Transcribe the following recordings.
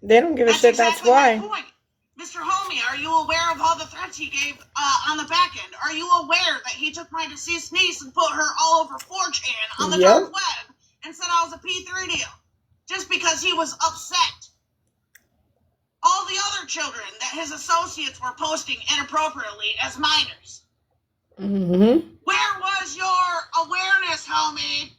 They don't give a shit. Exactly that's why. my point. Mr. Homie, are you aware of all the threats he gave on the back end? Are you aware that he took my deceased niece and put her all over 4chan on the dark web and said I was a P3 deal just because he was upset? All the other children that his associates were posting inappropriately as minors. Mm-hmm. Where was your awareness, homie?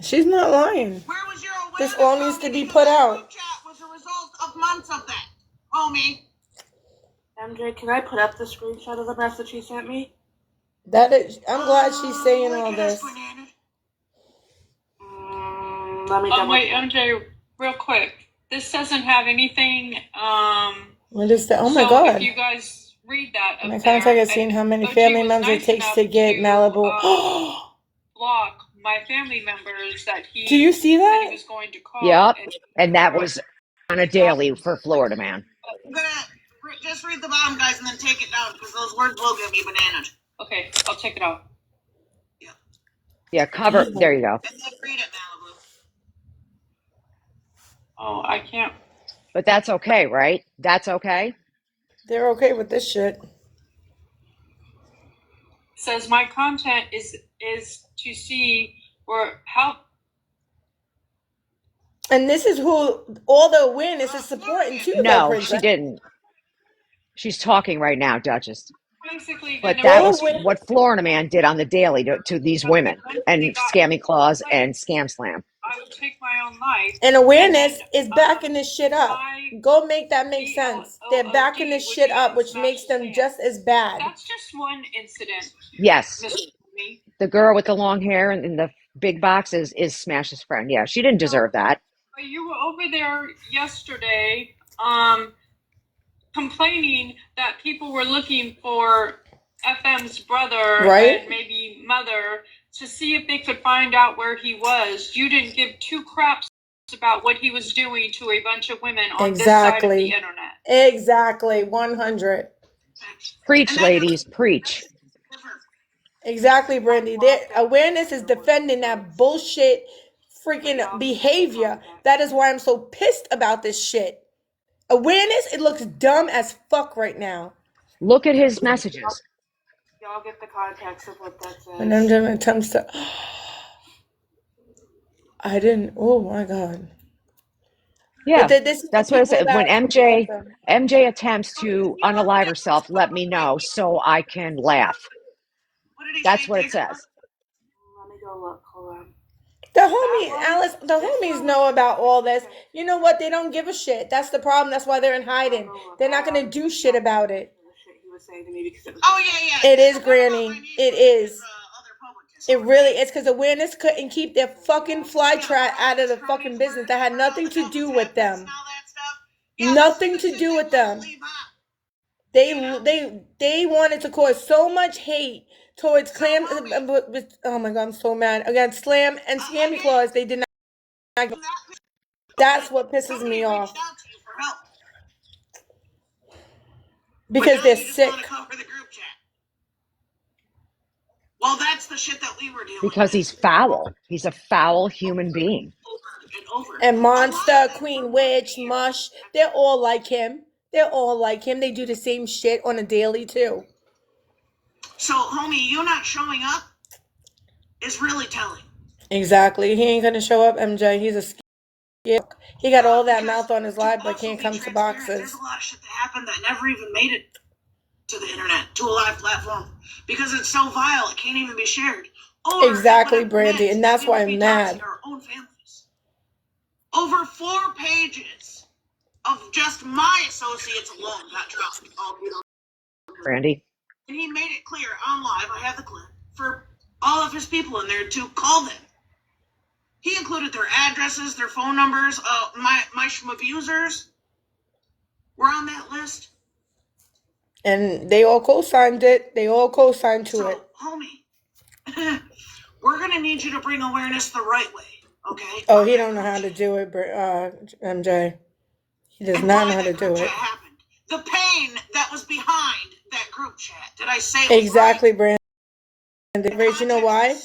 She's not lying. Where was your awareness? This all needs to be put out. Group chat was a result of months of that, homie. MJ, can I put up the screenshot of the message he sent me? That is, I'm glad she's saying all this. Let me wait, MJ, real quick. This doesn't have anything. What is that? Oh my so God. If you guys read that, My contact has seen how many family members it takes to get Malibu. Block my family members that he. Do you see that? He was going to call. Yep, and that was on a daily for Florida Man. I'm gonna just read the bottom, guys, and then take it down because those words will get me bananas. Okay, I'll take it out. Yeah. Yeah, cover. There you go. And then read it, Malibu. Oh, I can't. But that's okay, right? That's okay. They're okay with this shit. Says my content is to see or help. And this is who all the awareness is supporting too. No, she didn't. She's talking right now, Duchess. Basically, but that was what Florida Man did on the daily to these women and Scammy Claus and Scam Slam. I would take my own life. And awareness is backing this shit up. Go make that make sense. They're backing this shit up, which makes them just as bad. That's just one incident. Yes. The girl with the long hair and the big box is Smash's friend. Yeah, she didn't deserve that. But you were over there yesterday complaining that people were looking for FM's brother and maybe mother to see if they could find out where he was. You didn't give two craps about what he was doing to a bunch of women on this side of the internet. Exactly. 100. Preach, ladies. Preach. Exactly, Brandy. Their awareness is defending that bullshit freaking behavior. That is why I'm so pissed about this shit. Awareness, it looks dumb as fuck right now. Look at his messages. Y'all get the context of what that says. And I'm doing attempts to... I didn't... Oh, my God. Yeah, that's what I said. When MJ attempts to unalive herself, let me know so I can laugh. That's what it says. Let me go look. Hold on. The homies, Alice, the homies know about all this. You know what? They don't give a shit. That's the problem. That's why they're in hiding. They're not going to do shit about it. Oh, yeah. It is, Granny. It is. It really is, because awareness couldn't keep their fucking fly trap out of the fucking business. That had nothing to do with them. Nothing to do with them. They wanted to cause so much hate towards Clam. Oh my God, I'm so mad. Against Slam and Scammy Claus, they did not. That's what pisses me off. Because they're sick. Well, that's the shit that we were dealing with. Because he's foul. He's a foul human being. And Monster, Queen Witch, Mush, they're all like him. They're all like him. They do the same shit on a daily, too. So, homie, you not showing up is really telling. Exactly. He ain't gonna show up, MJ. He's a he got all that mouth on his live, but can't come to boxes. There's a lot of shit that happened that never even made it to the internet, to a live platform, because it's so vile it can't even be shared. Exactly, Brandy, and that's why I'm mad. Our own families. Over 4 pages of just my associates alone got dropped. Brandy. And he made it clear on live, I have the clip, for all of his people in there to call them. He included their addresses, their phone numbers. My schmabusers were on that list. And they all co-signed it. They all co-signed to it. Homie, we're going to need you to bring awareness the right way, okay? Oh, he don't know how to do it, MJ. He does not know how to do it. Happened. The pain that was behind that group chat. Did I say it exactly, right? Brandon? You know why?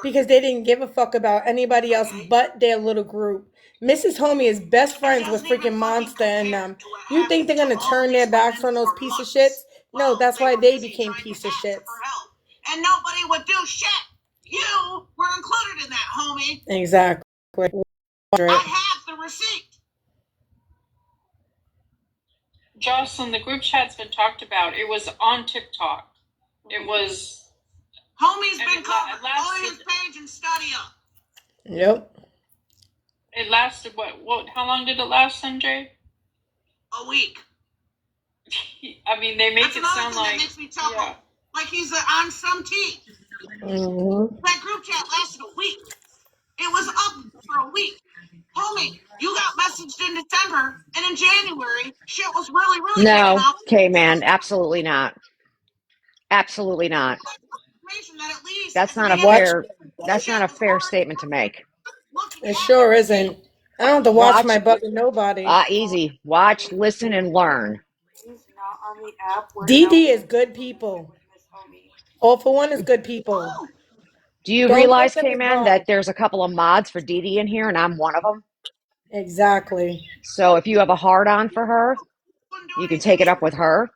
Because they didn't give a fuck about anybody else but their little group. Mrs. Homie is best friends with freaking Monster and you think they're gonna turn their backs on those piece of shits? No, that's why they became piece of shits. And nobody would do shit. You were included in that, homie. Exactly. I have the receipt. Jocelyn, the group chat's been talked about. It was on TikTok. It was. Homie's been covered. Go to his page and study up. Yep. It lasted what? How long did it last, MJ? A week. I mean, they make That's it sound like. That makes me chuckle. Like he's on some team. Mm-hmm. That group chat lasted a week. It was up for a week. Homie, you got messaged in December, and in January, shit was really no. Okay, man, absolutely not. Absolutely not. That's not a fair. That's not a fair statement to make. It sure isn't. I don't have to watch my butt with nobody. Easy. Watch, listen, and learn. DD is good people. All for One is good people. Do you realize, K-Man, that there's a couple of mods for DD in here, and I'm one of them? Exactly. So if you have a hard-on for her, you can take it up with her.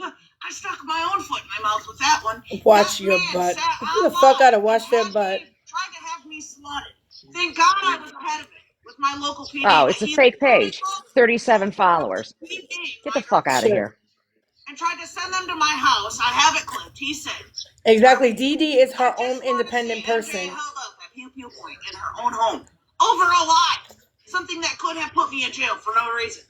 I stuck my own foot in my mouth with that one. Watch your butt. Who the fuck gotta watch their butt? Tried to have me slotted. Thank God I was ahead of it with my local PD. Oh, it's a fake page. 37 followers. Get the fuck out of here. And tried to send them to my house. I have it clipped. He said. Exactly. DD is her own independent person. Held up at Pew Pew Point in her own home. Over a lie. Something that could have put me in jail for no reason.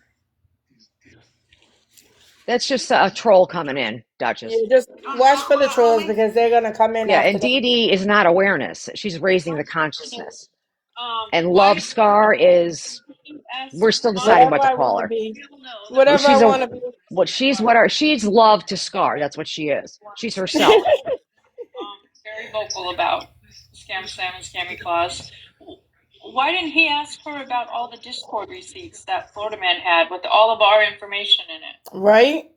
That's just a troll coming in, Duchess. Yeah, just watch for the trolls because they're going to come in. Yeah, and DD is not awareness. She's raising the consciousness. And Love Scar is, we're still deciding what to call her. Whatever I want to be. She's Love to Scar. That's what she is. She's herself. Very vocal about Scam Sam and Scammy Claus. Why didn't he ask her about all the Discord receipts that Florida Man had with all of our information in it? Right?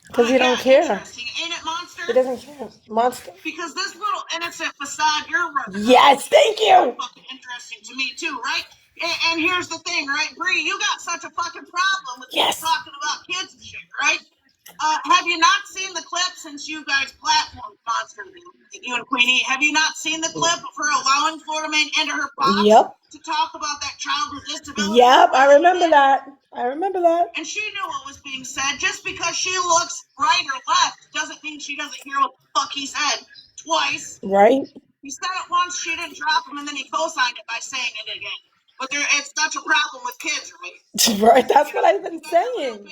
Because he don't care. Ain't it, Monster? He doesn't care. Monster. Because this little innocent facade you're running. Yes, thank you. Fucking interesting to me too, right? And here's the thing, right, Bree? You got such a fucking problem with talking about kids and shit, right? Have you not seen the clip since you guys platformed Monster, you and Queenie? Have you not seen the clip of her allowing Florida Man into her box to talk about that child with disability? Yep, I remember that. And she knew what was being said. Just because she looks right or left doesn't mean she doesn't hear what the fuck he said twice. Right. He said it once, she didn't drop him, and then he co-signed it by saying it again. But it's such a problem with kids, right? Right, that's what I've been saying.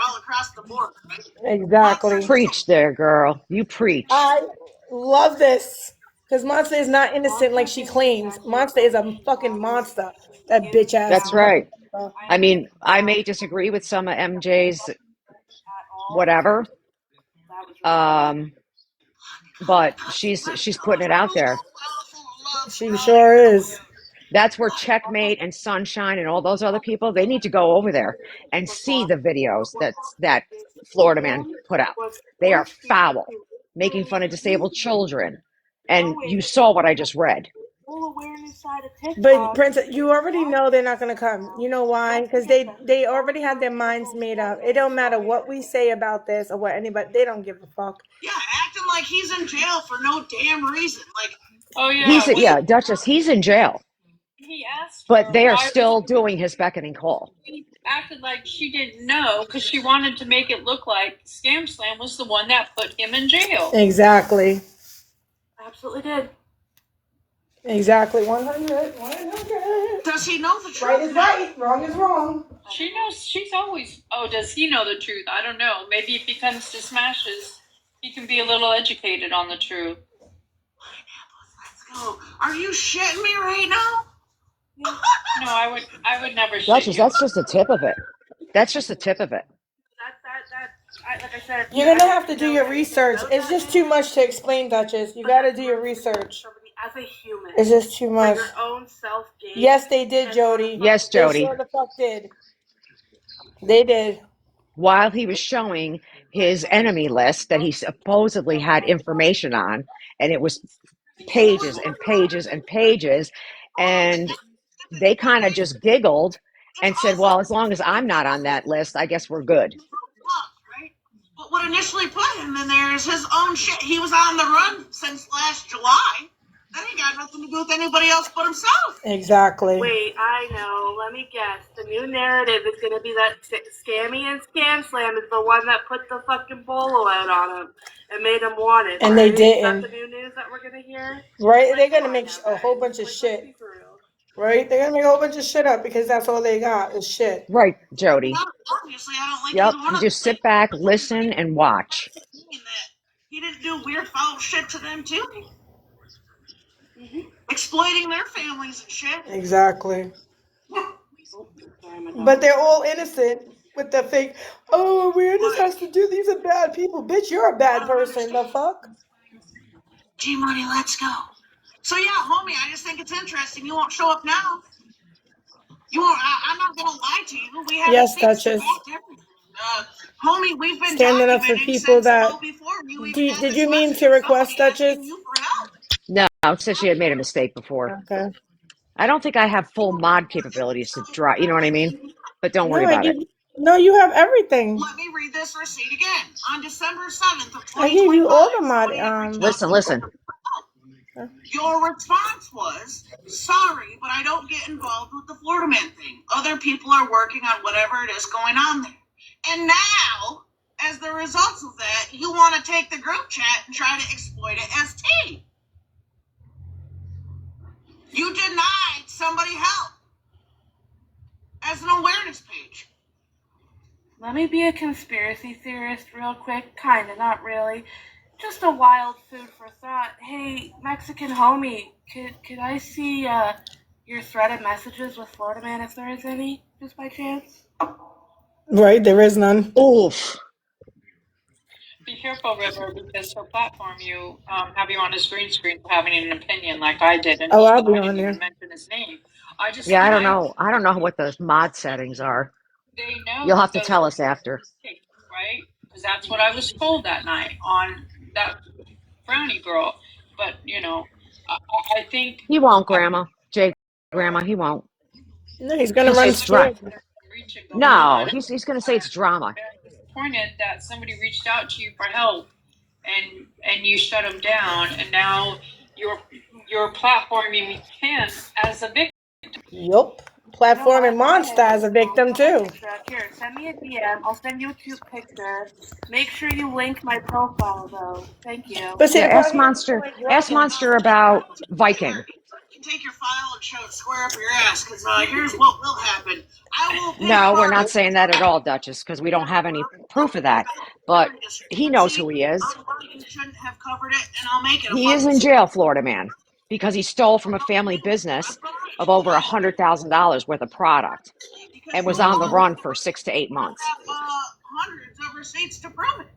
All across the board, right? Exactly. Preach there, girl. You preach. I love this. Because Monster is not innocent like she claims. Monster is a fucking monster. That bitch ass. That's right. I mean, I may disagree with some of MJ's whatever. But she's putting it out there. She sure is. That's where Checkmate and Sunshine and all those other people, they need to go over there and see the videos that Florida Man put out. They are foul, making fun of disabled children. And you saw what I just read. But Princess, you already know they're not going to come. You know why? Because they already had their minds made up. It don't matter what we say about this or what anybody, they don't give a fuck. Yeah, acting like he's in jail for no damn reason. Like, oh yeah, Duchess, he's in jail. He asked but they are still doing his beckoning call. He acted like she didn't know because she wanted to make it look like Scam Slam was the one that put him in jail. Exactly. Absolutely did. Exactly. 100. Does he know the truth? Right is right. Wrong is wrong. She knows. She's always. Oh, does he know the truth? I don't know. Maybe if he comes to Smashes, he can be a little educated on the truth. Let's go. Are you shitting me right now? No, I would never. Duchess, that's just the tip of it. That's just the tip of it. Like I said, you're gonna have to do your research. It's just too much to explain, Duchess. You gotta do your research. As a human, it's just too much. For your own self-gain. Yes, they did, Jody. Yes, Jody. They sure the fuck did. They did. While he was showing his enemy list that he supposedly had information on, and it was pages and pages and pages, And they kind of just giggled and said, well, as long as I'm not on that list, I guess we're good. Right? But what initially put him in there is his own shit. He was on the run since last July. That ain't got nothing to do with anybody else but himself. Exactly. Wait, I know. Let me guess. The new narrative is going to be that Scammy and Scam Slam is the one that put the fucking bolo out on him and made him want it. And right? they didn't. Is that the new news that we're going to hear? Right? They're Like, going to come on make now, a whole guys. bunch of Like, shit. let's be for real. Right? They're going to make a whole bunch of shit up because that's all they got is shit. Right, Jody. Obviously, I don't like Yep. either one You of just them. sit back, listen, and watch. He didn't do weird foul shit to them too. Exploiting their families and shit. Exactly. Sorry, my But they're all innocent with the fake, oh, awareness What? has to do, these are bad people. Bitch, you're a bad person. The fuck? G-Money, let's go. So yeah, homie, I just think it's interesting. You won't show up now. You won't. I'm not gonna lie to you. We have Yes, receipts to Duchess. back everything. Homie, we've been Standing up for documenting people since that. well before you even had Did this you mean lesson to of request, somebody Duchess? asking you for help. No, it said she had made a mistake before. Okay. I don't think I have full mod capabilities to draw. You know what I mean? But don't worry No, about it. No, you have everything. Let me read this receipt again. On December 7th of 2025, I gave you all the mod. somebody had reached out Listen. Your response was, sorry, but I don't get involved with the Florida Man thing. Other people are working on whatever it is going on there. And now, as the results of that, you want to take the group chat and try to exploit it as tea. You denied somebody help as an awareness page. Let me be a conspiracy theorist real quick. Kinda, not really. Just a wild food for thought. Hey, Mexican homie, could I see your threaded messages with Florida Man if there is any, just by chance? Right, there is none. Oof. Be careful, River, because he'll platform you, have you on his green screen for having an opinion like I did, and Oh, I'll be I on didn't there. even mention his name. I just Yeah, I don't know. I don't know what the mod settings are. They know You'll have to those tell us after. right? Because that's what I was told that night on that brownie girl. But I think He won't, Grandma. Grandma, he won't. No, he's gonna He'll say run it's drama. scared. No, he's gonna say it's drama. I'm disappointed that somebody reached out to you for help and you shut them down, and now you're platforming him as a victim. Yup. Platforming Monster as a victim too. Here, send me a DM. I'll send you a cute picture. Make sure you link my profile, though. Thank you. But see, Yeah, the ask problem Monster. Ask Monster about Viking. Take your file and show it square up your ass, because here's what will happen. I will. No, we're not saying that at all, Duchess, because we don't have any proof of that. But he knows who he is. Shouldn't have covered it, and I'll make it. He is in jail, Florida Man, because he stole from a family business of over $100,000 worth of product and was on the run for 6 to 8 months. Hundreds of receipts to prove it.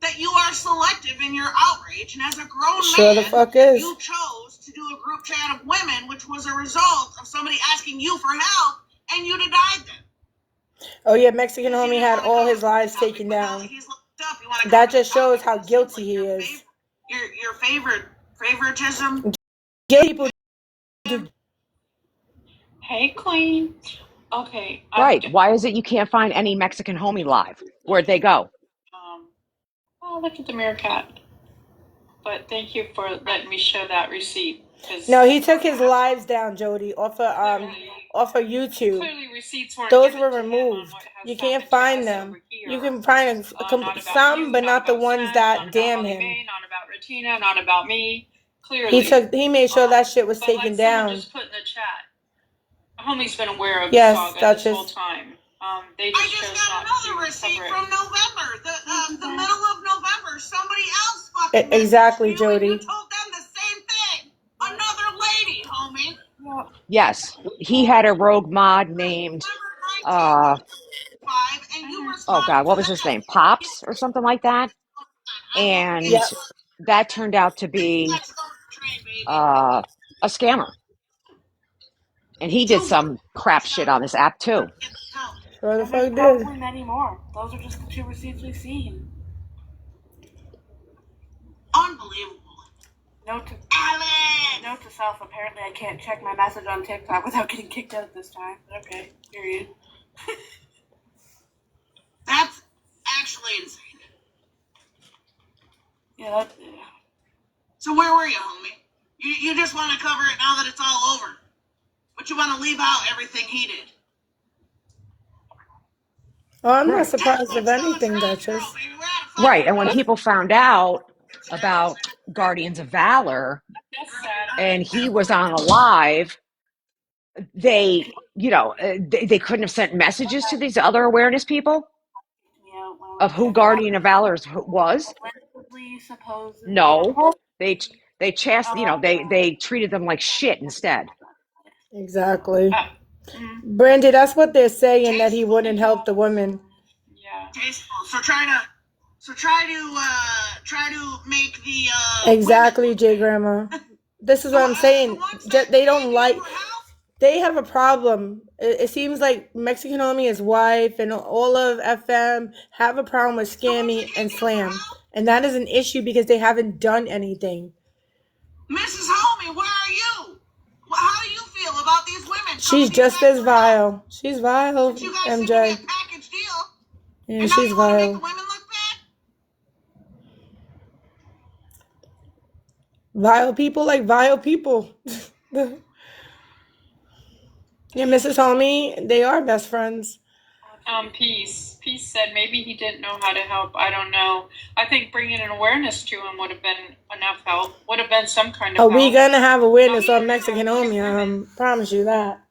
That you are selective in your outrage, and as a grown Sure man, the fuck is. you chose to do a group chat of women, which was a result of somebody asking you for help, and you denied them. Oh yeah, Mexican homie had all his lives taken down. That just shows how guilty he is. Your favoritism. People. Hey, Queen. Okay. Right. Why is it you can't find any Mexican homie live? Where'd they go? Oh, look at the meerkat. But thank you for letting me show that receipt. No, he took his lives down, Jody, off of YouTube. Clearly, receipts weren't Those given were to him on removed. what has You can't happened to find us them. over here. You can find Not about some, you, but not the about ones Sven, that not about damn Holly him. Mae, not about Retina, not about me. Clearly, He made sure that shit was but taken like down. someone just put in the chat. Homie's been aware of Yes, the saga Duchess. this whole time. They just I just chose got not another to receipt cover it. from November. The middle of November. Somebody else fucking Exactly, messaged you, and Jody. you told them the same thing. Another lady, homie. Yes. He had a rogue mod named And you oh God, responded what to was his that. name? Pops or something like that. And Yep. that turned out to be a scammer. And he did some crap shit on this app too. Sure the And fuck there's did. probably many more. Those are just the 2 receipts we've seen. Unbelievable. Note to Alex! Note to self, apparently I can't check my message on TikTok without getting kicked out this time. Okay, period. That's actually insane. Yeah. So where were you, homie? You just want to cover it now that it's all over. But you want to leave out everything he did. Oh, I'm not surprised of anything, Duchess. Right, and when people found out about Guardians of Valor and he was on a live, they they couldn't have sent messages to these other awareness people of who Guardian of Valor was. No, they they treated them like shit instead. Exactly. Brandy, that's what they're saying, that he wouldn't help the women. Yeah. So try to make the exactly, J Grandma. This is what I'm saying. They don't like. They have a problem. It seems like Mexican Homie, his wife, and all of FM have a problem with Scammy and Slam, and that is an issue because they haven't done anything. Mrs. Homie, where are you? How do you feel about these women? She's just as vile. She's vile, You guys MJ. seem to be a package deal. Yeah, and now she's you want to make vile. the women look bad? Vile people like vile people. Yeah, Mrs. Homie, they are best friends. Peace said maybe he didn't know how to help. I don't know. I think bringing an awareness to him would have been enough help. Would have been some kind of help. We gonna have awareness on Mexican Homie. I promise you that.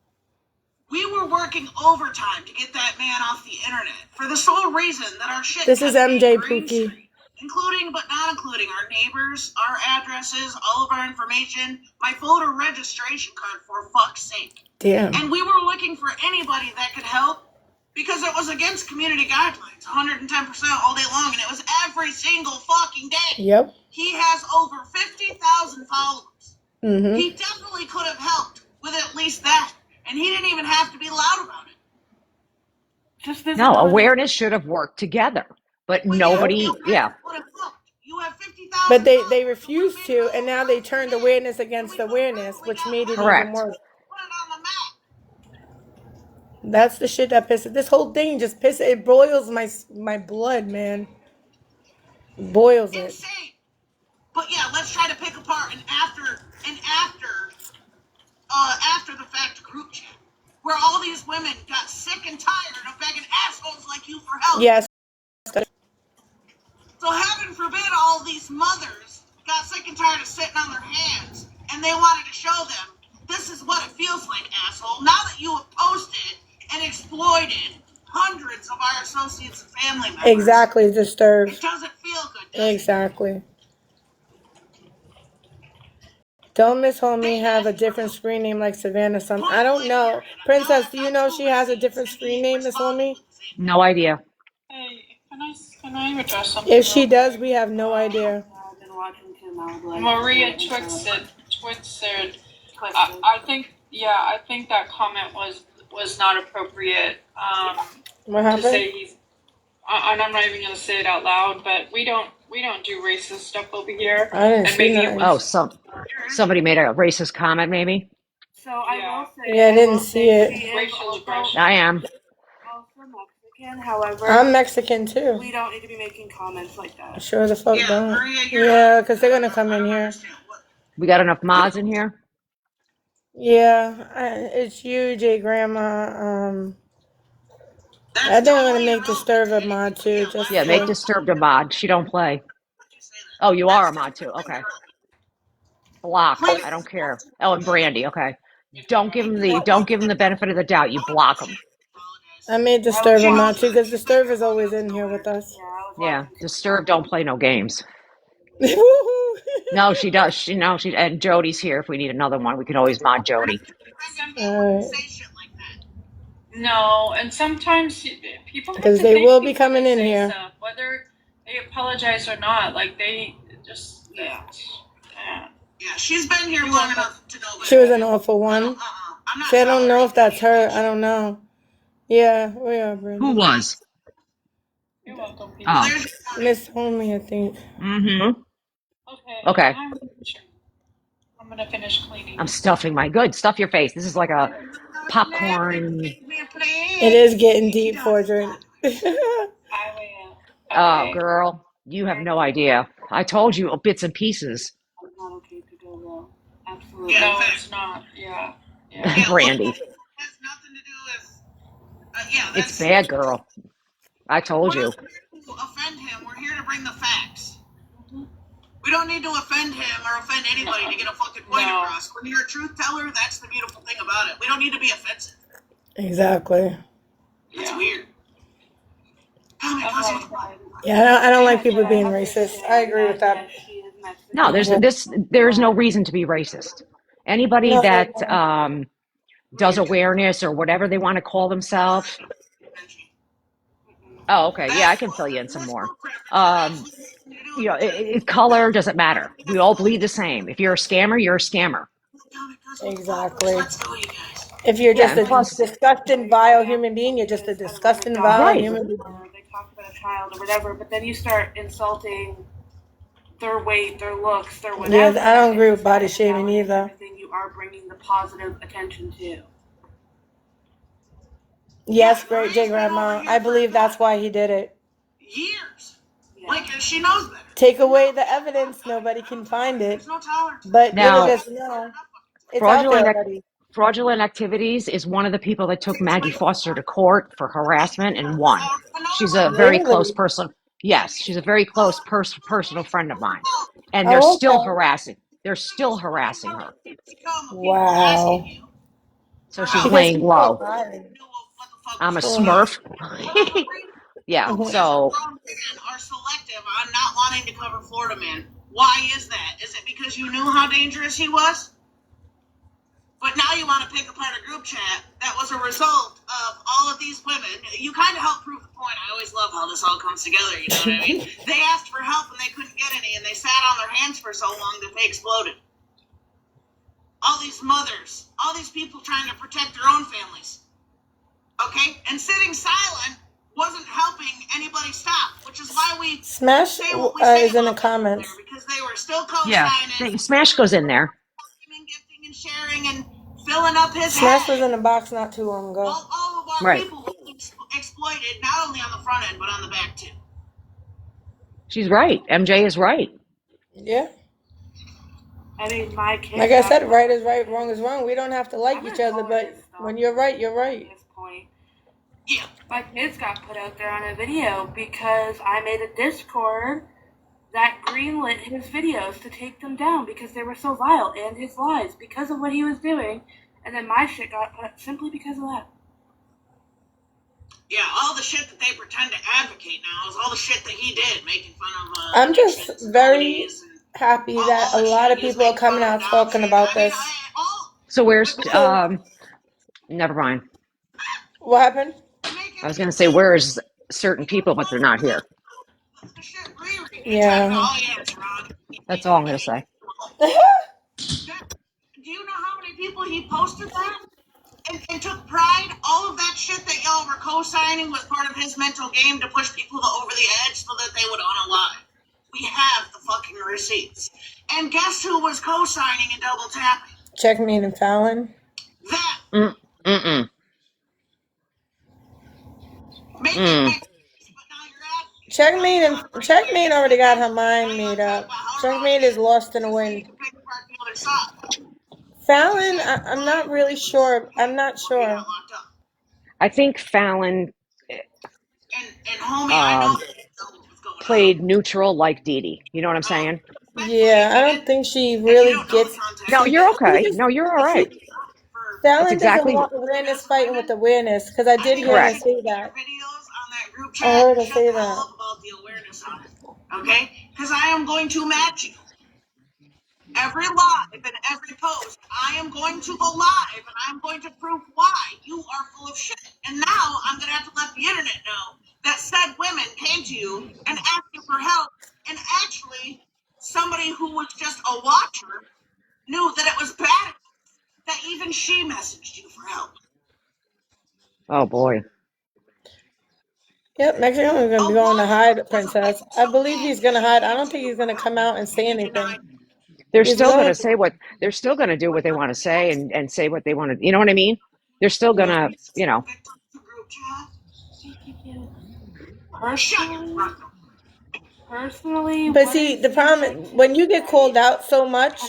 We were working overtime to get that man off the internet for the sole reason that our shit. This is MJ Pookie. Including but not including our neighbors, our addresses, all of our information, my voter registration card, for fuck's sake. Damn. And we were looking for anybody that could help because it was against community guidelines, 110% all day long, and it was every single fucking day. Yep. He has over 50,000 followers. Mm-hmm. He definitely could have helped with at least that, and he didn't even have to be loud about it. No, awareness should have worked together. But nobody, yeah. But they refused to, and now they turned awareness against awareness, which made it even worse. That's the shit that pisses. This whole thing just pisses. It boils my blood, man. Boils it. Insane. But yeah, let's try to pick apart an after the fact group chat where all these women got sick and tired of begging assholes like you for help. Yes. So heaven forbid all these mothers got sick and tired of sitting on their hands and they wanted to show them, this is what it feels like, asshole. Now that you have posted and exploited hundreds of our associates and family members. Exactly, disturbed. It doesn't feel good, does exactly. Don't Miss Homie have a different screen name like Savannah? I don't know. Princess, do you know she has a different screen name, Miss Homie? No idea. Hey, can I address something? If she does, we have no idea. Maria Twix said, I think that comment was not appropriate. What happened? To say and I'm not even going to say it out loud, but we don't do racist stuff over here. I didn't see that. Somebody made a racist comment, maybe. So I will say. Yeah, I didn't see it. Racial aggression. I am. Also Mexican, however. I'm Mexican too. We don't need to be making comments like that. Sure the fuck don't. Yeah, because they're gonna come in here. We got enough mods in here? Yeah, it's you, J Grandma. I think I'm gonna make Disturbed a mod too. Make Disturbed a mod. She don't play. Oh, you are a mod too. Okay. Block. I don't care. Oh, and Brandy. Okay. Don't give him the benefit of the doubt. You block him. I made Disturbed a mod too because Disturbed is always in here with us. Yeah, Disturbed don't play no games. No, she does. And Jody's here. If we need another one, we can always mod Jody. No, and sometimes people because they will be coming in here, stuff, whether they apologize or not. Like they just yeah, she's been here long enough to know that. She was an awful one. I don't know if that's her. I don't know. Yeah, we are. Brenda. Who was? You're welcome. Oh. Miss Homie, I think. Mm-hmm. Okay. I'm gonna finish cleaning. I'm stuffing my good. Stuff your face. This is like a popcorn. It is getting deep for a drink. Oh, girl, you have no idea. I told you bits and pieces. It's not okay to go low. Absolutely. Yeah, No, in fact- it's not. Yeah. Yeah, Brandy. look, it has nothing to do with. Yeah, It's that's. bad, girl. I told We're you. not here to offend him. We're here to bring the facts. We don't need to offend him or offend anybody to get a fucking point No. across. When you're a truth teller, that's the beautiful thing about it. We don't need to be offensive. Exactly. It's weird. Yeah, I don't like people being racist. I agree with that. No, there's no reason to be racist. Anybody No, that does awareness or whatever they want to call themselves. Oh, okay. Yeah, I can fill you in some more. You know, color doesn't matter. We all bleed the same. If you're a scammer, you're a scammer. exactly. Let's go, you guys. If you're just and a plus- disgusting, vile human being, you're just a disgusting, vile Right. human being. Or they talk about a child or whatever, but then you start insulting their weight, their looks, their whatever. Yeah, I don't agree with body and shaming nowadays either. Everything you are bringing the positive attention to. Yes, great J Grandma. I believe that's why he did it. Years. Yeah. Like, she knows better. Take away the evidence, nobody can find it. There's no tolerance. But Now- little does you know, it's out there already. Fraudulent Activities is one of the people that took Maggie Foster to court for harassment and won. She's a very Really? close person. Yes, she's a very close personal friend of mine. And Oh, they're still okay. harassing. They're still harassing her. Wow. So she's Because laying people low. are lying. I'm a smurf. Yeah, so Are selective on not wanting to cover Florida Man. Why is that? Is it because you knew how dangerous he was? But now you want to pick apart a group chat that was a result of all of these women. You kind of help prove the point. I always love how this all comes together, you know what I mean? They asked for help and they couldn't get any, and they sat on their hands for so long that they exploded. All these mothers, all these people trying to protect their own families. Okay? And sitting silent wasn't helping anybody stop, which is why we Smash say what we say is in the about them comments. there, because they were still co-signing, Smash goes in there. and gifting and sharing and filling up his Smash head. was in the box not too long ago. All of our Right. people were exploited, not only on the front end, but on the back too. She's right. MJ is right. Yeah. I mean, my kids. Like I said, right is right, wrong is wrong. We don't have to like each other, but when you're right, you're right. At this point, Yeah. my kids got put out there on a video because I made a Discord that greenlit his videos to take them down because they were so vile, and his lies because of what he was doing, and then my shit got put up simply because of that. Yeah, all the shit that they pretend to advocate now is all the shit that he did, making fun of I'm just addictions, very comedies, and happy that a all the lot shit of he was people are making coming fun out of now, talking shit. about I mean, this. So where's never mind. What happened? I was gonna say where's certain people, but they're not here. The shit Riri. Yeah. Oh, yeah, it's wrong. That's all I'm gonna say. Do you know how many people he posted that? And took pride? All of that shit that y'all were co-signing was part of his mental game to push people over the edge so that they would unalive. We have the fucking receipts. And guess who was co-signing and double tapping? Checkmate and Fallon. That. Make it make sense, but now you're at Checkmate already got her mind made up. Checkmate is lost in the wind. Fallon, I'm not really sure. I'm not sure. I think Fallon And homie, I know what's going played neutral like Dee Dee. You know what I'm saying? Yeah, I don't think she really gets. No, you're okay. No, you're all right. Fallon exactly- doesn't want awareness fighting with awareness, because I did hear her Correct. say that. Videos on that group I chat. heard her Shut say the hell that. up about the awareness on it. Okay? Because I am going to match you. Every live and every post, I am going to go live and I'm going to prove why you are full of shit. And now I'm going to have to let the internet know that said women came to you and asked you for help. And actually, somebody who was just a watcher knew that it was bad that even she messaged you for help. Oh boy. Yep, Mexico is going to be going to hide, Princess. I believe he's going to hide. I don't think he's going to come out and say anything. They're He's still going to going. say what they're still going to do what they want to say and say what they want to. You know what I mean? They're still going to, you know. Personally, But see, the problem when you get called out so much,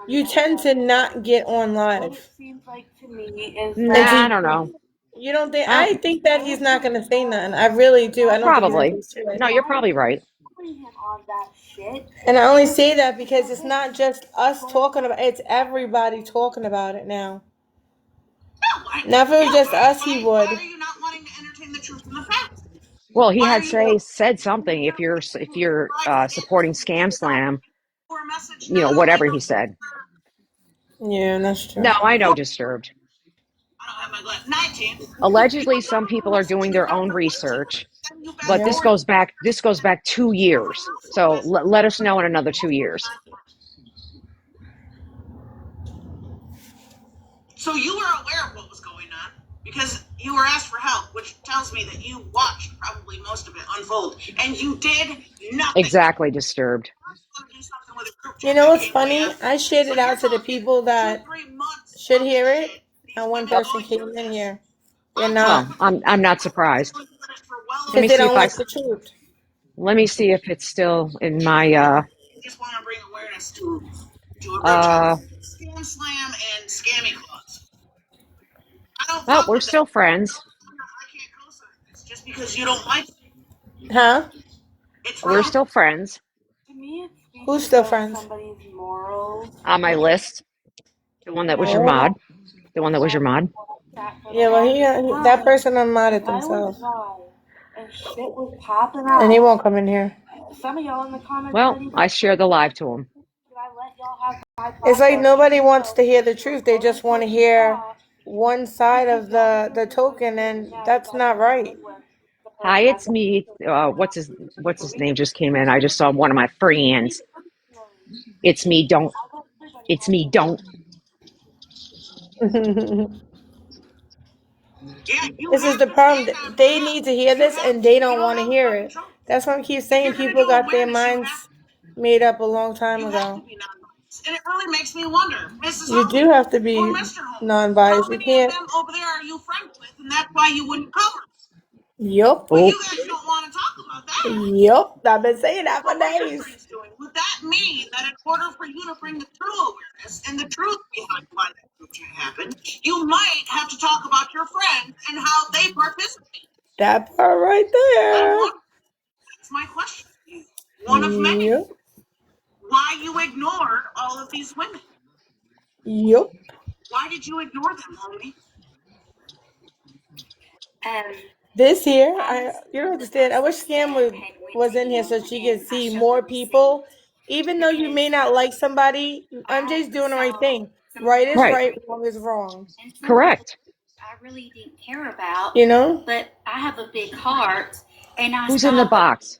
you tend to not get on what live. it seems like to me is And that Nah, I don't know. you don't think? Uh, I think that he's not going to say nothing. I really do. I don't think he's going Probably. to say shit. No, you're probably right. putting him on that shit. And I only say that because it's not just us talking about it, it's everybody talking about it now. Now, if it was just us, he would. Why are you not wanting to entertain the truth and the facts? Well, he Why are had you said something. If you're supporting Scam Slam, or a message you know, not only whatever from he said. Yeah, that's true. No, I know Disturbed. I don't have my glass. 19. Allegedly, some people are doing their own research, but Yeah. this goes back 2 years. So let us know in another 2 years. So you were aware of what was going on because you were asked for help, which tells me that you watched probably most of it unfold, and you did nothing. Exactly, Disturbed. You know what's funny? I shared it out to the people that should hear it, and one Yep. person came in here. They're Well, not. I'm not surprised. Let Because me they see if don't I like the truth. let me see if it's still in my just want to bring awareness to a group uh chat. Scam Slam and Scammy Claws. I don't well, fuck we're with them. still friends. I can't co-sign this just because you don't like it. Huh? It's We're wrong. still friends. To me, it speaks Who's still about friends? somebody's morals. On my list. The one that was your Oh. mod. The one that was your mod. Yeah, well, that person unmodded themselves. And shit was popping And he out. won't come in here. Some of y'all in the comments Well, I share the live to him. Did I let y'all have my It's like platform? nobody wants to hear the truth. They just want to hear one side of the token, and that's not right. Hi, it's me. What's his name just came in. I just saw one of my friends. It's me, don't. It's me, don't. Yeah, you This is have the to problem. stand up for They them. need to hear this, and they don't want to hear it. That's why I keep saying You're gonna people do got their awareness. You have minds made up a long time you have to ago. be non-biased, and it really makes me wonder, Mrs. You do Homie have to or be Mr. Homie, how non-biased. You many of can't. them over there are you friends with, and that's why you wouldn't cover? Yup. But you Oh, guys don't want to talk about that. Yup. I've been saying that So for what are your days. friends doing? Would that mean that in order for you to bring the true awareness and the truth behind why that group chat happened, you might have to talk about your friends and how they participate? That part right That's my question to you. One of there. many. Yup. Why you ignored all of these women? Yup. Why did you ignore them, homie? This here, you don't understand. I wish Scam was in here so she could see more people. Even though you may not like somebody, MJ's doing the right thing. Right is right. right, wrong is wrong. Correct. I really didn't care about, You know? but I have a big heart, and I Who's in the saw, box?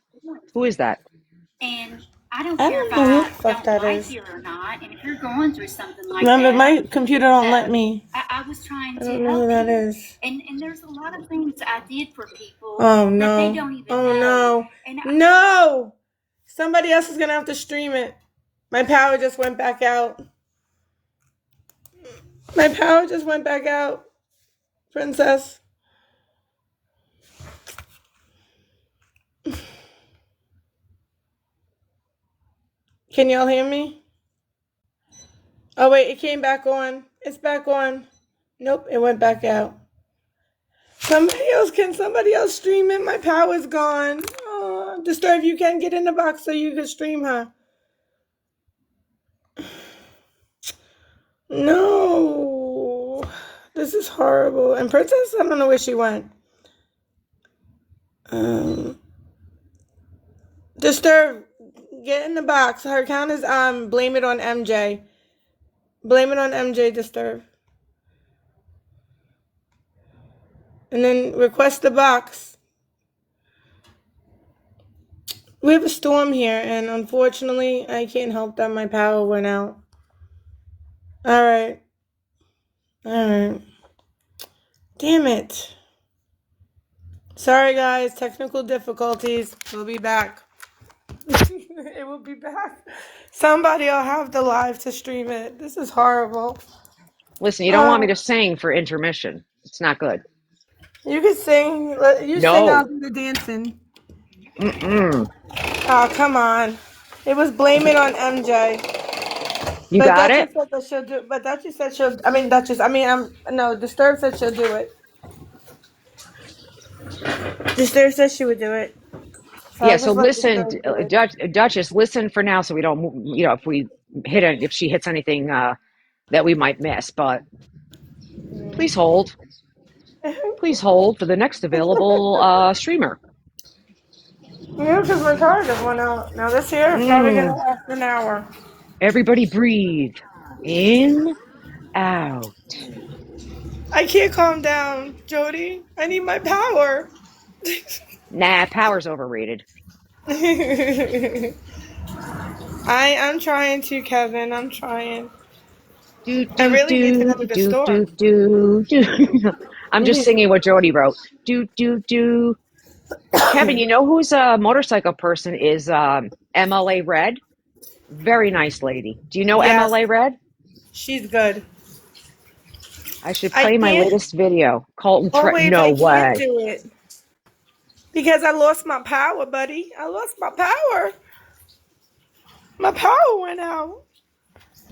Who is that? and I don't I care don't if know who the I fuck don't that like is. you or not, and if you're going through something like Remember, that, my computer don't let me. I was trying I to don't know who help that you. is. And there's a lot of things I did for people Oh that they no. don't even Oh know. no. And No! Somebody else is gonna have to stream it. My power just went back out. My power just went back out. Princess. Can y'all hear me? Oh wait, it came back on. It's back on. Nope, it went back out. Can somebody else stream it? My power's gone. Oh, Disturb, you can get in the box so you can stream her. No. This is horrible. And Princess, I don't know where she went. Disturb, get in the box. Her account is blame it on MJ. Blame it on MJ, Disturb. And then request the box. We have a storm here, and unfortunately, I can't help that my power went out. Alright. Alright. Damn it. Sorry, guys. Technical difficulties. We'll be back. It will be back. Somebody will have the live to stream it. This is horrible. Listen, you don't want me to sing for intermission. It's not good. You can sing. You sing, I'll No. do the dancing. Mm-mm. Oh, come on. It was Blame It on MJ. You But got Duchess it? said that she'll do. But Duchess said she'll. I mean, Duchess. I mean, no. Disturb said she'll do it. Disturb said she would do it. So Yeah, I'll so just let listen, Disturb do it. Duchess, listen for now so we don't, if we if she hits anything that we might miss. But please hold. Please hold for the next available streamer. Yeah, because my card just went out. Now this here is probably gonna Mm. last an hour. Everybody breathe. In, out. I can't calm down, Jody. I need my power. Nah, power's overrated. I'm trying to, Kevin. I'm trying. Do, I do, really need to do, go to the do, store. do, do, do. I'm just singing what Jody wrote. Do, do, do. Kevin, you know who's a motorcycle person is MLA Red? Very nice lady. Do you know Yes, MLA Red? she's good. I should I play my can't latest video. Colton always. no I can't way. do it because I lost my power, buddy. I lost my power. My power went out.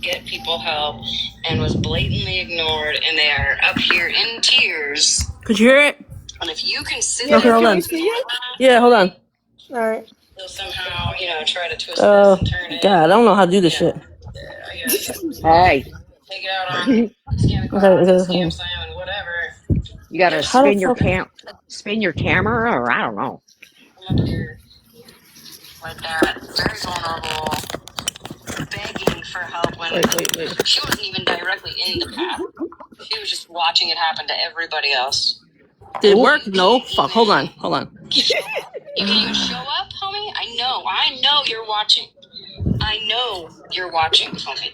Get people help and was blatantly ignored, and they are up here in tears. Could you hear it? And if you can sit Yeah, Okay, there but hold can on. we see it? Yeah, hold on. All right. they'll somehow, try to twist this and turn it. God, I don't know how to do this shit. I guess Hey, take it out on Scam Cloud, Scam Simon, whatever. you gotta How the fuck? spin your camera, or I don't know. I'm up here like that, very vulnerable, begging for help when Wait. she wasn't even directly in the path. She was just watching it happen to everybody else. Did it work? No. Fuck. Hold on. You can even show up, homie? I know you're watching. I know you're watching, homie.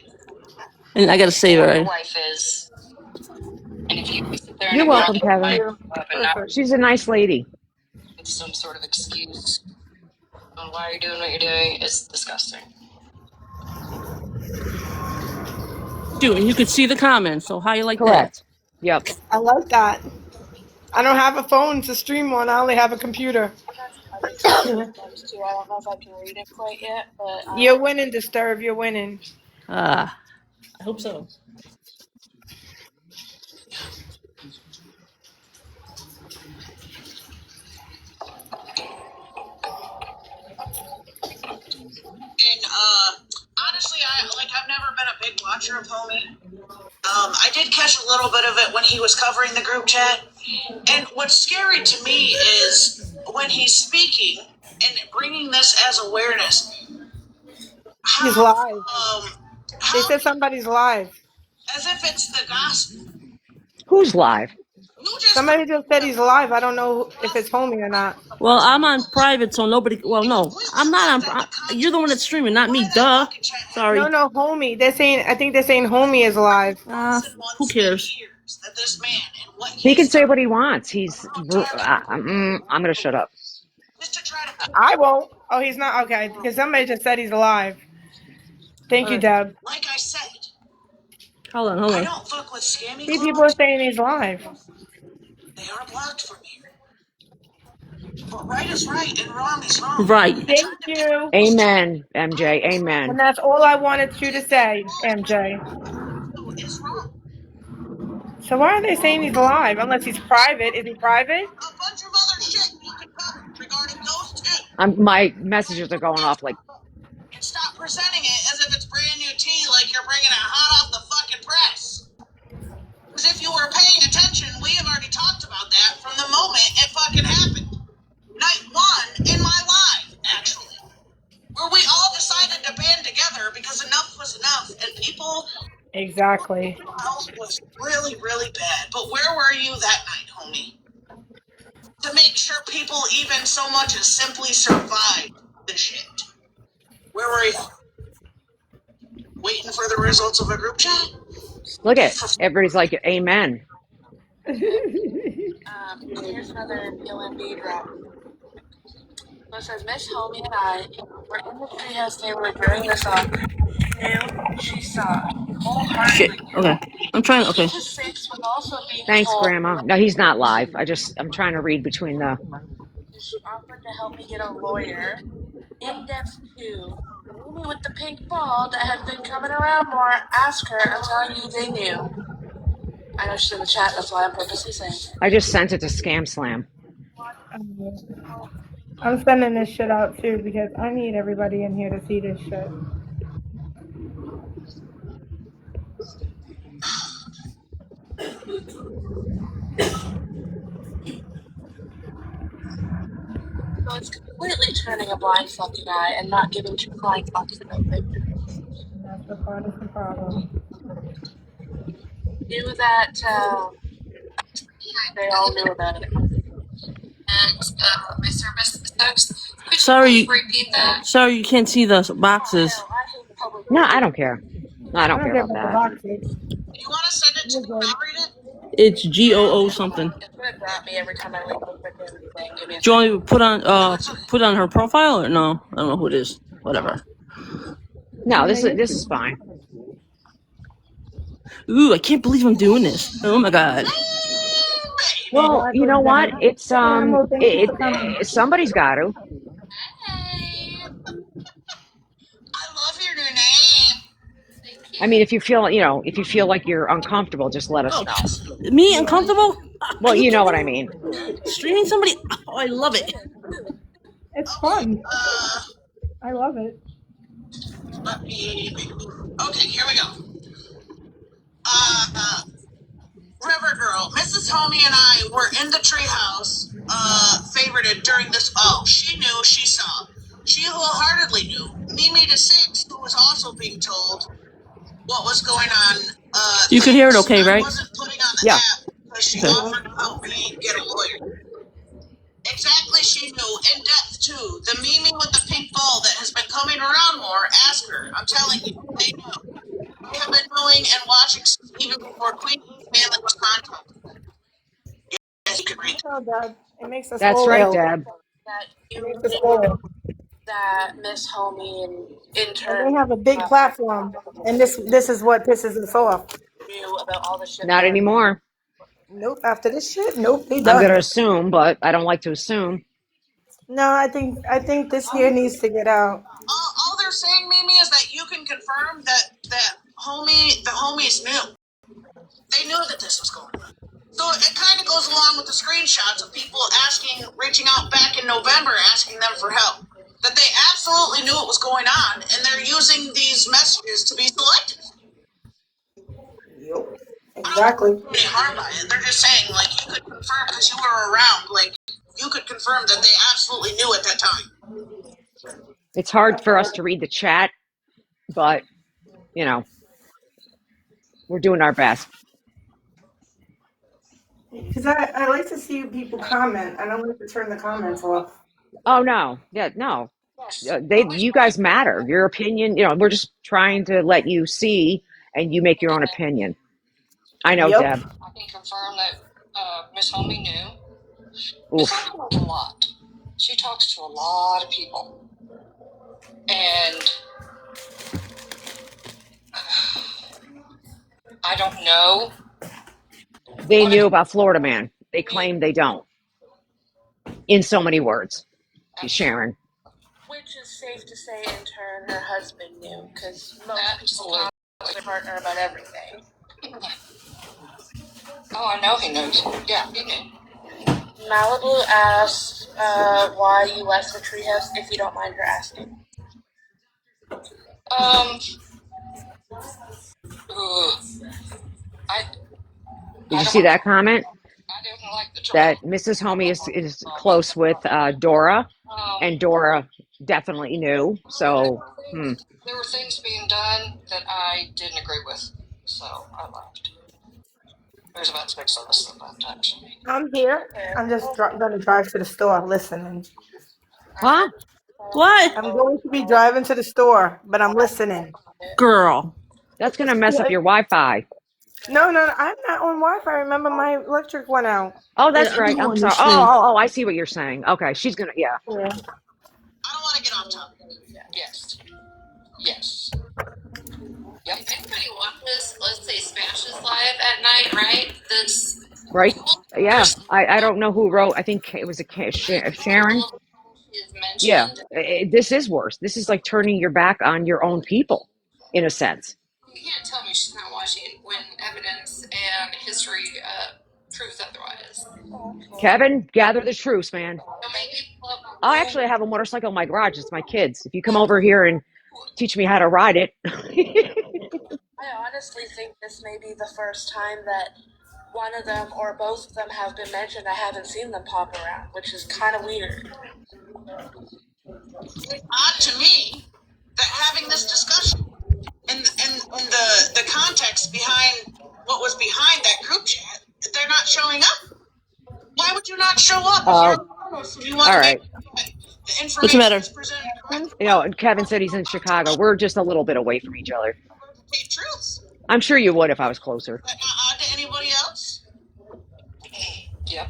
And I gotta save it, Where your right? wife is. And if you sit there and You're ignore welcome, the Kevin. up and not Perfect. She's a nice lady. with some sort of excuse on why you're doing what you're doing, it's disgusting. Dude, and you could see the comments. So how you like that? Correct. Yep. I like that. I don't have a phone to stream on. I only have a computer. I did some thumbs too. I don't know if I can read it quite yet, but You're winning, Disturb. You're winning. I hope so. And honestly, I've never been a big watcher of Homie. I did catch a little bit of it when he was covering the group chat. And what's scary to me is when he's speaking and bringing this as awareness. He's How, live. They how said somebody's live. as if it's the gospel. Who's live? You just Somebody just said he's live. I don't know if it's Homie or not. Well, I'm on private, so nobody. Well, no, I'm not on. You're the one that's streaming, not me. Duh. Sorry. No, Homie. They're saying. I think they're saying Homie is live. Who cares? that this man and what He can he's say done what he wants. I'm gonna shut up. just to try to I won't. Oh, he's not. Okay. Because somebody just said he's alive. Thank you, Deb. like I said, Hold I on. don't fuck with scammy See, people are clothes. saying he's live. They are blocked from here. But right is right and wrong is wrong. Right. Thank you. Amen, MJ. And Amen. that's all I wanted you to say, MJ. Is wrong. So why are they saying he's live? Unless he's private. Is he private? A bunch of other shit you can cover regarding those two. My messages are going off like. And stop presenting it as if it's brand new tea like you're bringing it hot off the fucking press. Because if you were paying attention, we have already talked about that from the moment it fucking happened. Night one in my life, actually. Where we all decided to band together because enough was enough. And people, Exactly. health was really, really bad. But where were you that night, homie? To make sure people even so much as simply survived the shit. Where were you? Waiting for the results of a group chat? Look at everybody's like, amen. here's another PLMB drop. So it says Miss Homie and I were in the treehouse neighborhood during this she saw wholeheartedly. Shit. Okay. I'm trying. Okay. 6 was also being Thanks, told Grandma. No, he's not live. I'm trying to read between the. she offered to help me get a lawyer. In depth 2, the movie with the pink ball that had been coming around more. Ask her. I'm telling you, they knew. I know she's in the chat. That's why I'm purposely saying. I just sent it to Scam Slam. I'm sending this shit out too because I need everybody in here to see this shit. So it's completely turning a blind fucking eye and not giving 2 flying fucks about it. That's the part of the problem. Knew that they all knew about it. And my service sucks. Could Sorry. you repeat that? Sorry, you can't see the boxes. Oh, I hate public. No, I don't care. No, I don't care about the that. boxes. You want to send it to me? I'll read it. It's GOO something. It's gonna grab me every time I leave the freaking thing. Give me a Do you want me to put on her profile or no? I don't know who it is. Whatever. No, this is fine. Ooh, I can't believe I'm doing this. Oh my god. Well, you know what? It's somebody's got to. Hey. I love your new name. I mean, if you feel like you're uncomfortable, just let us know. Me uncomfortable? Well, you know what I mean. Streaming somebody? Oh, I love it. It's fun. I love it. Let me. Okay, here we go. River Girl, Mrs. Homie and I were in the treehouse, favorited during this. Oh, she knew, she saw. She wholeheartedly knew. Mimi to 6, who was also being told what was going on. You could hear it okay, right? I wasn't putting on the Yeah. app because she offered to help me get a lawyer. Exactly, she knew. In depth, too. The Mimi with the pink ball that has been coming around more, ask her. I'm telling you, they knew. They have been knowing and watching even before Queen's family was contacted. Yes, you can read. Oh, Dad. It makes us That's all right, ill. Deb. that It you makes us all ill. that Miss Homie and And intern they have a big platform, and this is what pisses us off. knew about all the shit. Not anymore. Nope. After this shit, nope. They I'm gonna done. assume, but I don't like to assume. No, I think this here needs to get out. All they're saying, Mimi, is that you can confirm that the homies knew. They knew that this was going on. So it kind of goes along with the screenshots of people reaching out back in November, asking them for help. That they absolutely knew what was going on, and they're using these messages to be selective. Yep. Exactly. I don't any harm by it. They're just saying, like, you could confirm because you were around. Like, you could confirm that they absolutely knew at that time. It's hard for us to read the chat, but we're doing our best. Because I like to see people comment. I don't like to turn the comments off. Oh no, yeah, no. You guys matter. Your opinion, we're just trying to let you see, and you make your own opinion. I know, Yep. Deb. I can confirm that Miss Homie knew. Oof. Miss Homie knows a lot. She talks to a lot of people. And I don't know. They knew about Florida Man. They claim they don't. In so many words. Sharon. Which is safe to say, in turn, her husband knew, because most people talk to their partner about everything. Oh, I know he knows. Yeah, he knew. Malibu asks why you left the treehouse, if you don't mind her asking. Did you see that comment? I didn't like the choice. That Mrs. Homie is close with Dora, and Dora definitely knew. So, There were things being done that I didn't agree with, so I left. There's about 6 of us at that time. I'm here. I'm just going to drive to the store listening. huh? What? I'm going to be driving to the store, but I'm listening. Girl. That's going to mess up your Wi-Fi. No, I'm not on Wi-Fi. Remember, my electric went out. Oh, that's Yeah, right. I'm sorry. understand. Oh, I see what you're saying. Okay, she's going to, yeah. to get off topic. Yes. Yes. Yep. Everybody watches, let's say, Smashes live at night, right? This. Right? Yeah. I don't know who wrote. I think it was Sharon. Is Yeah. mentioned. This is worse. This is like turning your back on your own people, in a sense. You can't tell me she's not watching when evidence and history proves otherwise. Kevin, gather the truth, man. So maybe I actually have a motorcycle in my garage. It's my kids. If you come over here and teach me how to ride it. I honestly think this may be the first time that one of them or both of them have been mentioned. I haven't seen them pop around, which is kind of weird. Odd to me that having this discussion and the context behind what was behind that group chat, they're not showing up. Why would you not show up if you want all to right. make the information What's the matter? presented correctly? You know, and Kevin said he's in Chicago. We're just a little bit away from each other. Truths. I'm sure you would if I was closer. But not odd to anybody else? Yep.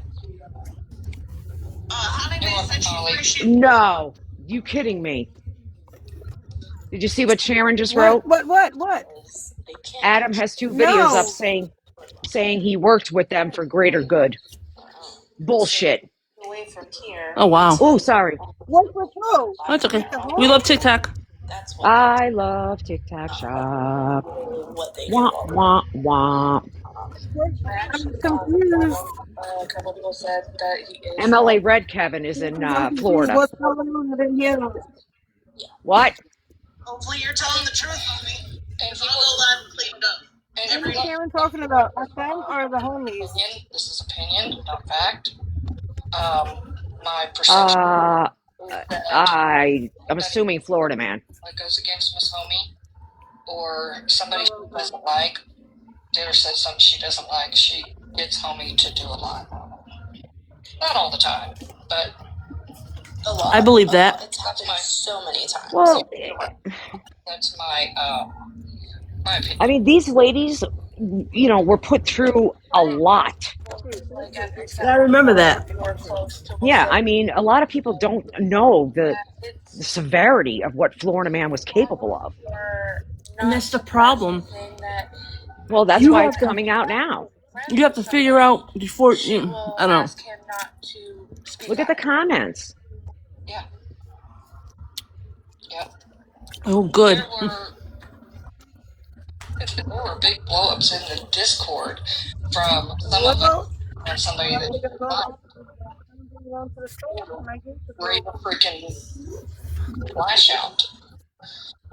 Honeybee said she appreciates. No. You kidding me? Did you see what Sharon just wrote? What? Adam has 2 videos No. up saying he worked with them for greater good. Bullshit. Away from here. Oh wow. Oh, sorry. What with who? That's okay. We love TikTok. That's what I love TikTok shop. what they Wah, wah, wah. I'm confused. A couple people said that he is. MLA Red Kevin is in Florida. What's going on with him? What? Hopefully you're telling the truth, homie. And he will have cleaned up. And What is Karen talking about? FM or the homies? opinion, this is opinion, not fact. My perception I'm assuming Florida man. that goes against Miss Homie or somebody she doesn't like, did or said something she doesn't like, she gets Homie to do a lot. Not all the time, but A lot. I believe that. It's happened so many times. Well, that's my opinion. I mean, these ladies, were put through a lot. I remember that. Yeah, I mean, a lot of people don't know the severity of what Florida man was capable of. And that's the problem. Well, that's You why have it's to- coming out now. You have to figure out before you. I don't know. Look at the comments. Yeah. Yep. Oh, good. There were big blow-ups in the Discord from some of them and somebody that real freaking flash out.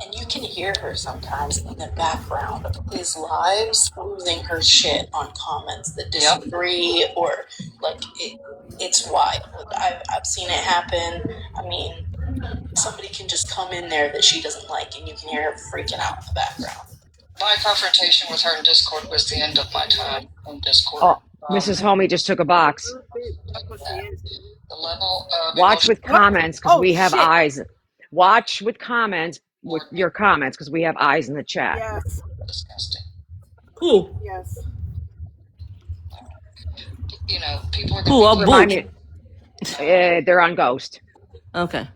And you can hear her sometimes in the background of his lives losing her shit on comments that disagree or like it's wild. I've seen it happen. I mean, somebody can just come in there that she doesn't like and you can hear her freaking out in the background. My confrontation with her in Discord was the end of my time in Discord. Oh, Mrs. Homie just took a box. The level of Watch with comments because we have shit. eyes. Watch with comments with your comments because we have eyes in the chat. Yes. disgusting. Who? Yes. People are Who? going to Remind me, they're on Ghost, Okay.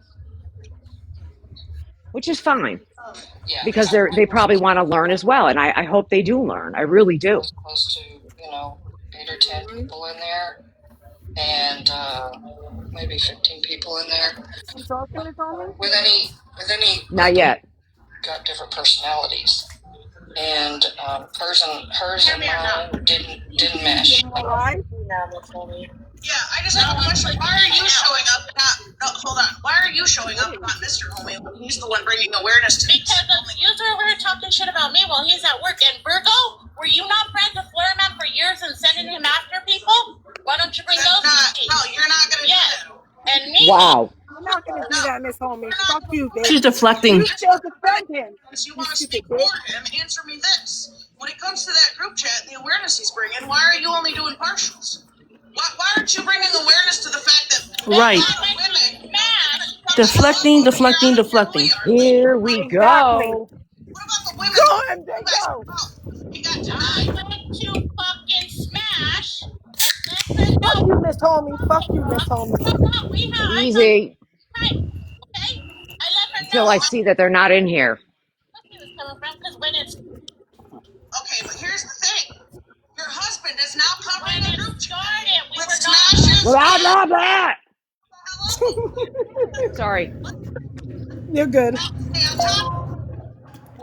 which is fine yeah, because they probably want to learn as well, and I hope they do learn. I really do. close to 8 or 10 people in there, and maybe 15 people in there. With any Not yet. got different personalities, and hers and mine didn't mesh. Yeah, I just have a question. Why are you showing up? Hold on. Why are you showing up, not Mr. Homie, when he's the one bringing awareness to this? Because you were over here talking shit about me while he's at work. And Virgo, were you not friends with Florida Man for years and sending him after people? Why don't you bring those? No, you're not going to do that. And me. Wow. I'm not gonna do that, Miss Homie. Fuck you, bitch. She's deflecting. You still defend him. Since you want to speak for him, answer me this. When it comes to that group chat and the awareness he's bringing, why are you only doing partials? Why aren't you bringing awareness to the fact that Right. women Deflecting. Here we go. What about the women? Go, MJ, go. You got I time. went to fucking Smash. Fuck you, Miss Homie. Fuck you, Miss Homie. We have Easy. time, okay? until I see that they're not in here. Okay, but here's the thing. Your husband is now covering the group chat with smashes. Blah, blah, blah. Sorry. You're good. Stay on top.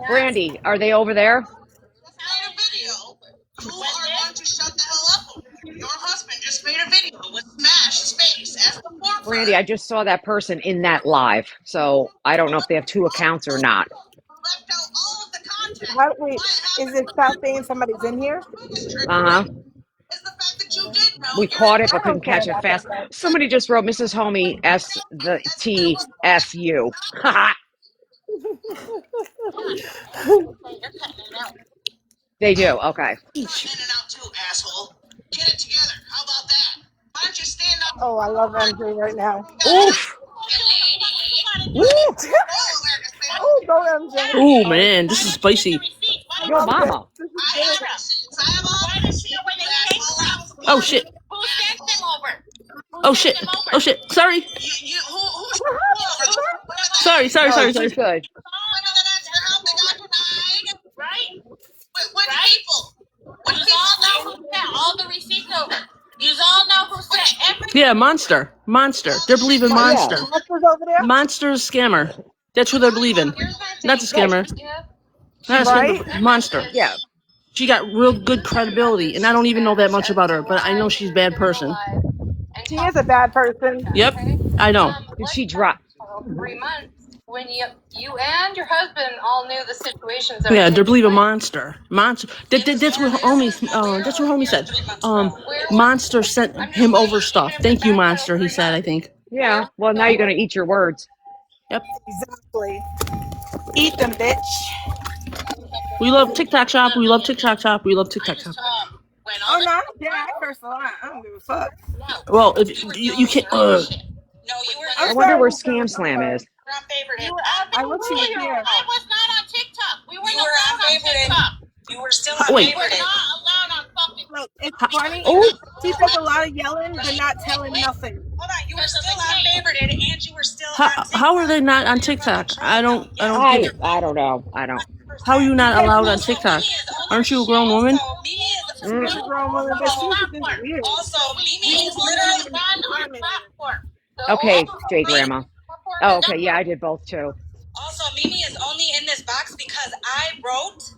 Brandy, are they over there? Just made a video. You are going to shut the hell up. Your husband just made a video with Smash's face as the forefront. Brandy, I just saw that person in that live, so I don't know if they have 2 accounts or not. Left out all of the content. Wait, is it stop saying somebody's in here? Uh-huh. Is the fact that you did know We caught it but couldn't catch it fast. Somebody just wrote Mrs. Homie STFU. Haha. They do, okay. in and out too, asshole. Get it together. How about that? Why don't you stand up? Oh, I love MJ right now. Oof. Oh, go MJ. Oh man, this is spicy. Yo, mama. I have receipts. I have all the receipts. Oh shit. Who sent them over? Oh shit. Oh shit. Sorry. Who's Sorry. Oh, she's good. Right? What people? You all know who sent all the receipts over. You all know who sent every. Yeah, Monster. They're believing Monster. Monster's over there? Monster's scammer. That's who they're believing. Not the scammer. Not a scammer. Right? Monster. Yeah. She got real good credibility, and I don't even know that much about her, but I know she's a bad person. She is a bad person. Yep, I know. Did she drop? 3 months when you and your husband all knew the situations. Yeah, they're believing Monster. Monster. That's what homie. That's what homie said. Monster sent him over stuff. Thank you, Monster. He said. I think. Yeah. Well, now you're gonna eat your words. Yep. Exactly. Eat them, bitch. We love TikTok shop. We love TikTok shop. We love TikTok shop. Oh, no, I'm dead. First of all, I don't give a fuck. Well, if you can't. No, you were. I wonder where Scam Slam is. I wish you were here. I was not on TikTok. We weren't allowed on TikTok. You were still on Wait. We were not allowed on fucking. Look, it's funny. She does a lot of yelling, but not telling nothing. Hold on, you were still on favorited, and you were still on TikTok. How are they not on TikTok? I don't get it. I don't know. I don't. How are you not allowed on TikTok? Aren't you a grown woman? She's a grown woman, but she's just weird. Also, Mimi is literally on our platform. Okay, J Grandma. Oh, okay. Yeah, I did both too. Also, Mimi is only in this box because I wrote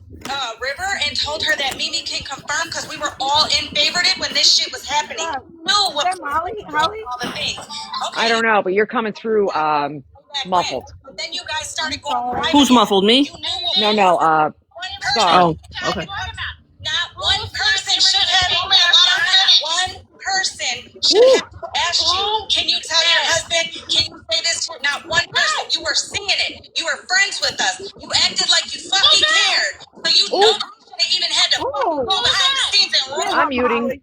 River and told her that Mimi can confirm because we were all in favorited when this shit was happening. No, what? Holly? All the things. Okay. I don't know, but you're coming through muffled. But then you guys started going right. Who's muffled? Me? No, Star. Oh, okay. Not one person should have. One person should have asked you. Can you tell your husband? Can you say this to? Not one person. You were seeing it. You were friends with us. You acted like you fucking cared. So you know you should have even had to go behind the scenes and roll. I'm muting.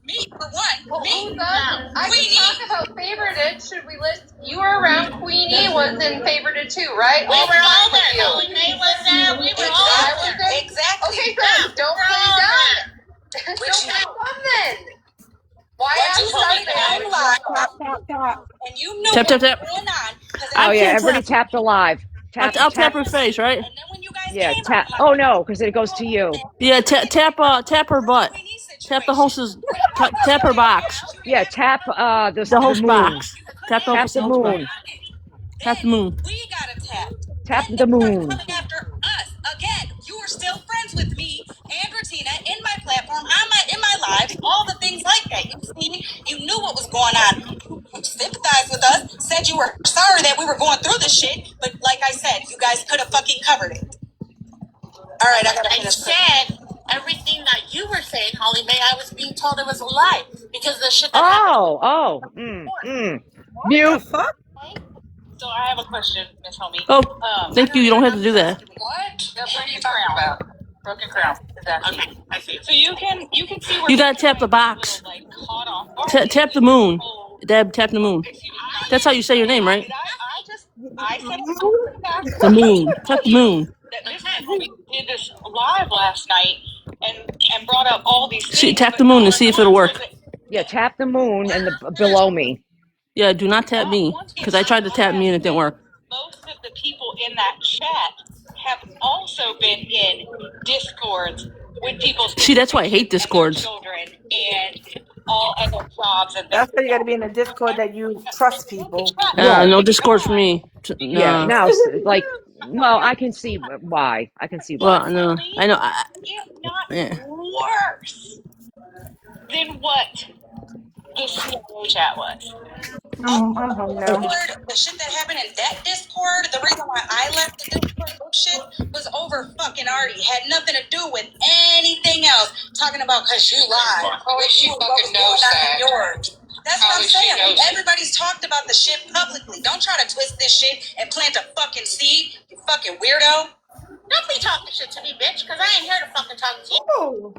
Me for one. Me. I can talk about favorited. Should we list? You were around. Queenie was in favorited too, right? We were all there. They was there. We were all there. Exactly. Okay, good. Don't play dumb. Don't play dumb then. Why and you knew Tap. going on. Oh yeah, everybody tap the live. I'll tap her face, right? And then when you guys Yeah, tap. Oh no, because it goes to you. Yeah, tap her butt. Tap the host's. Tap her box. Yeah, tap the host moon. box. Tap the Tap the moon. Tap the moon. We got a tap. Tap the moon. Coming after us again. You were still friends with me and Bertina in my platform, in my lives, all the things like that. You knew what was going on. You sympathized with us, said you were sorry that we were going through this shit, but like I said, you guys could have fucking covered it. All right, I said everything that you were saying, Holly Mae. I was being told it was a lie because the shit that happened. Mute. So I have a question, Miss Homie. Oh, thank you. You don't have to do that. What? What are you talking about? Broken crown. Exactly. Okay, I see. So you can see where You gotta tap the box. like caught off. Tap the moon. Deb, tap the moon. That's how you say your name, right? I said The moon. Tap the moon. that Miss Homie did this live last night and brought up all these things. Tap the moon and see if it'll work. Yeah, tap the moon and the below me. Yeah, do not tap me, because I tried to tap me and it didn't work. Most of the people in that chat have also been in Discords with people's See, that's why I hate Discords. children and all other jobs and That's why you got to be in a Discord that you trust people. No Discord for me. Yeah, No. now, like, well, I can see why. I can see why. Well, no, I know. if not Yeah. worse than what the CIA chat was. I'm home now. The shit that happened in that Discord, the reason why I left the Discord group shit was over fucking Artie. Had nothing to do with anything else. Talking about because you lied. Oh, she fucking knows that. Yours. That's what I'm saying. Everybody's talked about the shit publicly. Don't try to twist this shit and plant a fucking seed, you fucking weirdo. Don't be talking shit to me, bitch, because I ain't here to fucking talk to you. Oh,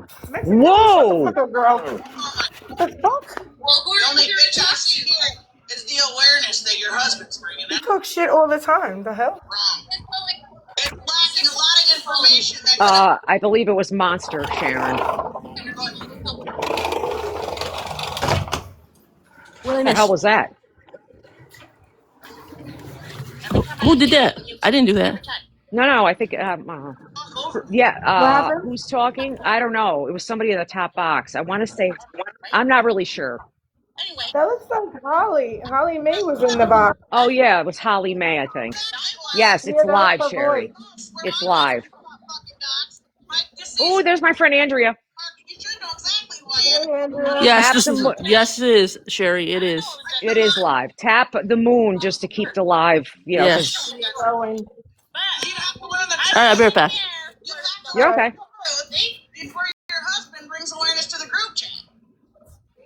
Whoa! Girl. What the fuck? Well, the only bitch I see here is the awareness that your husband's bringing. You talk shit all the time. The hell? Wrong. It's lacking a lot of information that I believe it was Monster, Sharon. What the hell was that? Who did that? I didn't do that. No, I think, who's talking? I don't know. It was somebody in the top box. I want to say, I'm not really sure. That looks like Holly. Holly May was in the box. Oh, yeah, it was Holly May, I think. Yes, it's live, Sherry. It's live. Oh, there's my friend Andrea. Yes, yes, it is, Sherry. It is. It is live. Tap the moon just to keep the live. You know, yes. All right, I'll be right back. You're okay. Before your husband brings awareness to the group chat.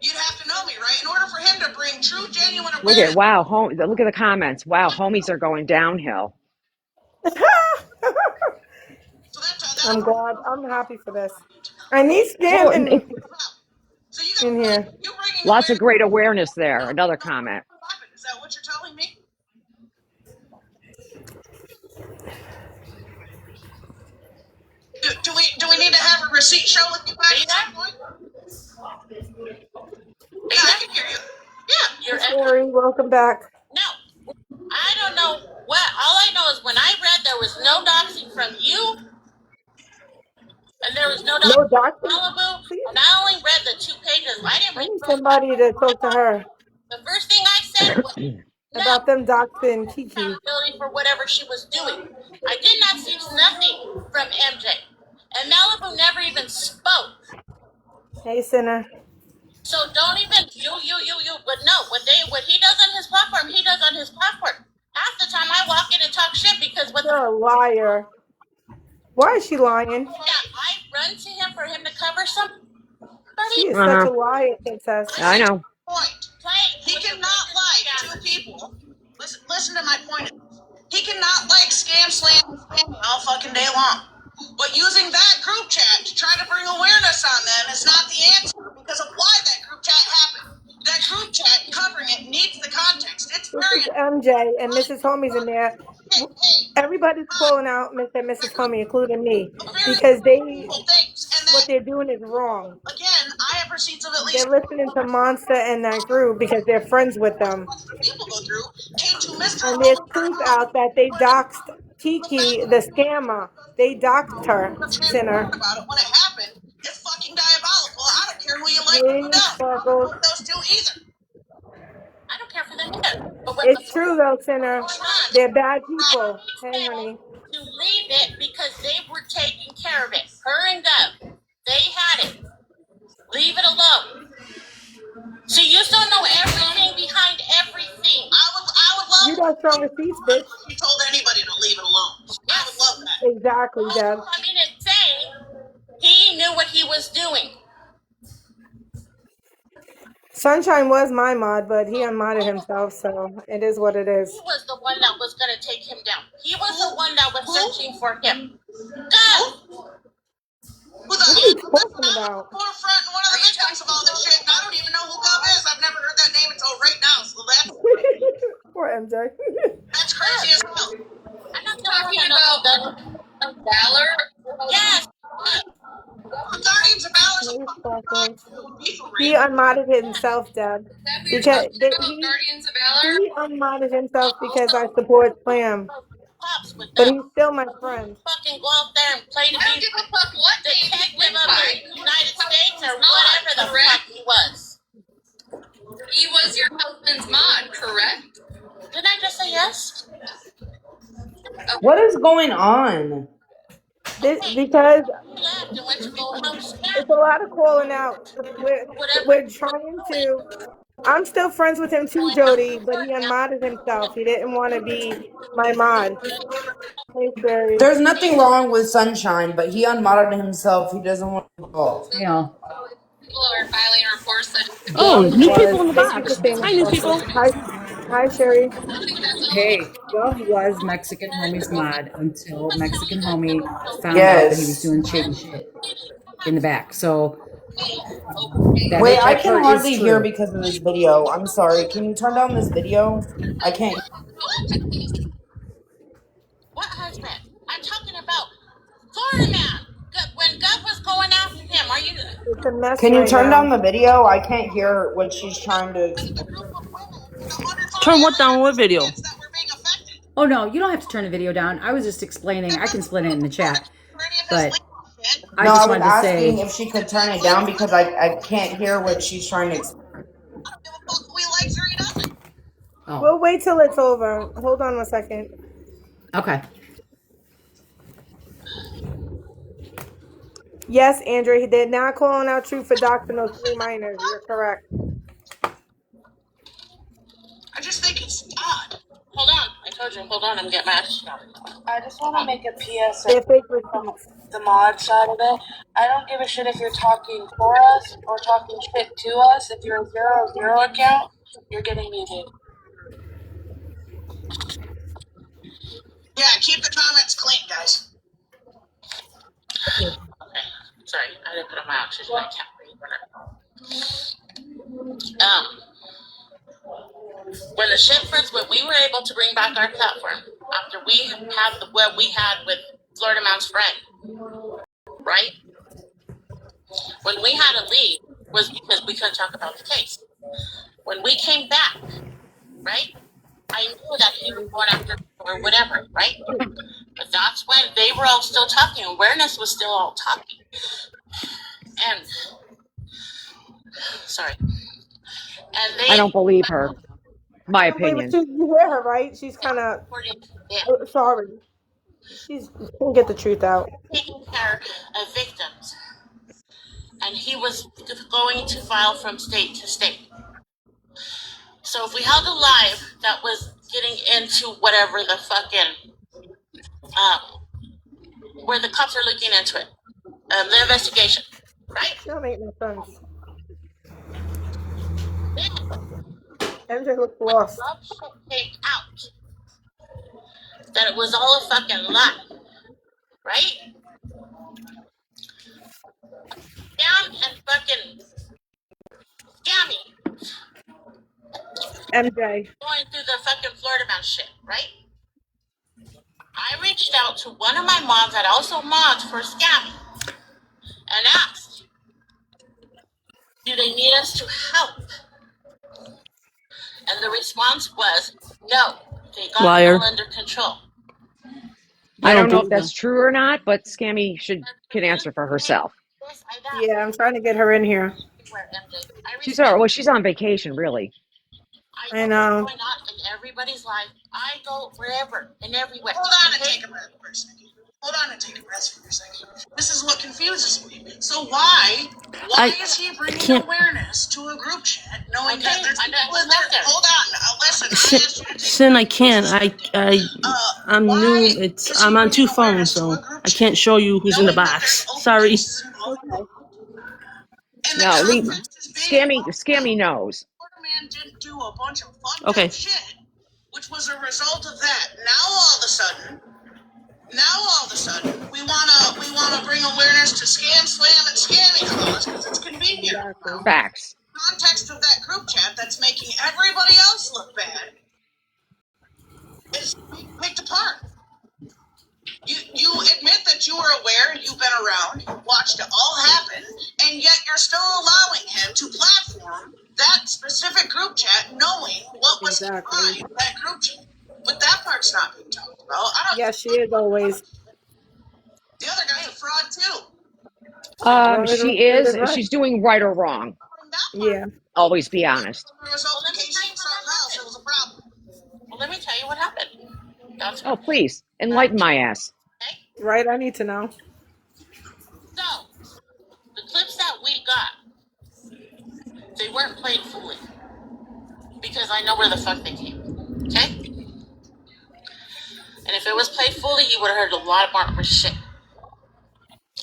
You'd have to know me, right? In order for him to bring true, genuine awareness. Look at the comments. Wow, homies are going downhill. I'm glad. I'm happy for this. I need Stan in here. Lots of great awareness there. Another comment. Is that what you're telling me? Do we need to have a receipt show with you guys at some point? Yeah, I can hear you. Yeah. Sherry, welcome back. No, I don't know what. All I know is when I read there was no doxing from you, and there was no doxing from Malibu, and I only read the 2 pages. I need somebody to talk to her. The first thing I said was about them doxing Kiki. Accountability for whatever she was doing. I did not see nothing from MJ, and Malibu never even spoke. Hey, sinner. So don't even you. But no, what he does on his platform, he does on his platform. Half the time I walk in and talk shit because you're a liar. Why is she lying? Yeah, I run to him for him to cover somebody. She is such a liar, princess. I know. Point. He cannot like 2 people. Listen to my point. He cannot like scam slam all fucking day long. But using that group chat to try to bring awareness on them is not the answer because of why that group chat happened. That group chat covering it needs the context. It's very MJ and Mrs. Homie's in there. Everybody's calling out Mr. and Mrs. Homie, including me, because what they're doing is wrong. Again, I have receipts of at least. They're listening to Monster and that group because they're friends with them. People go through came to Mr. And there's proof out that they doxed Kiki, the scammer. They doxed her, sinner. About it when it happened. It's fucking diabolical. I don't care who you like or who don't. Those 2 either. I don't care for them either. It's true though, sinner. They're bad people. Hey, honey. To leave it because they were taking care of it. Her and Gov. They had it. Leave it alone. So you still know everything behind everything. I would love. You got strong receipts, bitch. You told anybody to leave it alone. I would love that. Exactly, Deb. I mean, it's saying he knew what he was doing. Sunshine was my mod, but he unmodded himself, so it is what it is. He was the one that was going to take him down. He was the one that was searching for him. Gov! What are you talking about? Forefront and one of the victims of all this shit, and I don't even know who Gov is. I've never heard that name until right now, so that's... Poor MJ. That's crazy as hell. I'm not talking about Valor. Yes! Guardians of Valor's a He He unmodded himself, Deb. Because Guardians of Valor. he unmodded himself because I support Slam. But he's still my friend. Fucking go out there and play to I don't give a fuck what the name he detective went of by. the United States or Mod, whatever the correct? fuck he was. He was your husband's mod, correct? Didn't I just say yes? What is going on? Because He left and went to go help it's a lot of calling out. whatever. We're trying to. I'm still friends with him too, Jody, but he unmodded himself. He didn't want to be my mod. Hey, Sherry. There's nothing wrong with Sunshine, but he unmodded himself. He doesn't want to be involved. Yeah. People are filing reports that. Oh, new people in the Thank you box. for saying Hi, new people. Hi, Sherry. Hey, Gov was Mexican Homie's mod until Mexican Homie found out that he was doing shady shit in the back. So Wait, I can hardly hear because of this video. I'm sorry. Can you turn down this video? I can't. What husband? I'm talking about Florida man. When Gov was going after him, are you? It's a mess Can you right turn now. down the video? I can't hear what she's trying to. Turn what down? What video? Oh no, you don't have to turn the video down. I was just explaining. I can split it in the chat, but I No, just I was wanted to say asking if she could turn it down because I can't hear what she's trying to explain. Oh. We'll wait till it's over. Hold on a second. Okay. Yes, Andrea, he did not calling out Truth for doctoring those 3 minors. You're correct. I just think it's odd. Hold on. I told you. Hold on. I'm getting mad. I just want to make a PSA They're fake from receipts. the mod side of it. I don't give a shit if you're talking for us or talking shit to us. If you're a 0 account, you're getting muted. Yeah, keep the comments clean, guys. Okay. Sorry. I didn't put on my oxygen. I can't breathe. When the Shipfords, when we were able to bring back our platform after we had what we had with Florida Man's friend, right? When we had to leave was because we couldn't talk about the case. When we came back, right? I knew that he was going after or whatever, right? But that's when they were all still talking. Awareness was still all talking. And sorry. And they I don't believe her. My opinion. You hear her, right? She's kind of sorry. She's can't get the truth out. taking care of victims. And he was going to file from state to state. So if we held a live that was getting into whatever the fucking, where the cops are looking into it, the investigation, right? That make no sense. MJ looks lost. Came out that it was all a fucking lie, right? Down and fucking scammy. MJ. Going through the fucking Florida man shit, right? I reached out to one of my mods that also mods for Scammy and asked, do they need us to help? And the response was, no, they got Liar. it all under control. I don't know if that's true or not, but Scammy can answer for herself. Yeah, I'm trying to get her in here. She's on vacation, really. I know. Going on in everybody's life. I go wherever and everywhere. Hold on and take a breath for a second. Hold on and take a breath for a second. This is what confuses me. So why is he bringing awareness to a group chat knowing that there's people in there? Hold on, listen. Sin, I can't. I'm new. I'm on 2 phones, so I can't show you who's in the box. Sorry. No, Scammy knows. Man didn't do a bunch of fucked up shit, which was a result of that. Now all of a sudden, we wanna bring awareness to Scam, Slam, and Scammy calls because it's convenient. Facts. The context of that group chat that's making everybody else look bad is being picked apart. You admit that you were aware, you've been around, you watched it all happen, and yet you're still allowing him to platform that specific group chat, knowing what was behind that group chat. But that part's not being talked about. Yes, she is always. The other guy's a fraud too. She is. She's doing right or wrong. Yeah. Always be honest. Well, let me tell you what happened. Oh, please enlighten my ass. Right, I need to know. So, the clips that we got, they weren't played fully. Because I know where the fuck they came. Okay? And if it was played fully, you would have heard a lot more shit.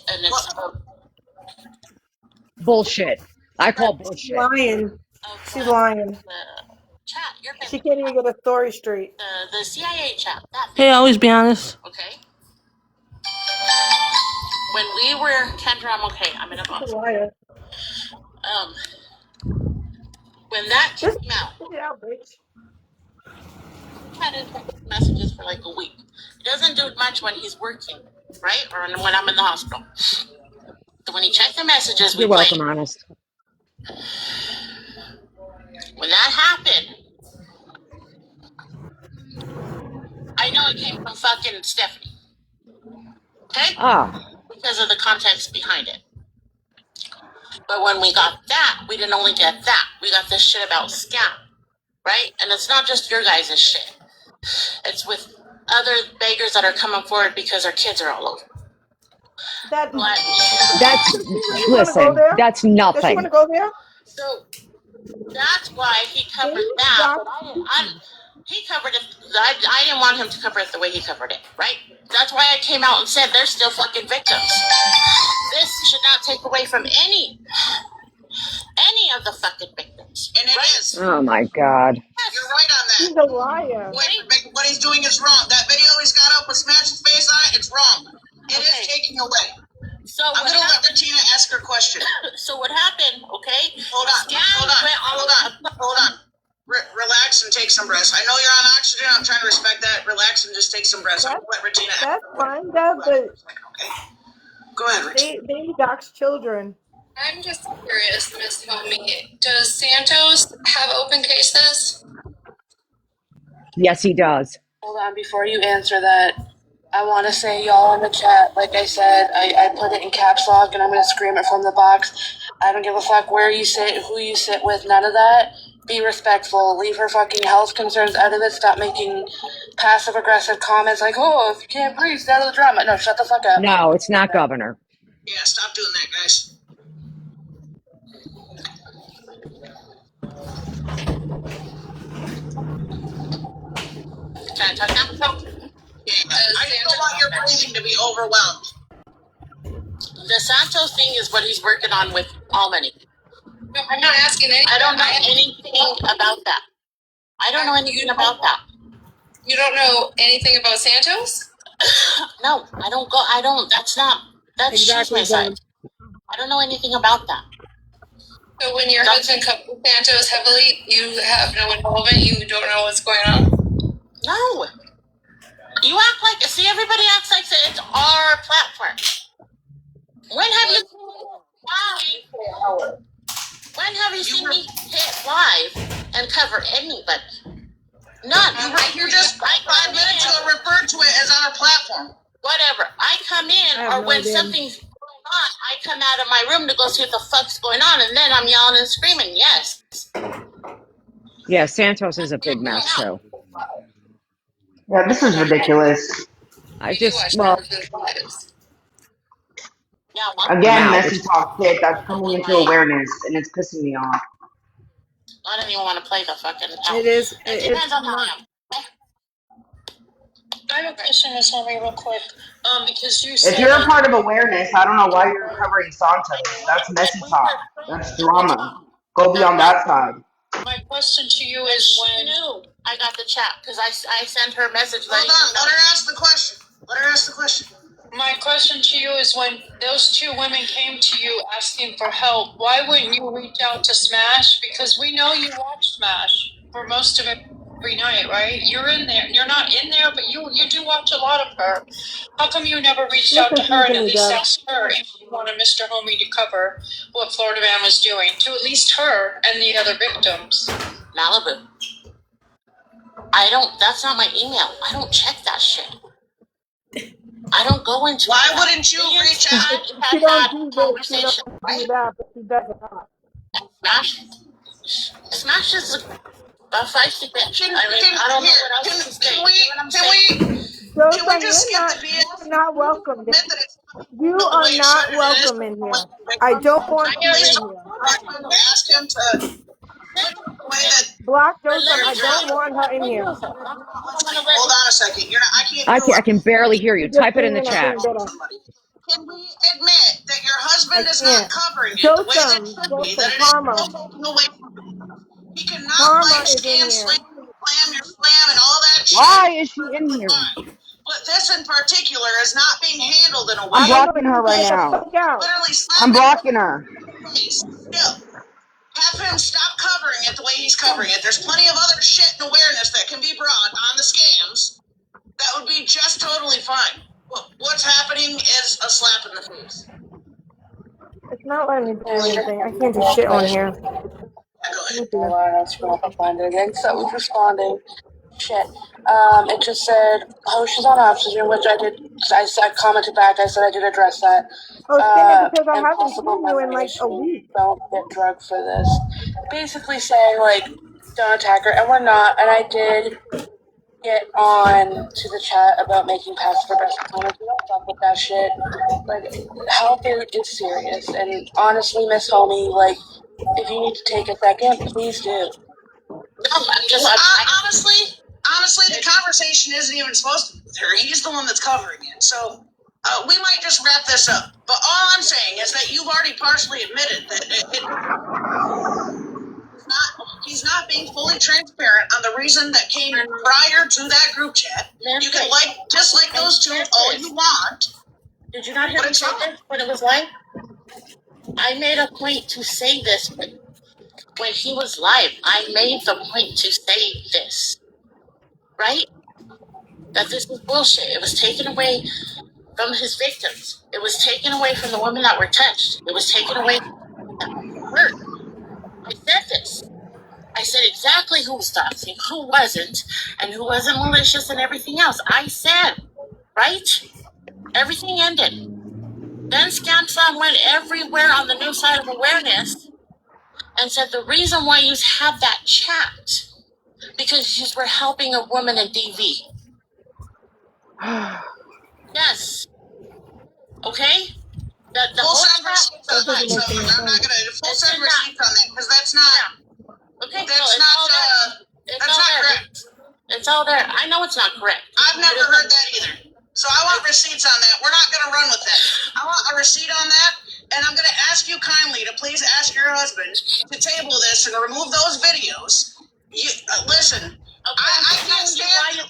And it's bullshit. I call bullshit. Lying. She's lying. Chat. She can't even get a story straight. The CIA chat. Hey, always be honest. Okay? When we were, Kendra, I'm okay. I'm in a box. When that came out, had his messages for like a week. He doesn't do much when he's working, right? Or when I'm in the hospital. So when he checked the messages, You're welcome, honest. When that happened, I know it came from fucking Stephanie. Okay? Because of the context behind it. But when we got that, we didn't only get that. We got this shit about scam. Right? And it's not just your guys' shit. It's with other beggars that are coming forward because their kids are all over. That's listen. That's nothing. Does she want to go there? So that's why he covered that. But he covered it. I didn't want him to cover it the way he covered it. Right? That's why I came out and said they're still fucking victims. This should not take away from any of the fucking victims. And it is. Oh my God. You're right on that. He's a liar. What he's doing is wrong. That video he's got up with Smash's face on it, it's wrong. It is taking away. So I'm going to let Regina ask her question. So what happened, okay? Hold on. Relax and take some breaths. I know you're on oxygen. I'm trying to respect that. Relax and just take some breaths. I'm going to let Regina ask. That's fine, but go ahead, Regina. They dox children. I'm just curious, Miss Homie. Does Santos have open cases? Yes, he does. Hold on, before you answer that, I want to say, y'all in the chat, like I said, I put it in caps lock and I'm going to scream it from the box. I don't give a fuck where you sit, who you sit with, none of that. Be respectful. Leave her fucking health concerns out of it. Stop making passive-aggressive comments like, oh, if you can't breathe, stay out of the drama. No, shut the fuck up. No, it's not Governor. Yeah, stop doing that, guys. Can I talk now? I don't want your breathing to be overwhelmed. The Santos thing is what he's working on with Almany. No, I'm not asking anything. I don't know anything about that. I don't know anything about that. You don't know anything about Santos? No, that's exactly my side. I don't know anything about that. So when your husband comes to Santos heavily, you have no involvement, you don't know what's going on? No. You act like, see, everybody acts like it's our platform. When have you seen me hit live and cover anybody? None. You just 5 minutes ago referred to it as our platform. Whatever. I come in, or when something's going on, I come out of my room to go see what the fuck's going on, and then I'm yelling and screaming. Yes. Yeah, Santos is a big mess too. Yeah, this is ridiculous. Again, messy talk shit that's coming into awareness, and it's pissing me off. I don't even want to play the fucking. It is. It depends on how I am. I have a question, Miss Homie, real quick. Because you said if you're a part of awareness, I don't know why you're covering Santos. That's messy talk. That's drama. Go beyond that side. My question to you is when I got the chat because I sent her a message. Hold on, let her ask the question. My question to you is when those two women came to you asking for help, why wouldn't you reach out to Smash? Because we know you watch Smash for most of it. every night, right? You're in there. You're not in there, but you do watch a lot of her. How come you never reached out to her and at least asked her if she wanted Mr. Homie to cover what Florida Man was doing to at least her and the other victims? Malibu. That's not my email. I don't check that shit. I don't go into Why wouldn't you reach out? She don't do this, she don't do that, but she does it not. Smash is a feisty bitch. I don't know what else to say. Can we just skip the BS? You're not welcome. Admit that it's You the are way it not should, welcome in here. I don't want you in here. Ask him to put it the way that. Block Jotham. I don't want her in here. Hold on a second. You're not, I can't hear I what can barely hear you. She just Type it in came the in, I chat. couldn't get her. Can we admit that your husband I is not can't. covering it the way that it should be? That it is Karma. taken away from him. He cannot Karma is scam, in here. slam your slam, and all that shit. Why is she in here? Fine. But this in particular is not being handled in a way. I'm blocking her right now. Literally I'm blocking her. Still, have him stop covering it the way he's covering it. There's plenty of other shit and awareness that can be brought on the scams. That would be just totally fine. What's happening is a slap in the face. It's not letting me do anything. I can't do shit on here. The next that was responding. Shit. It just said, oh, she's on oxygen, which I did. I commented back. I said I did address that. Oh, because I haven't Impossible seen you in memory like a week. Don't get drugged for this. Basically saying, like, don't attack her, and we're not. And I did get on to the chat about making passive aggressive comments. We don't fuck with that shit. Like, health is serious. And honestly, Miss Homie, like, if you need to take a second, please do. Honestly, the conversation isn't even supposed to be with her. He's the one that's covering it. So we might just wrap this up. But all I'm saying is that you've already partially admitted that he's not being fully transparent on the reason that came prior to that group chat. You can dislike those two all you want. Did you not hear me say this when it was live? I made a point to say this when he was live. I made the point to say this. Right? That this was bullshit. It was taken away from his victims. It was taken away from the women that were touched. It was taken away from the women that were hurt. I said this. I said exactly who was doxing, who wasn't, and who wasn't malicious and everything else. I said, right? Everything ended. Then Scamsam went everywhere on the new side of awareness and said the reason why you have that chat because you were helping a woman in DV. Yes. Okay? Full send receipts on that. So I'm not going to full send receipts on that because that's not. Yeah. Okay, that's not correct. It's all there. I know it's not correct. I've never heard that either. So I want receipts on that. We're not going to run with that. I want a receipt on that, and I'm going to ask you kindly to please ask your husband to table this and remove those videos. Listen. I can't stand.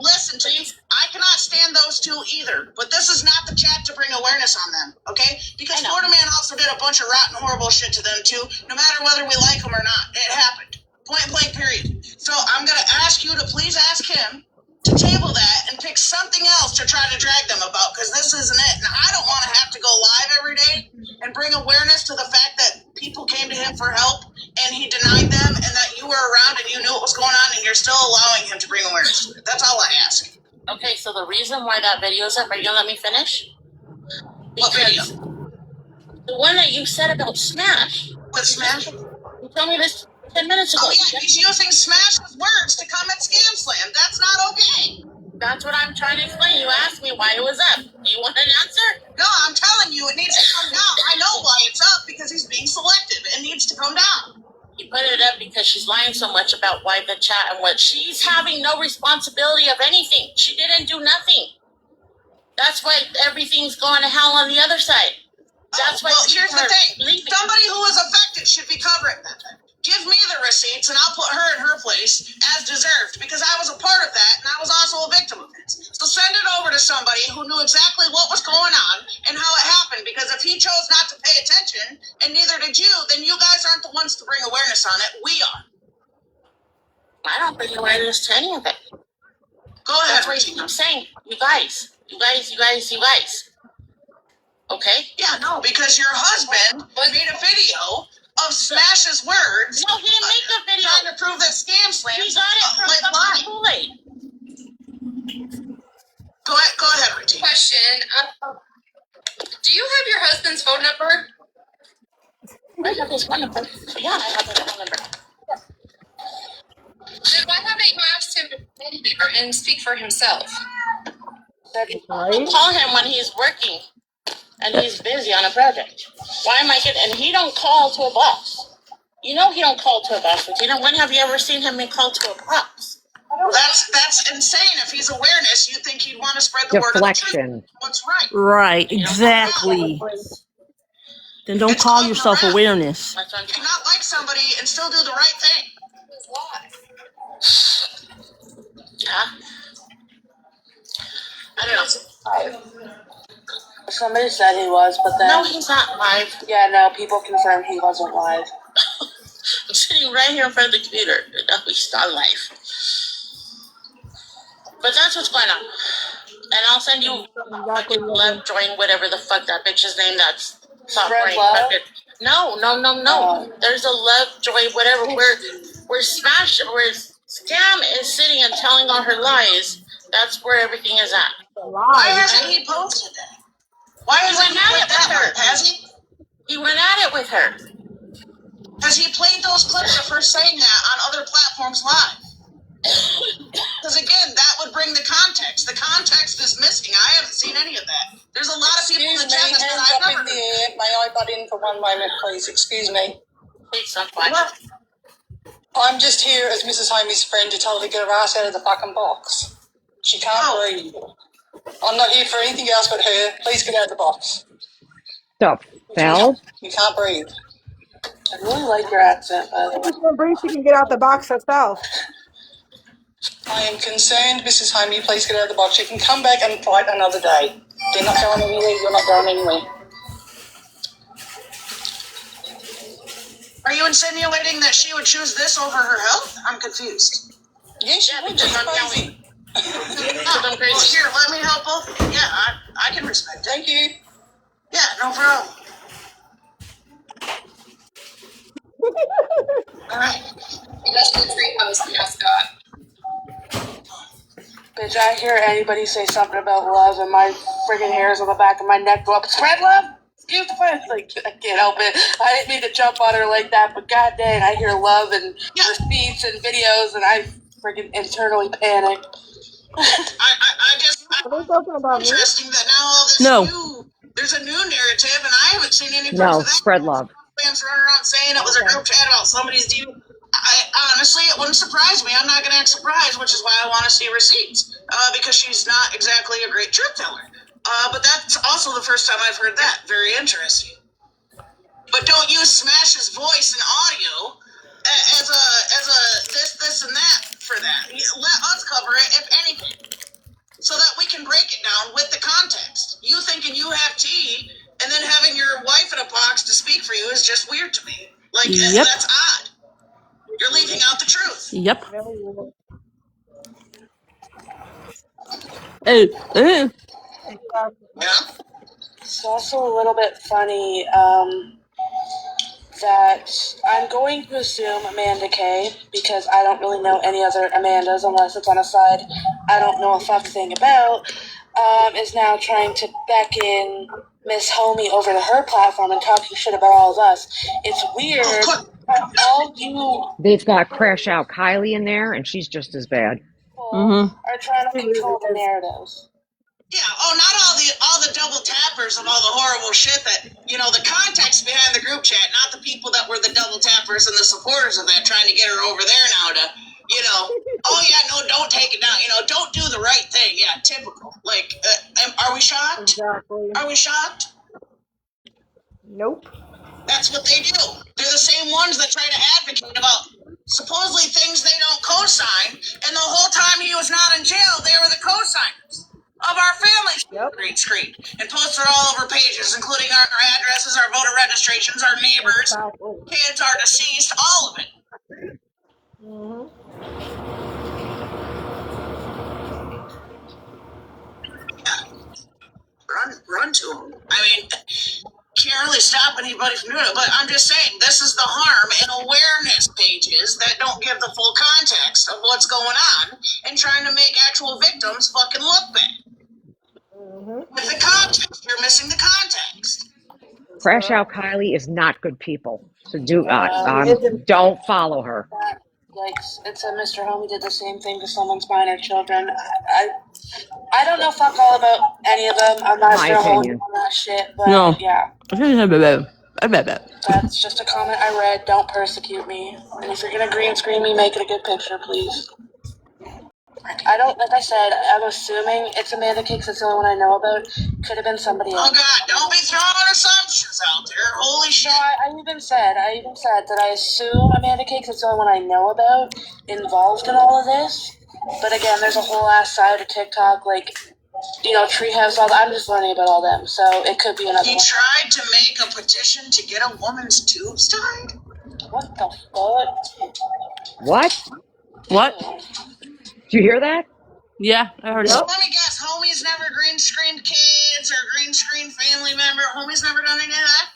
Listen to me. I cannot stand those two either. But this is not the chat to bring awareness on them, okay? Because Florida Man also did a bunch of rotten, horrible shit to them too. No matter whether we like them or not, it happened. Point blank. Period. So I'm gonna ask you to please ask him to table that and pick something else to try to drag them about, because this isn't it. And I don't want to have to go live every day and bring awareness to the fact that people came to him for help and he denied them, and that you were around and you knew what was going on and you're still allowing him to bring awareness to it. That's all I ask. Okay, so the reason why that video is up, are you gonna let me finish? What video? The one that you said about Smash. What Smash? You told me this 10 minutes ago. Oh yeah, he's using Smash's words to come at Scam Slam. That's not okay. That's what I'm trying to explain. You asked me why it was up. Do you want an answer? No, I'm telling you, it needs to come down. I know why it's up, because he's being selective. It needs to come down. You put it up because she's lying so much about why the chat and what she's having no responsibility of anything. She didn't do nothing. That's why everything's going to hell on the other side. That's why. Well, here's the thing. Somebody who was affected should be covering that. Give me the receipts and I'll put her in her place as deserved, because I was a part of that and I was also a victim of it. So send it over to somebody who knew exactly what was going on and how it happened, because if he chose not to pay attention and neither did you, then you guys aren't the ones to bring awareness on it. We are. I don't bring awareness to any of it. Go ahead. That's what I'm saying. You guys. Okay? Yeah, no, because your husband made a video of Smash's words. No, he didn't make the video. Trying to prove that Scam Slam. He got it from fucking Kool-Aid. Go ahead, Richie. Question. Do you have your husband's phone number? I have his phone number. Yeah, I have his phone number. Then why haven't you asked him to come here and speak for himself? I call him when he's working and he's busy on a project. Why am I getting? And he don't call to a boss. You know he don't call to a boss. But when have you ever seen him make call to a boss? That's insane. If he's awareness, you think he'd want to spread the word of the truth. What's right? Right, exactly. Then don't call yourself awareness. You cannot like somebody and still do the right thing. Huh? I don't know. Somebody said he was, but then... No, he's not live. Yeah, no, people confirmed he wasn't live. I'm sitting right here in front of the computer. No, he's not live. But that's what's going on. And I'll send you fucking love join whatever the fuck that bitch's name that's Red Love? No. There's a love joy whatever where Scam is sitting and telling all her lies. That's where everything is at. Why hasn't he posted that? Why hasn't he played that part? Has he? He went at it with her. Has he played those clips of her saying that on other platforms live? Because again, that would bring the context. The context is missing. I haven't seen any of that. There's a lot of people in the chat that I've never heard. May I butt in for 1 moment, please? Excuse me. Please, I'm fine. I'm just here as Mrs. Homie's friend to tell her to get her ass out of the fucking box. She can't breathe. I'm not here for anything else but her. Please get out of the box. Stop. Val? You can't breathe. I really like your accent, by the way. If she can breathe, she can get out the box herself. I am concerned, Mrs. Homie. Please get out of the box. You can come back and fight another day. They're not going anywhere. You're not going anywhere. Are you insinuating that she would choose this over her health? I'm confused. Yes, she would. She's crazy. Here, let me help both. Yeah, I can respect it. Thank you. Yeah, no problem. All right. That's the treehouse mascot. Bitch, I hear anybody say something about love and my friggin' hairs on the back of my neck go up. Spread love? Excuse the fun. Like, I can't help it. I didn't mean to jump on her like that, but god dang, I hear love and receipts and videos and I friggin' internally panic. I guess interesting that now all this there's a new narrative and I haven't seen any parts of that. Spread love. Fans running around saying it was a group chat about somebody's DV. Honestly, it wouldn't surprise me. I'm not going to act surprised, which is why I want to see receipts, because she's not exactly a great truth teller. But that's also the first time I've heard that. Very interesting. But don't use Smash's voice and audio as a this and that for that. Let us cover it, if anything, so that we can break it down with the context. You thinking you have tea and then having your wife in a box to speak for you is just weird to me. Like, that's odd. You're leaving out the truth. Yep. Yeah. It's also a little bit funny that I'm going to assume Amanda K, because I don't really know any other Amandas unless it's on a side I don't know a fuck thing about, is now trying to back in Miss Homie over to her platform and talking shit about all of us. It's weird that all you... They've got Crash Out Kylie in there, and she's just as bad. are trying to control the narratives. Yeah, not all the double tappers of all the horrible shit that, the context behind the group chat, not the people that were the double tappers and the supporters of that trying to get her over there now to, oh yeah, no, don't take it down, don't do the right thing. Yeah, typical. Like, are we shocked? Exactly. Are we shocked? Nope. That's what they do. They're the same ones that try to advocate about supposedly things they don't co-sign, and the whole time he was not in jail, they were the co-signers of our family green screen and posted all over pages, including our addresses, our voter registrations, our neighbors, kids, our deceased, all of it. run to them. I mean, can't really stop anybody from doing it, but I'm just saying, this is the harm in awareness pages that don't give the full context of what's going on and trying to make actual victims fucking look bad. With the context, you're missing the context. Crash Out Kylie is not good people. So don't follow her. Yikes! It's a Mr. Homie did the same thing to someone's minor children. I don't know fuck all about any of them. I'm not gonna hold you on that shit, but No. yeah. That's just a comment I read. Don't persecute me. And if you're gonna green screen me, make it a good picture, please. I don't, like I said, I'm assuming it's Amanda Cakes. That's the only one I know about. Could have been somebody else. Oh God, don't be throwing assumptions out there. Holy shit. No, I even said that I assume Amanda Cakes is the only one I know about involved in all of this. But again, there's a whole ass side of TikTok, like, you know, Treehouse, all that. I'm just learning about all them, so it could be another He one. tried to make a petition to get a woman's tubes tied? What the fuck? What? What? Did you hear that? Yeah, I heard it. Let me guess, homie's never green screened kids or green screened family member. Homie's never done any of that?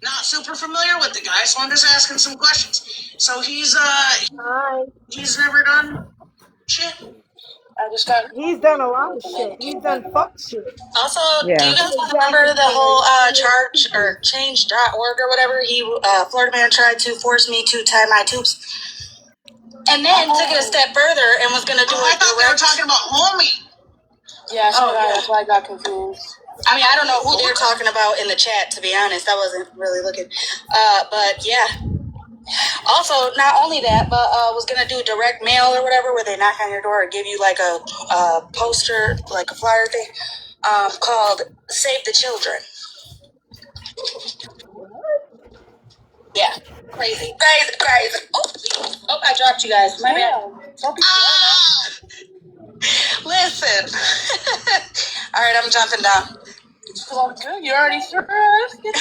Not super familiar with the guy, so I'm just asking some questions. So he's never done shit? He's done a lot of shit. He's done fuck shit. Also, do you guys remember the whole charge or change.org or whatever? Florida man tried to force me to tie my tubes. And then took it a step further and was going to do I thought they were talking about homie. Yeah, that's why I got confused. I mean, I don't know who they're talking about in the chat, to be honest. I wasn't really looking. But yeah. Also, not only that, but was going to do direct mail or whatever, where they knock on your door and give you like a poster, like a flyer thing, called Save the Children. Yeah. Crazy. Oh, I dropped you guys. My bad. Listen. All right, I'm jumping down. Well, good. You already threw us. Get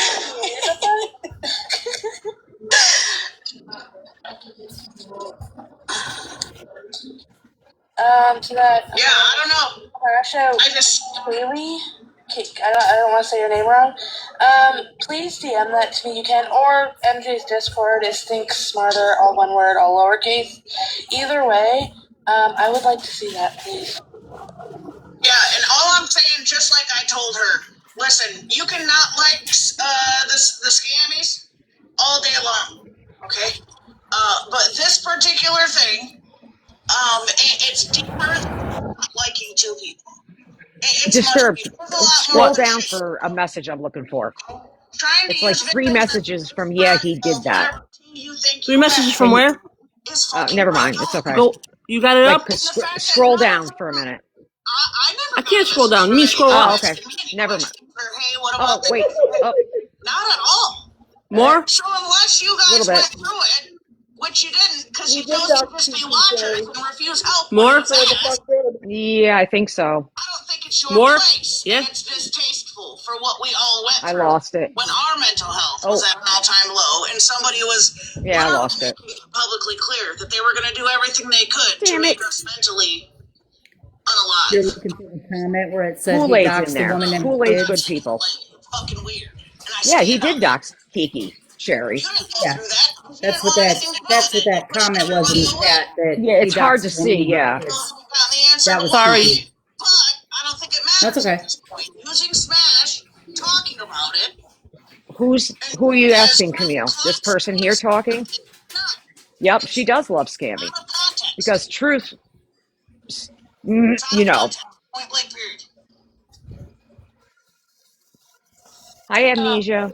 to that. Yeah, I don't know. Crash Out Kaylee. I don't want to say your name wrong. Please DM that to me. You can, or MJ's Discord is Think Smarter, all one word, all lowercase. Either way, I would like to see that, please. Yeah, and all I'm saying, just like I told her, listen, you cannot like the scammies all day long, okay? But this particular thing, it's deeper than liking two people. It's Disturbed. Scroll down shit. for a message I'm looking for. It's like 3 messages from he did that. 3 messages from where? Never mind. It's okay. Go. You got it up? Scroll down for a minute. I can't scroll down. You mean scroll up? Oh, okay. Never mind. Oh, wait. Oh. Not at all. More? So unless you guys went through it, which you didn't, because you chose to just be watchers and refuse help. More? Yeah, I think so. I don't think it's your More? place. Yeah. It's distasteful for what we all went I through. lost it. When our mental health was at an all-time low, and somebody was I lost it. publicly clear that they were going to do everything they could to make us mentally unalive. You're looking for a comment where it said Kool-Aid's he doxed in the there. woman and Kool-Aid's kids. good people. Fucking weird. Yeah, he did dox Kiki, Sherry. Yeah, that's what that comment was in the chat. That it's hard to see. Yeah, that was sorry. But I don't think it matters. That's okay. Using Smash, talking about it. Who are you asking, Camille? This person here talking? Yep, she does love Scammy. Because truth, you know. Hi, Amnesia.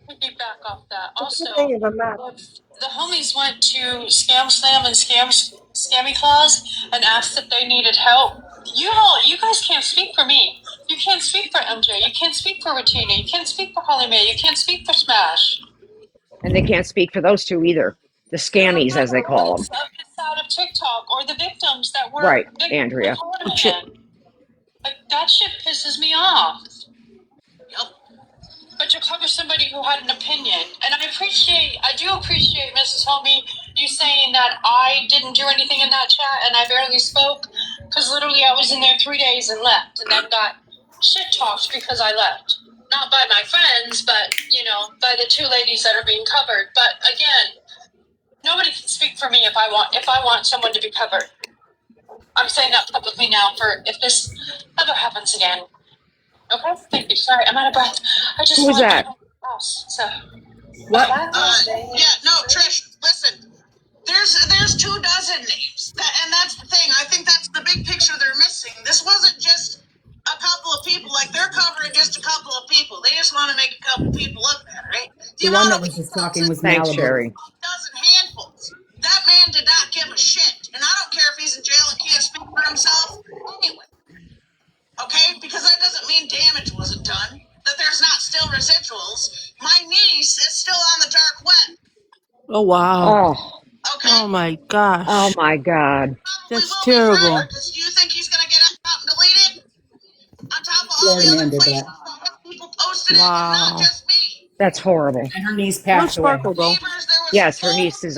Piggyback off that. Also, the homies went to Scam Slam and Scammy Claus and asked if they needed help. You guys can't speak for me. You can't speak for MJ. You can't speak for Regina. You can't speak for Holly Mae. You can't speak for Smash. And they can't speak for those two either. The scammies, as they call them. Out of TikTok or the victims that were right, Andrea. Like that shit pisses me off. Yep. But to cover somebody who had an opinion, and I do appreciate Mrs. Homie, you saying that I didn't do anything in that chat and I barely spoke, because literally I was in there 3 days and left, and then got shit talked because I left. Not by my friends, but, by the two ladies that are being covered. But again, nobody can speak for me if I want someone to be covered. I'm saying that publicly now for if this ever happens again. Okay? Thank you. Sorry, I'm out of breath. I just Who was left that? the house, so. What? No, Trish, listen. There's 24 names, and that's the thing. I think that's the big picture they're missing. This wasn't just a couple of people. Like, they're covering just a couple of people. They just want to make a couple people look bad, right? The one that was just talking was Thanks, Malibu. Sherry. Handfuls. That man did not give a shit, and I don't care if he's in jail and can't speak for himself. Anyway, okay, because that doesn't mean damage wasn't done. That there's not still residuals. My niece is still on the dark web. Oh wow. Oh. Okay. Oh my gosh. Oh my God. That's terrible. Because you think he's gonna get out and delete it? On top of all Florida the man other did places that. people posted it, and Wow. not just me. That's horrible. And her niece Where's passed away. Sparkle though? Neighbors, there was Yes, her niece is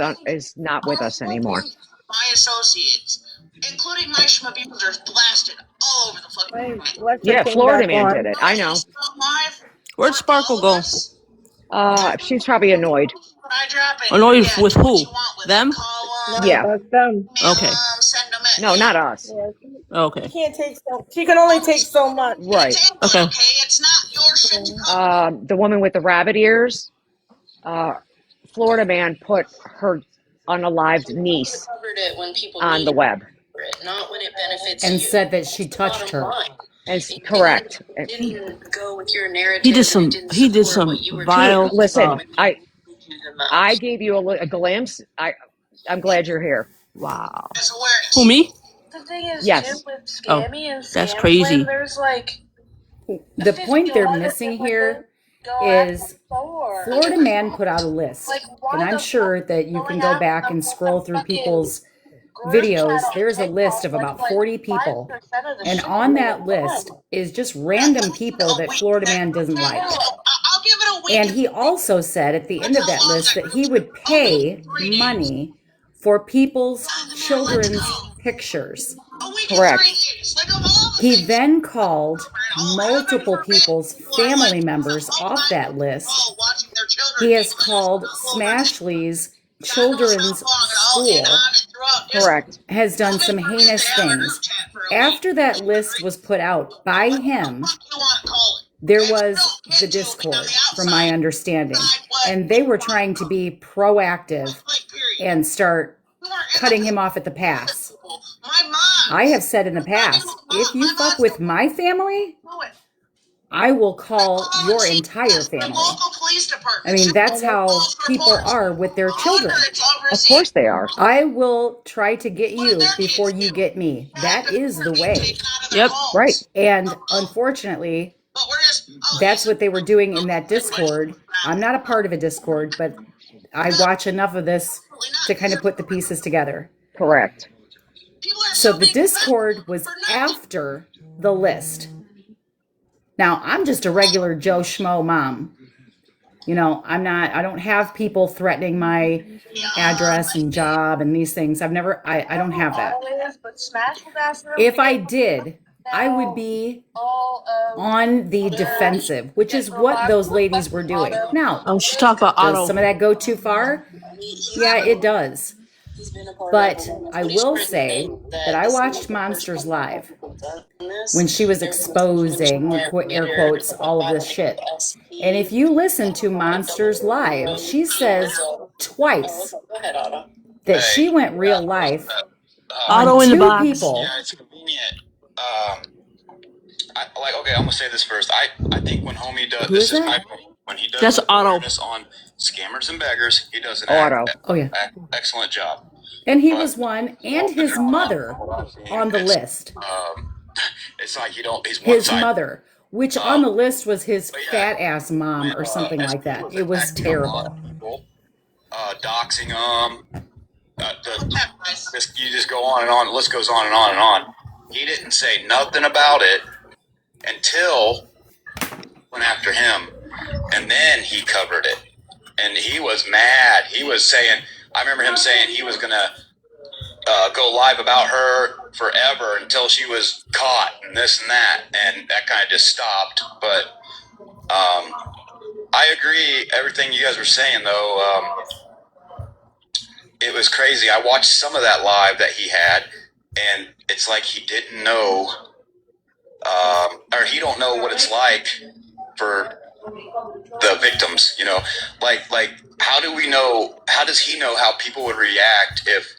not with us anymore. my associates, including my schmabusers, blasted all over the fucking place. Yeah, Florida man did it. I know. Live Where'd Sparkle go? She's probably annoyed. I drop it. Annoyed Yeah, with do what who? you want with Them? it. Call 'em, Yeah. That's them. Okay. send 'em it. No, not us. Okay. She can't take so. She can only take so much. Right. Okay. Okay, it's not your shit to cover. The woman with the rabbit ears, Florida man put her unalived niece on the web. Not when it benefits And you. said that she touched her. Correct. Didn't go with your narrative. He did some vile Listen, stuff. I gave you a glimpse. I'm glad you're here. Wow. Who, me? The thing is, Yes. too, with Oh, Scammy and that's Scam crazy. Flame, there's like The point they're missing here is Florida man put out a list. And I'm sure that you can go back and scroll through people's videos. There's a list of about 40 people. And on that list is just random people that Florida man doesn't like. I'll give it a week. And he also said at the end of that list that he would pay money for people's children's pictures. Correct. He then called multiple people's family members off that list. He has called Smashley's children's school. Correct. Has done some heinous things. After that list was put out by him, there was the Discord, from my understanding. And they were trying to be proactive and start cutting him off at the pass. I have said in the past, if you fuck with my family, I will call your entire family. I mean, that's how people are with their children. Of course they are. I will try to get you before you get me. That is the way. Yep. Right. And unfortunately, that's what they were doing in that Discord. I'm not a part of a Discord, but I watch enough of this to kind of put the pieces together. Correct. So the Discord was after the list. Now, I'm just a regular Joe Schmo mom. You know, I don't have people threatening my address and job and these things. I don't have that. If I did, I would be on the defensive, which is what those ladies were doing. Now, She talked about does Otto. some of that go too far? Yeah, it does. But I will say that I watched Monsters Live when she was exposing, air quotes, all of this shit. And if you listen to Monsters Live, she says twice that she went real life Otto on in the two box. people. Yeah, it's convenient. Okay, I'm gonna say this first. I think when homie does Who is that? when he does That's Otto. awareness on scammers and beggars, he does an excellent job. And he was one, and his mother on the list. It's like he's one His side. mother, which on the list was his fat ass mom or something like that. It was terrible. Doxing them. You just go on and on. The list goes on and on and on. He didn't say nothing about it until went after him, and then he covered it. And he was mad. He was saying, I remember him saying he was gonna go live about her forever until she was caught and this and that, and that kind of just stopped. But I agree everything you guys were saying, though. It was crazy. I watched some of that live that he had, and it's like he didn't know, or he don't know what it's like for the victims, you know, like how do we know, how does he know how people would react if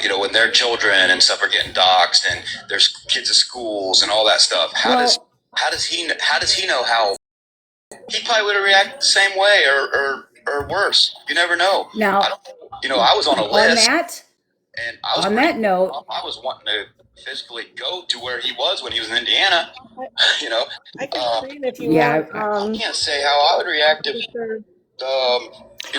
you know, when their children and stuff are getting doxxed and there's kids at schools and all that stuff? How does he know how he probably would have reacted the same way or worse? You never know. Now, I was on a list. And on that note, I was wanting to physically go to where he was when he was in Indiana. You know, I can scream if you want. I can't say how I would react if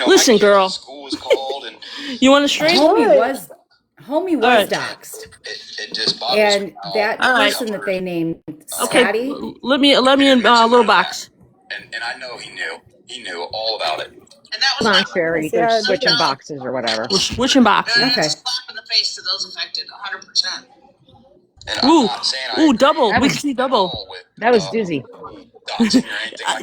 listen, girl. School was called and you want to stream? Homie was doxxed. It just and that person that they named Scotty. Okay, let me in a little box. And I know he knew all about it. And that was Hold on, Sherry. They're switching boxes or whatever. We're switching boxes. Okay. Slap in the face to those affected, 100%. Ooh, double. We can see double. That was dizzy.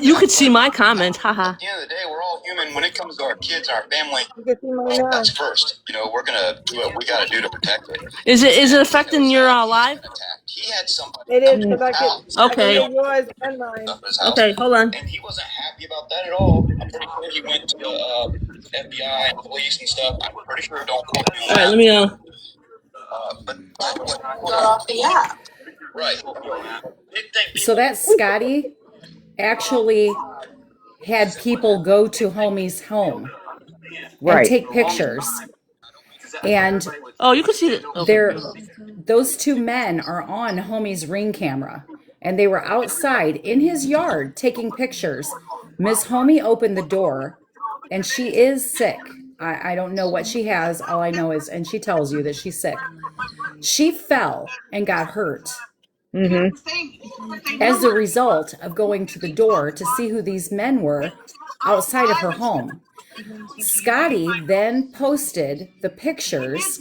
You could see my comment. Haha. At the end of the day, we're all human. When it comes to our kids and our family, that's first. You know, we're gonna do what we gotta do to protect it. Is it affecting your live? He had somebody. It is because Okay. yours and mine. Okay, hold on. And he wasn't happy about that at all. I'm pretty sure he went to the FBI and police and stuff. I'm pretty sure don't quote me on that. All right, let me But off the app. Right. So that Scotty actually had people go to Homie's home and take pictures. And you can see it. Those two men are on Homie's Ring camera, and they were outside in his yard taking pictures. Miss Homie opened the door, and she is sick. I don't know what she has. All I know is, and she tells you that she's sick. She fell and got hurt. Mm-hmm. As a result of going to the door to see who these men were outside of her home. Scotty then posted the pictures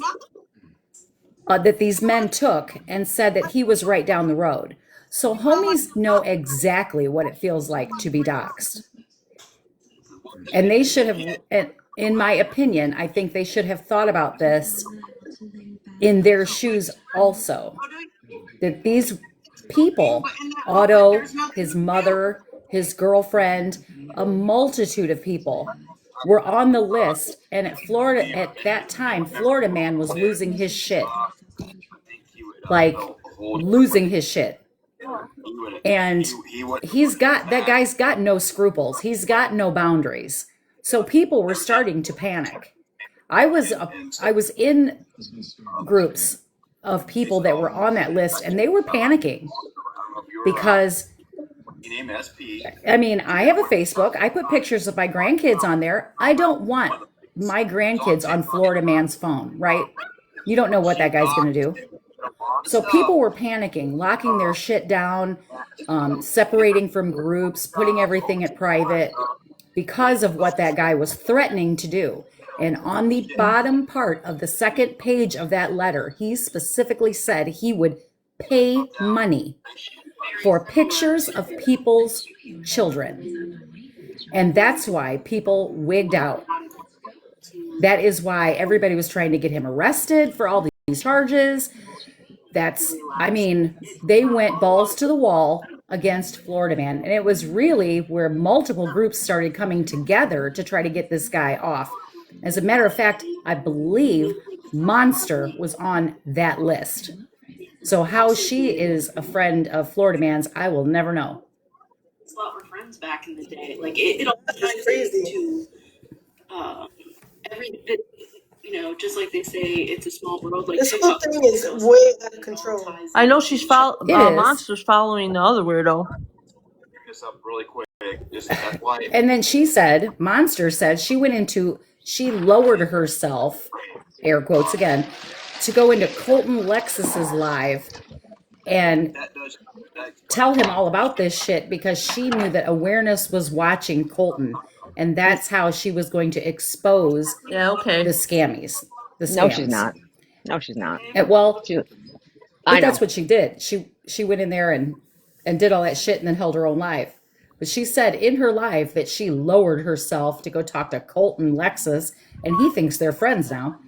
that these men took and said that he was right down the road. So homies know exactly what it feels like to be doxxed. And they should have, in my opinion, I think they should have thought about this in their shoes also. That these people, Otto, his mother, his girlfriend, a multitude of people were on the list. And at that time, Florida man was losing his shit. Like, losing his shit. And that guy's got no scruples. He's got no boundaries. So people were starting to panic. I was in groups of people that were on that list, and they were panicking because, I mean, I have a Facebook. I put pictures of my grandkids on there. I don't want my grandkids on Florida man's phone, right? You don't know what that guy's going to do. So people were panicking, locking their shit down, separating from groups, putting everything at private because of what that guy was threatening to do. And on the bottom part of the second page of that letter, he specifically said he would pay money for pictures of people's children. And that's why people wigged out. That is why everybody was trying to get him arrested for all these charges. They went balls to the wall against Florida man. And it was really where multiple groups started coming together to try to get this guy off. As a matter of fact, I believe Monster was on that list. So how she is a friend of Florida man's, I will never know. Were friends back in the day. Like it all ties into every, just like they say, it's a small world. Like this whole thing is way out of control. I know she's Monster's following the other weirdo. This up really quick. And then Monster said she lowered herself, air quotes again, to go into Colton Lexus's live and tell him all about this shit because she knew that awareness was watching Colton, and that's how she was going to expose the scammies. No, she's not. No, she's not. Well, I know. that's what she did. She went in there and did all that shit and then held her own live. But she said in her live that she lowered herself to go talk to Colton Lexus, and he thinks they're friends now,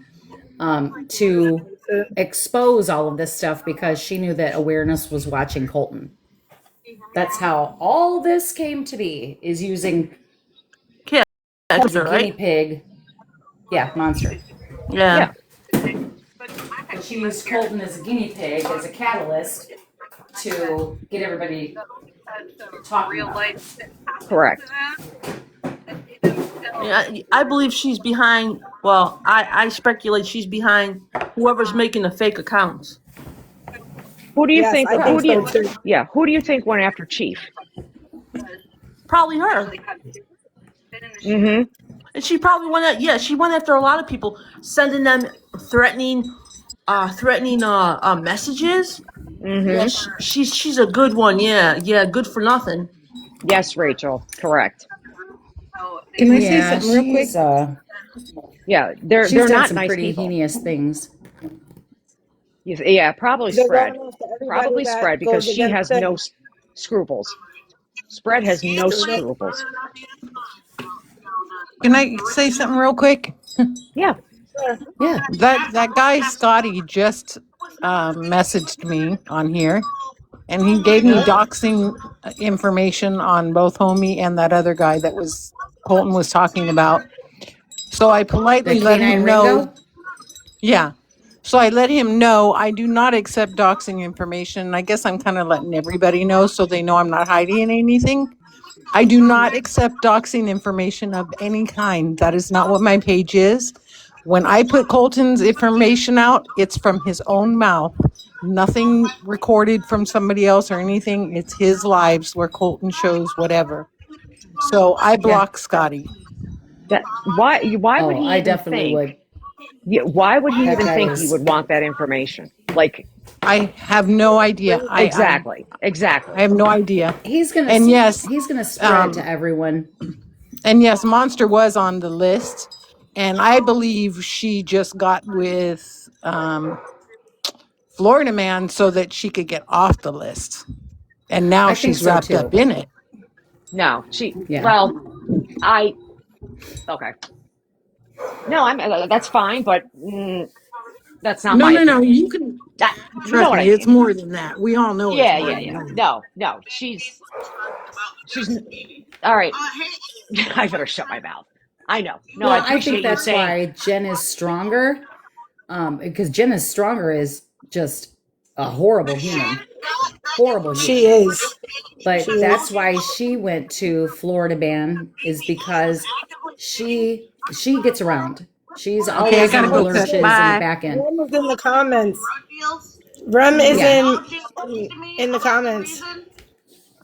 to expose all of this stuff because she knew that awareness was watching Colton. That's how all this came to be, is using as a guinea pig. Yeah, Monster. Yeah. But she used Colton as a guinea pig, as a catalyst to get everybody talking about it. Correct. Yeah, I believe she's behind. Well, I speculate she's behind whoever's making the fake accounts. Who do you think? I think so too. Yeah. Who do you think went after Chief? Probably her. Mm-hmm. And she probably went at she went after a lot of people, sending them threatening messages. Mm-hmm. Yeah, she's a good one. Yeah, good for nothing. Yes, Rachel. Correct. Can I say something real quick? Yeah, they're done not some nice pretty people. heinous things. Yeah, probably Spread. Probably that Spread because goes she against has them. no scruples. Spread has no scruples. Can I say something real quick? Yeah. Yeah. That guy Scotty just messaged me on here, and he gave me doxing information on both Homie and that other guy that was Colton was talking about. So I politely The let canine him know. Ringo? Yeah. So I let him know I do not accept doxing information. I guess I'm kind of letting everybody know so they know I'm not hiding anything. I do not accept doxing information of any kind. That is not what my page is. When I put Colton's information out, it's from his own mouth. Nothing recorded from somebody else or anything. It's his lives where Colton shows whatever. So I block Scotty. Why would he I even definitely think? would. Yeah, why would he That even guy think he is- would want that information? Like, I have no idea. Exactly. I have no idea. He's gonna And yes, spread it to everyone. And yes, Monster was on the list, and I believe she just got with Florida Man so that she could get off the list, and now I think she's so, wrapped too. up in it. No, she. Yeah. Well, okay. No, that's fine, but that's not my No. opinion. You can You know trust what I me. It's mean? more than that. We all know it's more than that. No. She's all right. I better shut my mouth. I know. No, Well, I appreciate think that's you saying. why Jen is stronger. Because Jen is stronger is just a horrible human. Horrible human. She is. But that's why she went to Florida Man, is because she gets around. She's Okay, I always in gotta the go. lurches in the Bye. back end. Rem is in the comments. Rem is Yeah. in the comments.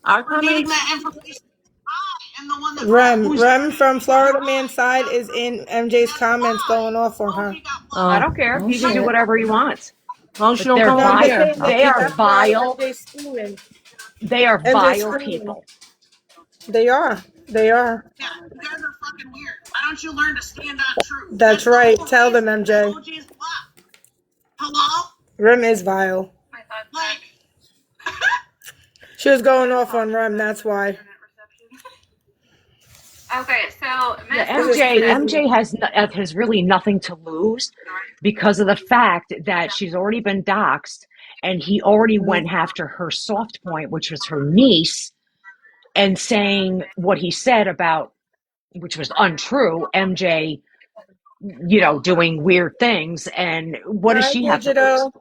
Our Getting comments. that information. I am the one that Rem from Florida Man's side is in MJ's comments going off on her. I don't care. Oh, He can do shit. whatever he wants. As long as she don't They're come No, I'm over just vile. here. saying that They are that's why vile. MJ's screaming. They are MJ's vile screaming. people. They are. They are. Yeah, you guys are fucking weird. Why don't you learn to stand on truth? That's right. Tell them, MJ. Emojis, what? Hello? Rem is vile. Like, She was going off on Rem, that's why. Okay, so Yeah, MJ has really nothing to lose because of the fact that she's already been doxxed, and he already went after her soft point, which was her niece, and saying what he said about, which was untrue, MJ, doing weird things. And what does she have to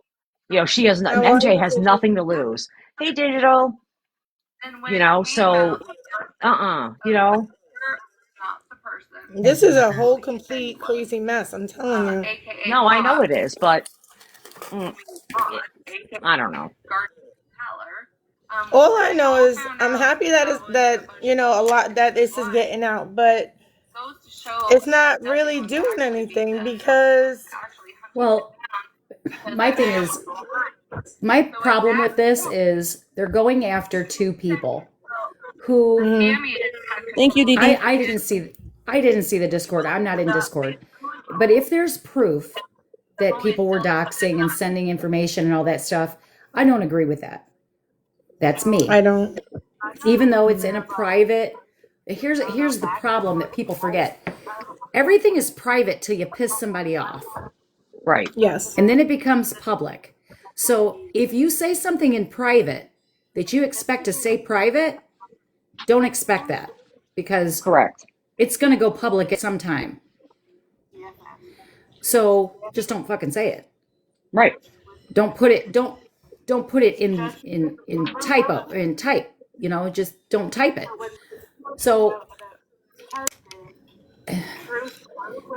lose? She has MJ has nothing to lose. Hey, Digital. So This is a whole complete crazy mess, I'm telling you. No, I know it is, but I don't know. All I know is I'm happy that a lot that this is getting out, but it's not really doing anything because Well, my thing is, my problem with this is they're going after two people who Thank you, Dee Dee. I didn't see the Discord. I'm not in Discord. But if there's proof that people were doxing and sending information and all that stuff. I don't agree with that. That's me. I don't. Even though it's in a private, here's the problem that people forget. Everything is private till you piss somebody off. Right. Yes. And then it becomes public. So if you say something in private that you expect to say private, don't expect that, because Correct. it's going to go public at some time. So just don't fucking say it. Right. Don't put it in type, you know, just don't type it. So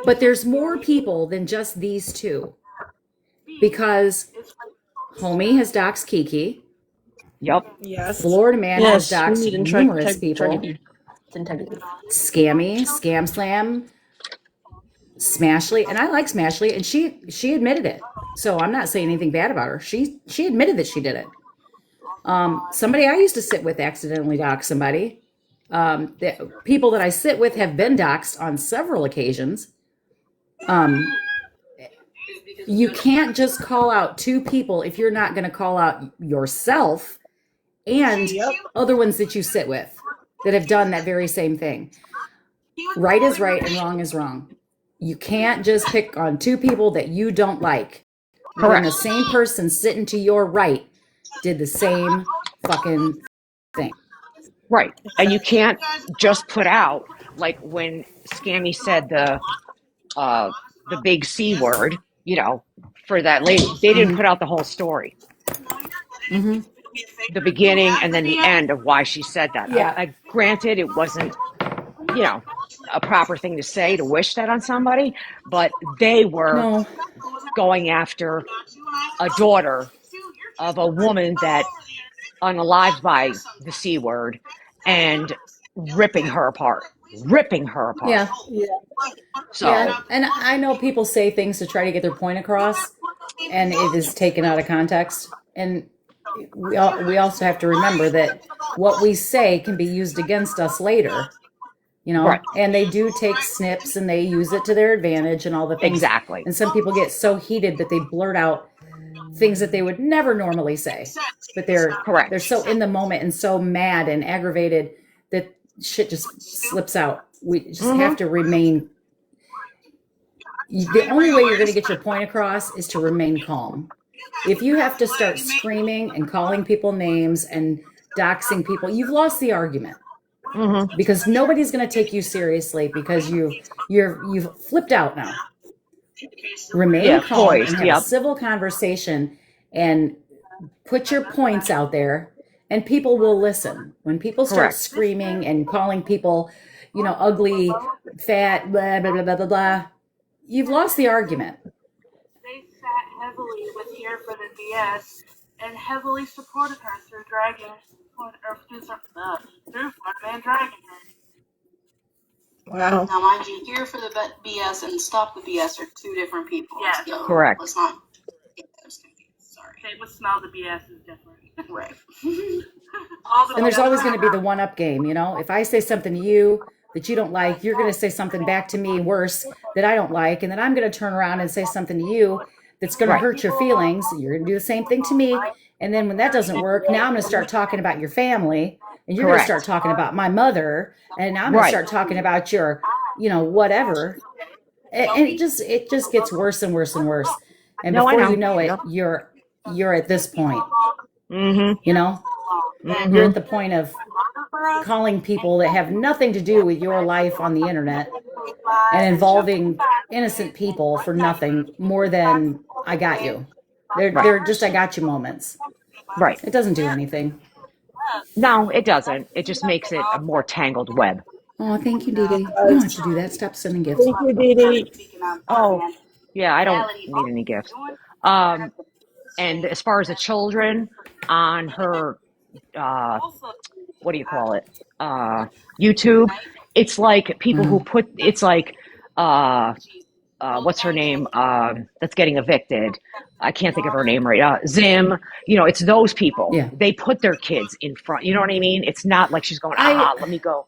but there's more people than just these two, because Homie has doxed Kiki. Yep. Yes. Florida Man has doxed numerous people. Integrity. Scammy, Scam Slam, Smashly, and I like Smashly, and she admitted it. So I'm not saying anything bad about her. She admitted that she did it. Somebody I used to sit with accidentally doxed somebody. The people that I sit with have been doxed on several occasions. You can't just call out two people if you're not going to call out yourself and other ones that you sit with that have done that very same thing. Right is right and wrong is wrong. You can't just pick on two people that you don't like. Correct. When the same person sitting to your right did the same fucking thing. Right. And you can't just put out, like when Scammy said the big C word, you know, for that lady. They didn't put out the whole story. Mm-hmm. The beginning and then the end of why she said that. Yeah. Granted, it wasn't, you know, a proper thing to say, to wish that on somebody, but they were going after a daughter of a woman that unalived by the C word and ripping her apart. Yeah. So, yeah. And I know people say things to try to get their point across, and it is taken out of context. And we also have to remember that what we say can be used against us later, you know. Right. And they do take snips and they use it to their advantage and all the things. Exactly. And some people get so heated that they blurt out things that they would never normally say, but they're so in the moment and so mad and aggravated that shit just slips out. We just have to remain. The only way you're going to get your point across is to remain calm. If you have to start screaming and calling people names and doxing people, you've lost the argument. Because nobody's going to take you seriously, because you've flipped out now. Remain calm and have a civil conversation and put your points out there, and people will listen. When people start screaming and calling people, you know, ugly, fat, blah, blah, blah, blah, blah, blah, you've lost the argument. They sat heavily with Here for the BS and heavily supported her through dragging, or through Frontman dragging her. Wow. Now, mind you, Here for the BS and Stop the BS are two different people. Yeah. So Correct. let's not get those confused. Sorry. Okay, but Smell the BS is different. Right. And there's always going to be the one-up game, you know? If I say something to you that you don't like, you're going to say something back to me worse that I don't like, and then I'm going to turn around and say something to you that's going to hurt your feelings. You're going to do the same thing to me, and then when that doesn't work, now I'm going to start talking about your family, and you're going to start talking about my mother, and I'm going to start talking about your, you know, whatever. And it just gets worse and worse and worse. And before you know it, you're at this point. You know? You're at the point of calling people that have nothing to do with your life on the internet and involving innocent people for nothing more than I got you. They're just I got you moments. Right. It doesn't do anything. No, it doesn't. It just makes it a more tangled web. Oh, thank you, Dee Dee. You don't have to do that. Stop sending gifts. Thank you, Dee Dee. Oh, yeah, I don't need any gifts. And as far as the children on her, what do you call it? YouTube, it's like people who put, it's like, what's her name? That's getting evicted. I can't think of her name right. Zim, you know, it's those people. Yeah. They put their kids in front. You know what I mean? It's not like she's going, let me go,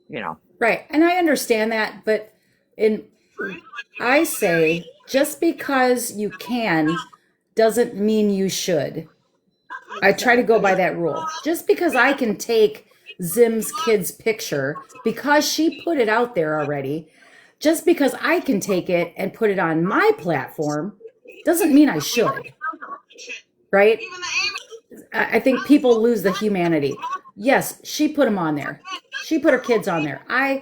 you know. Right. And I understand that, but I say just because you can doesn't mean you should. I try to go by that rule. Just because I can take Zim's kid's picture, because she put it out there already, just because I can take it and put it on my platform, doesn't mean I should. Right? I think people lose the humanity. Yes, she put them on there. She put her kids on there. I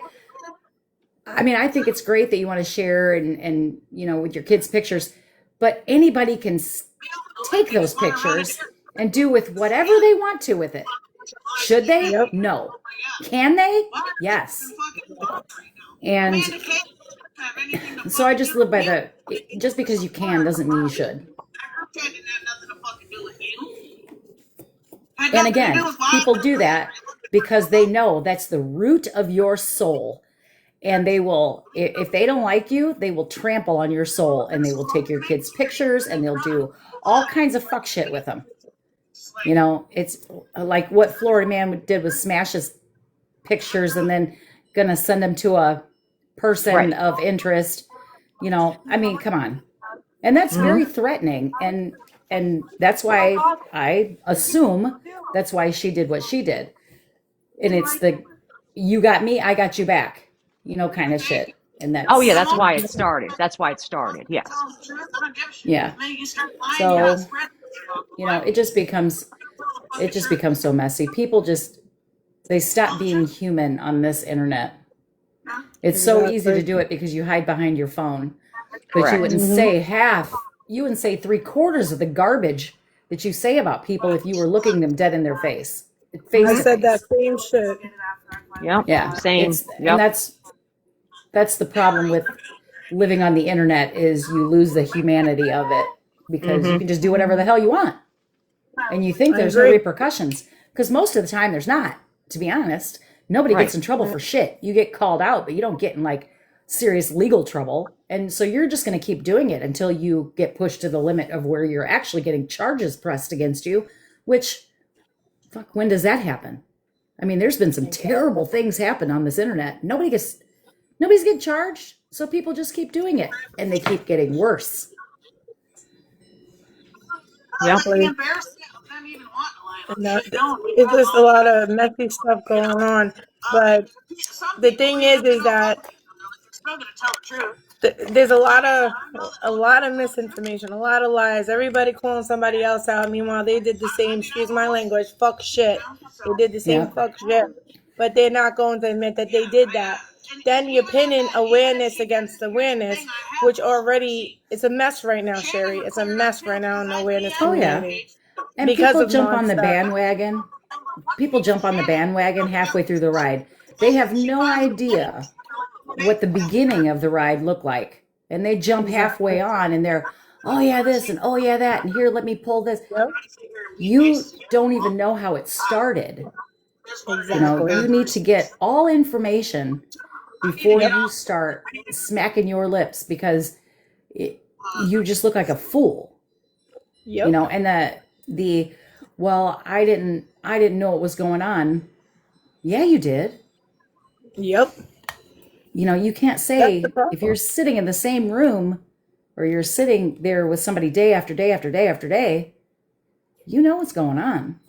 mean, I think it's great that you want to share and with your kids' pictures, but anybody can take those pictures and do with whatever they want to with it. Should they? Yep. No. Can they? Yes. And so I just live by just because you can doesn't mean you should. And again, people do that because they know that's the root of your soul. And they will, if they don't like you, they will trample on your soul, and they will take your kids' pictures, and they'll do all kinds of fuck shit with them. It's like what Florida Man did with smash his pictures and then gonna send them to a person of interest. I mean, come on. And that's very threatening. And that's why I assume that's why she did what she did. And it's the you got me, I got you back, kind of shit. And that's that's why it started. That's why it started. Yes. Yeah. So it just becomes so messy. People they stop being human on this internet. It's so easy to do it because you hide behind your phone. But you wouldn't say you wouldn't say 3/4 of the garbage that you say about people if you were looking them dead in their face. I said that same shit. Yeah. Same. And that's the problem with living on the internet is you lose the humanity of it because you can just do whatever the hell you want. And you think there's no repercussions because most of the time there's not, to be honest. Nobody gets in trouble for shit. You get called out, but you don't get in like serious legal trouble. And so you're just going to keep doing it until you get pushed to the limit of where you're actually getting charges pressed against you, which, fuck, when does that happen? I mean, there's been some terrible things happen on this internet. Nobody's getting charged. So people just keep doing it and they keep getting worse. Yeah. It's just a lot of messy stuff going on. But the thing is that there's a lot of misinformation, a lot of lies. Everybody calling somebody else out. Meanwhile, they did the same, excuse my language, fuck shit. They did the same fuck shit. But they're not going to admit that they did that. Then you're pinning awareness against awareness, which already it's a mess right now, Sherry. It's a mess right now in the awareness community. And people jump on the bandwagon. People jump on the bandwagon halfway through the ride. They have no idea what the beginning of the ride looked like. And they jump halfway on and they're, oh yeah, this and oh yeah, that. And here, let me pull this. You don't even know how it started. You need to get all information before you start smacking your lips because you just look like a fool. And well, I didn't know what was going on. Yeah, you did. Yep. You can't say if you're sitting in the same room or you're sitting there with somebody day after day after day after day, you know what's going on.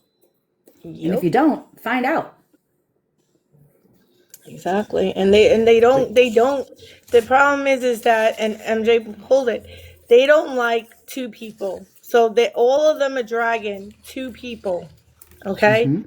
Yep. And if you don't, find out. Exactly. And they don't the problem is that, and MJ pulled it, they don't like two people. So all of them are dragging two people. Okay? Mm-hmm.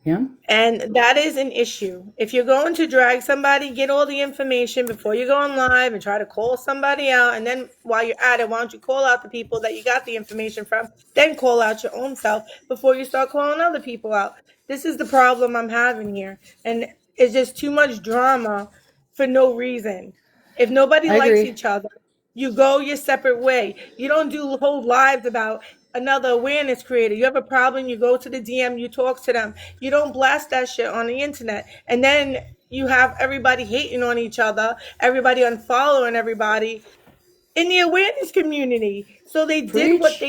Yeah. And that is an issue. If you're going to drag somebody, get all the information before you go on live and try to call somebody out. And then while you're at it, why don't you call out the people that you got the information from? Then call out your own self before you start calling other people out. This is the problem I'm having here. And it's just too much drama for no reason. If nobody likes each other, you go your separate way. You don't do whole lives about another awareness creator. You have a problem, you go to the DM, you talk to them. You don't blast that shit on the internet. And then you have everybody hating on each other, everybody unfollowing everybody in the awareness community. So they did what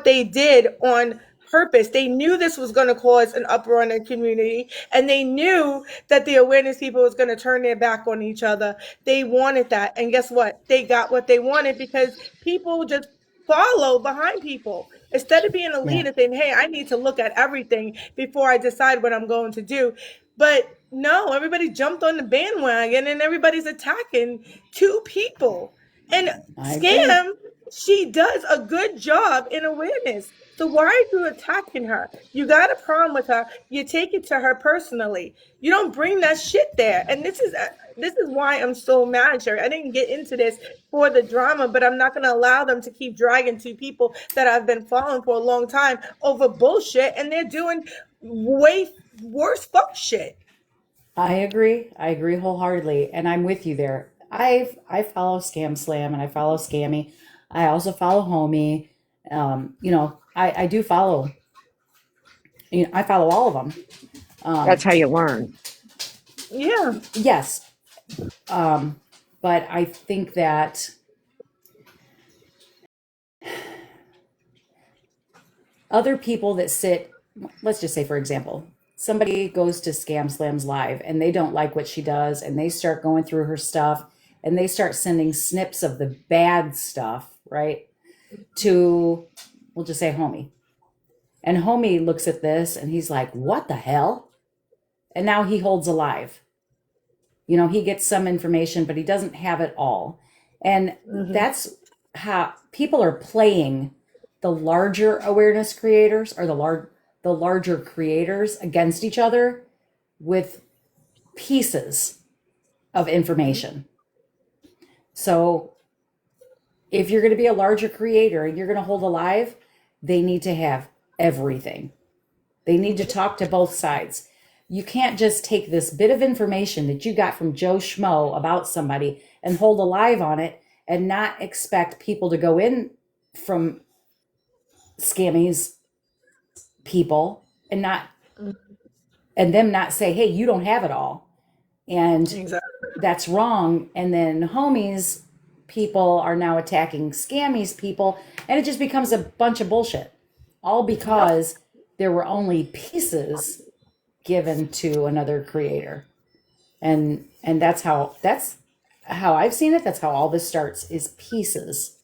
they did on purpose. They knew this was going to cause an uproar in the community, and they knew that the awareness people was going to turn their back on each other. They wanted that, and guess what? They got what they wanted because people just follow behind people instead of being a leader saying, hey, I need to look at everything before I decide what I'm going to do. But no, everybody jumped on the bandwagon and everybody's attacking two people. And Scam, she does a good job in awareness. So why are you attacking her? You got a problem with her. You take it to her personally. You don't bring that shit there. And this is why I'm so mad at her. I didn't get into this for the drama, but I'm not going to allow them to keep dragging two people that I've been following for a long time over bullshit, and they're doing way worse fuck shit. I agree wholeheartedly, and I'm with you there. I follow Scam Slam and I follow Scammy. I also follow Homie. I do follow. I follow all of them. That's how you learn. Yeah. Yes. But I think that other people that sit, let's just say, for example, somebody goes to Scam Slam's live and they don't like what she does and they start going through her stuff and they start sending snips of the bad stuff, right? To, we'll just say Homie. And Homie looks at this and he's like, what the hell? And now he holds a live. He gets some information, but he doesn't have it all. And that's how people are playing the larger awareness creators or the larger creators against each other with pieces of information. So if you're going to be a larger creator and you're going to hold a live, they need to have everything. They need to talk to both sides. You can't just take this bit of information that you got from Joe Schmo about somebody and hold a live on it and not expect people to go in from Scammy's people and them not say, hey, you don't have it all. And that's wrong. And then Homie's people are now attacking Scammy's people, and it just becomes a bunch of bullshit. All because there were only pieces given to another creator. And that's how I've seen it. That's how all this starts, is pieces.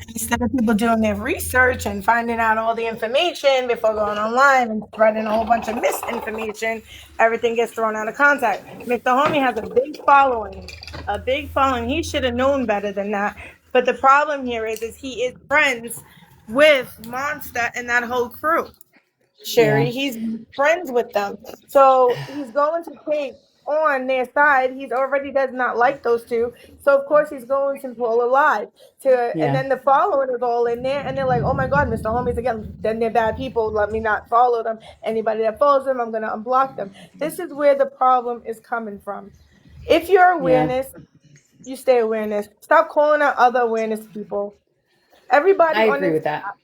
Instead of people doing their research and finding out all the information before going online and spreading a whole bunch of misinformation, everything gets thrown out of context. Mr. Homie has a big following. He should have known better than that. But the problem here is he is friends with Monster and that whole crew. Sherry, he's friends with them. So he's going to take on their side. He already does not like those two. So of course he's going to pull a lie and then the following is all in there and they're like, oh my God, Mr. Homies again, then they're bad people. Let me not follow them. Anybody that follows them, I'm gonna unblock them. This is where the problem is coming from. If you're awareness, you stay awareness. Stop calling out other awareness people. Everybody I on agree this with that. app,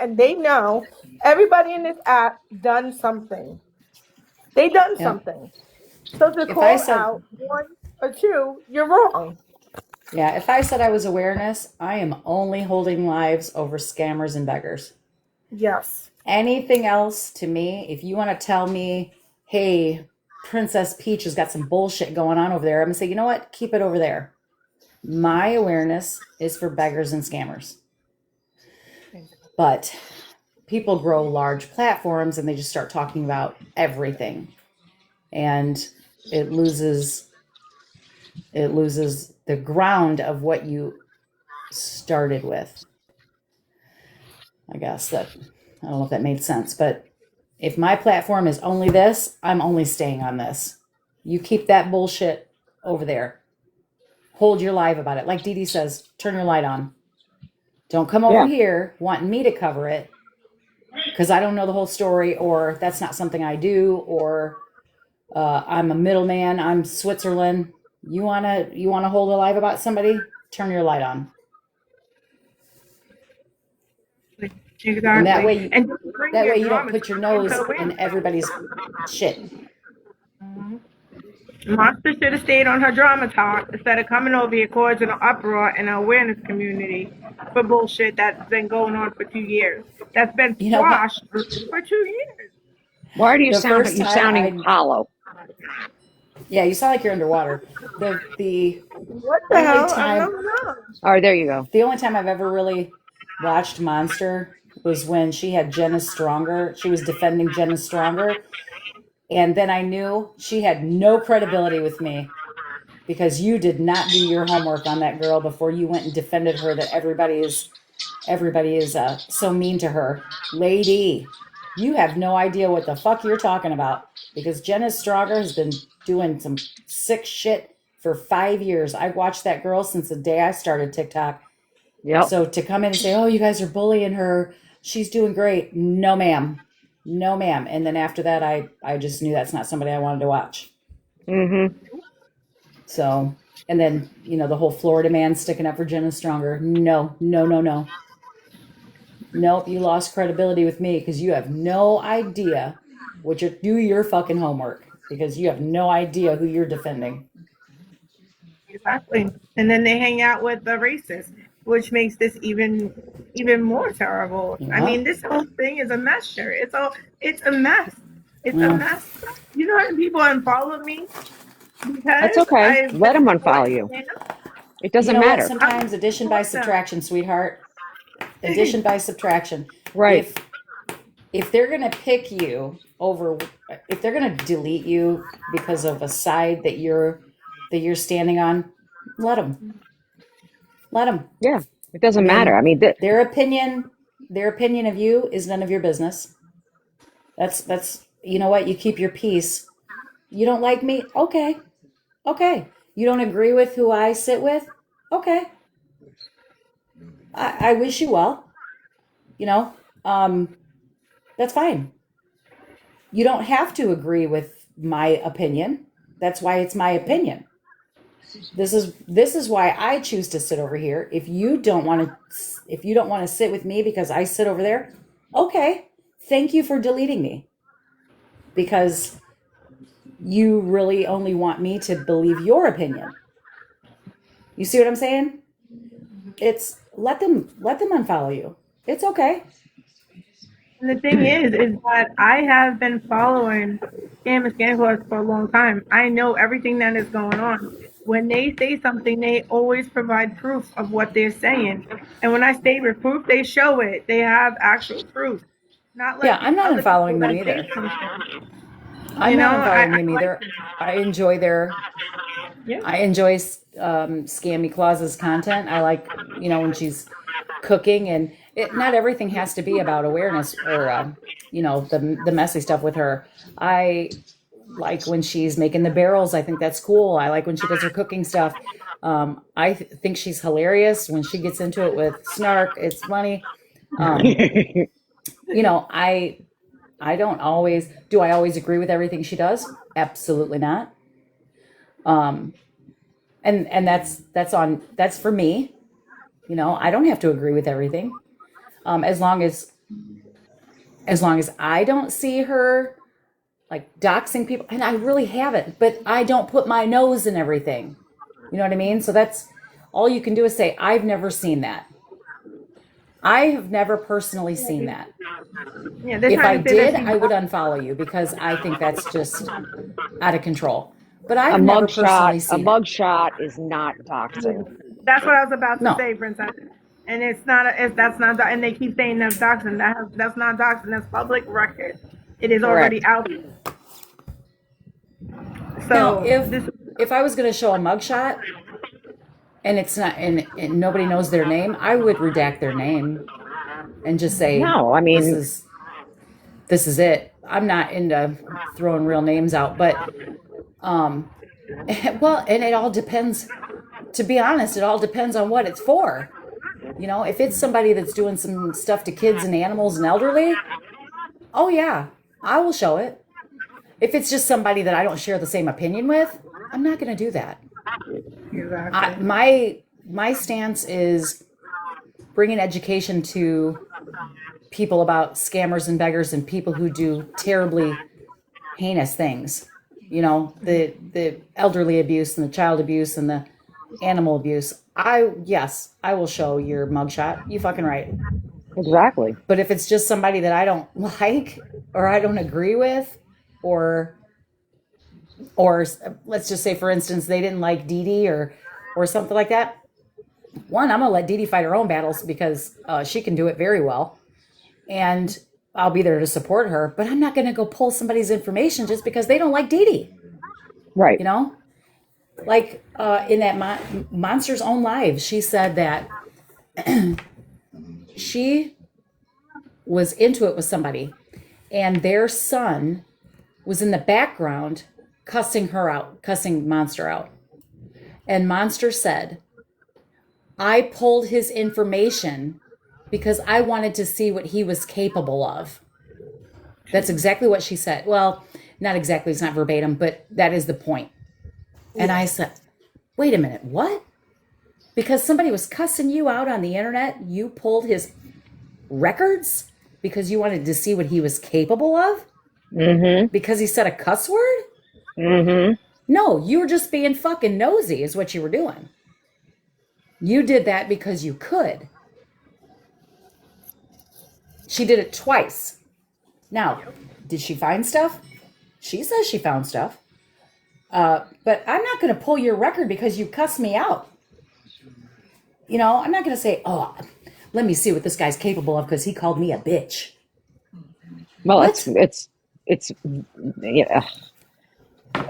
and they know everybody in this app done something. They done something. So to call out one or two, you're wrong. Yeah, if I said I was awareness, I am only holding lives over scammers and beggars. Yes. Anything else to me, if you want to tell me, hey, Princess Peach has got some bullshit going on over there, I'm going to say, you know what? Keep it over there. My awareness is for beggars and scammers. But people grow large platforms and they just start talking about everything. And it loses the ground of what you started with. I guess I don't know if that made sense, but if my platform is only this, I'm only staying on this. You keep that bullshit over there. Hold your live about it. Like Dee Dee says, turn your light on. Don't come over here wanting me to cover it because I don't know the whole story, or that's not something I do, or I'm a middleman. I'm Switzerland. You wanna hold a live about somebody? Turn your light on. Exactly. And that way you don't put your nose in everybody's shit. Monster should have stayed on her drama talk instead of coming over here causing an uproar in the awareness community for bullshit that's been going on for 2 years. That's been You know what? squashed for 2 years. Why do you The sound? first You time sounding I, hollow? yeah, you sound like you're underwater. The What the only hell? I time don't know. All right, there you go. the only time I've ever really watched Monster was when she had Jenna Stronger. She was defending Jenna Stronger, and then I knew she had no credibility with me because you did not do your homework on that girl before you went and defended her that everybody is so mean to her. Lady, you have no idea what the fuck you're talking about because Jenna Stronger has been doing some sick shit for 5 years. I've watched that girl since the day I started TikTok. Yep. So to come in and say, oh, you guys are bullying her, she's doing great. No, ma'am. No, ma'am. And then after that, I just knew that's not somebody I wanted to watch. Mm-hmm. So, and then, the whole Florida man sticking up for Jenna Stronger. No, no, no, no. Nope, you lost credibility with me because you have no idea do your fucking homework because you have no idea who you're defending. Exactly. And then they hang out with the racists, which makes this even more terrible. I mean, this whole thing is a mess, sure. It's a mess. It's a mess. You know how many people unfollow me That's because okay. I've Let been them unfollow supporting you. Hannah? It You doesn't know what? matter. Sometimes addition by subtraction, sweetheart. Addition by subtraction. Right. If they're gonna pick you over, if they're gonna delete you because of a side that you're standing on, let them. Let them. Yeah. It I doesn't matter. I mean, mean, their opinion of you is none of your business. That's you know what? You keep your peace. You don't like me? Okay. Okay. You don't agree with who I sit with? Okay. I wish you well. You know, that's fine. You don't have to agree with my opinion. That's why it's my opinion. This is why I choose to sit over here. If you don't want to sit with me because I sit over there, okay. Thank you for deleting me because you really only want me to believe your opinion. You see what I'm saying? It's let them unfollow you. It's okay. And the thing is that I have been following Scam and Scandalous for a long time. I know everything that is going on. When they say something, they always provide proof of what they're saying. And when I say with proof, they show it. They have actual proof. Not Yeah, like I'm these not other people unfollowing them that say either. something. I'm You know, not I, unfollowing I them like either. I enjoy yeah. Scammy Claus's content. I like, when she's cooking, and not everything has to be about awareness or, the messy stuff with her. I like when she's making the barrels. I think that's cool. I like when she does her cooking stuff. I think she's hilarious when she gets into it with Snark. It's funny. You know, I don't always do. I always agree with everything she does. Absolutely not. Um, and that's for me. I don't have to agree with everything. As long as I don't see her like doxing people, and I really haven't, but I don't put my nose in everything. You know what I mean? So that's all you can do is say, I've never seen that. I have never personally seen that. Yeah, they're If I trying to say that did, she's I would unfollow you because I think that's just out of control. But I've a never mugshot. personally A seen it. mugshot is not doxing. That's what I was about to No. say, Princess. And it's not. That's not. And they keep saying that's doxing. That's not doxing. That's public record. It is already Correct. out. Now, So if this. if I was going to show a mugshot and it's not and nobody knows their name, I would redact their name and just say No, I this mean, is this is it. I'm not into throwing real names out, but um well, and it all depends. To be honest, it all depends on what it's for. If it's somebody that's doing some stuff to kids and animals and elderly, oh yeah, I will show it. If it's just somebody that I don't share the same opinion with, I'm not going to do that. Exactly. My stance is bringing education to people about scammers and beggars and people who do terribly heinous things. you know, the elderly abuse and the child abuse and the animal abuse. I will show your mugshot. You fucking right. Exactly. But if it's just somebody that I don't like or I don't agree with, or let's just say, for instance, they didn't like Dee Dee or something like that. One, I'm gonna let Dee Dee fight her own battles because she can do it very well, and I'll be there to support her. But I'm not gonna go pull somebody's information just because they don't like Dee Dee. Right. You know, like in that Monster's Own Lives, she said that she was into it with somebody, and their son was in the background cussing her out, cussing Monster out. And Monster said, I pulled his information because I wanted to see what he was capable of. That's exactly what she said. Well, not exactly, it's not verbatim, but that is the point. And I said, wait a minute, what? Because somebody was cussing you out on the internet, you pulled his records because you wanted to see what he was capable of? Mm-hmm. Because he said a cuss word? Mm-hmm. No, you were just being fucking nosy is what you were doing. You did that because you could. She did it twice. Now, did she find stuff? She says she found stuff. But I'm not going to pull your record because you cussed me out. You know, I'm not going to say, oh, let me see what this guy's capable of because he called me a bitch. Well, what? it's yeah.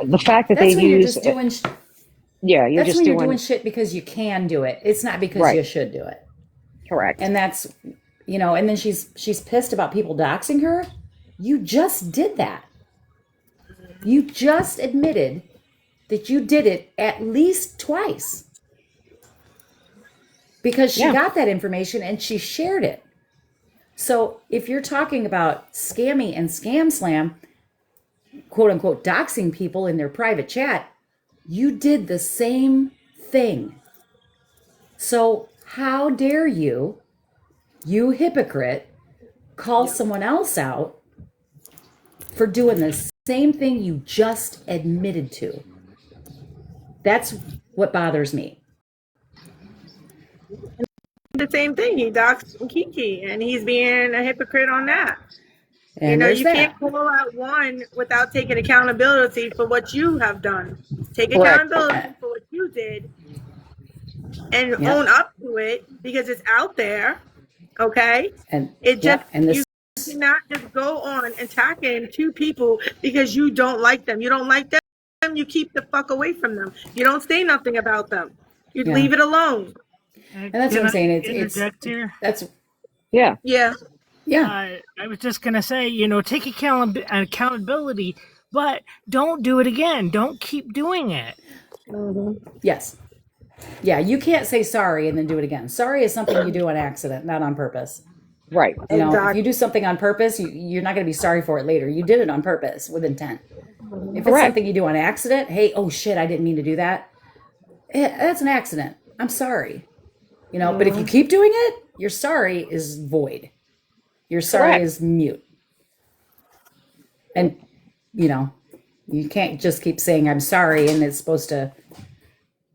The fact that That's they when you're use just doing. You're that's just when doing, you're doing shit because you can do it. It's not because right. You should do it. Correct. And that's, you know, and then she's pissed about people doxing her. You just did that. You just admitted that you did it at least twice. Because she got that information and she shared it. So if you're talking about scammy and scam slam, quote unquote, doxing people in their private chat, you did the same thing. So how dare you, you hypocrite, call someone else out for doing the same thing you just admitted to? That's what bothers me. The same thing. He doxed Kiki, and he's being a hypocrite on that. And you know, there's you that. can't call out one without taking accountability for what you have done. Take Correct. accountability for what you did and own up to it because it's out there. Okay? And it just and this you cannot just go on attacking two people because you don't like them. You don't like them, you keep the fuck away from them. You don't say nothing about them. You leave it alone. And that's what I'm saying. It's here? That's yeah. I was just gonna say, you know, take accountability, but don't do it again. Don't keep doing it. Yes. Yeah, you can't say sorry and then do it again. Sorry is something you do on accident, not on purpose. Right. You know, if you do something on purpose, you're not going to be sorry for it later. You did it on purpose with intent. If it's something you do on accident, hey, oh shit, I didn't mean to do that. That's an accident. I'm sorry. You know, but if you keep doing it, your sorry is void. Your sorry is mute. And, you know, you can't just keep saying I'm sorry and it's supposed to,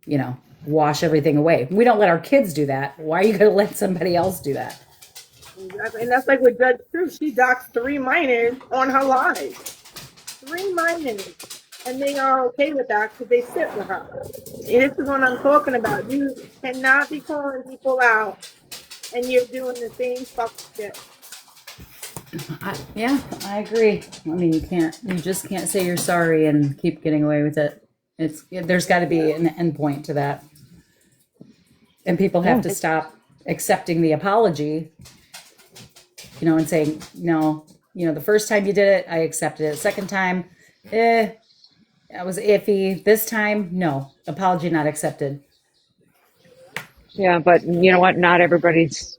you know, wash everything away. We don't let our kids do that. Why are you going to let somebody else do that? And that's like with Judge Cruz. She doxed 3 minors on her live. 3 minors. And they are okay with that because they sit with her. And this is what I'm talking about. You cannot be calling people out and you're doing the same fuck shit. I agree. I mean, you just can't say you're sorry and keep getting away with it. There's got to be an end point to that. And people have to stop accepting the apology, you know, and saying, no, you know, the first time you did it, I accepted it. Second time, that was iffy. This time, no, apology not accepted. Yeah, but you know what? Not everybody's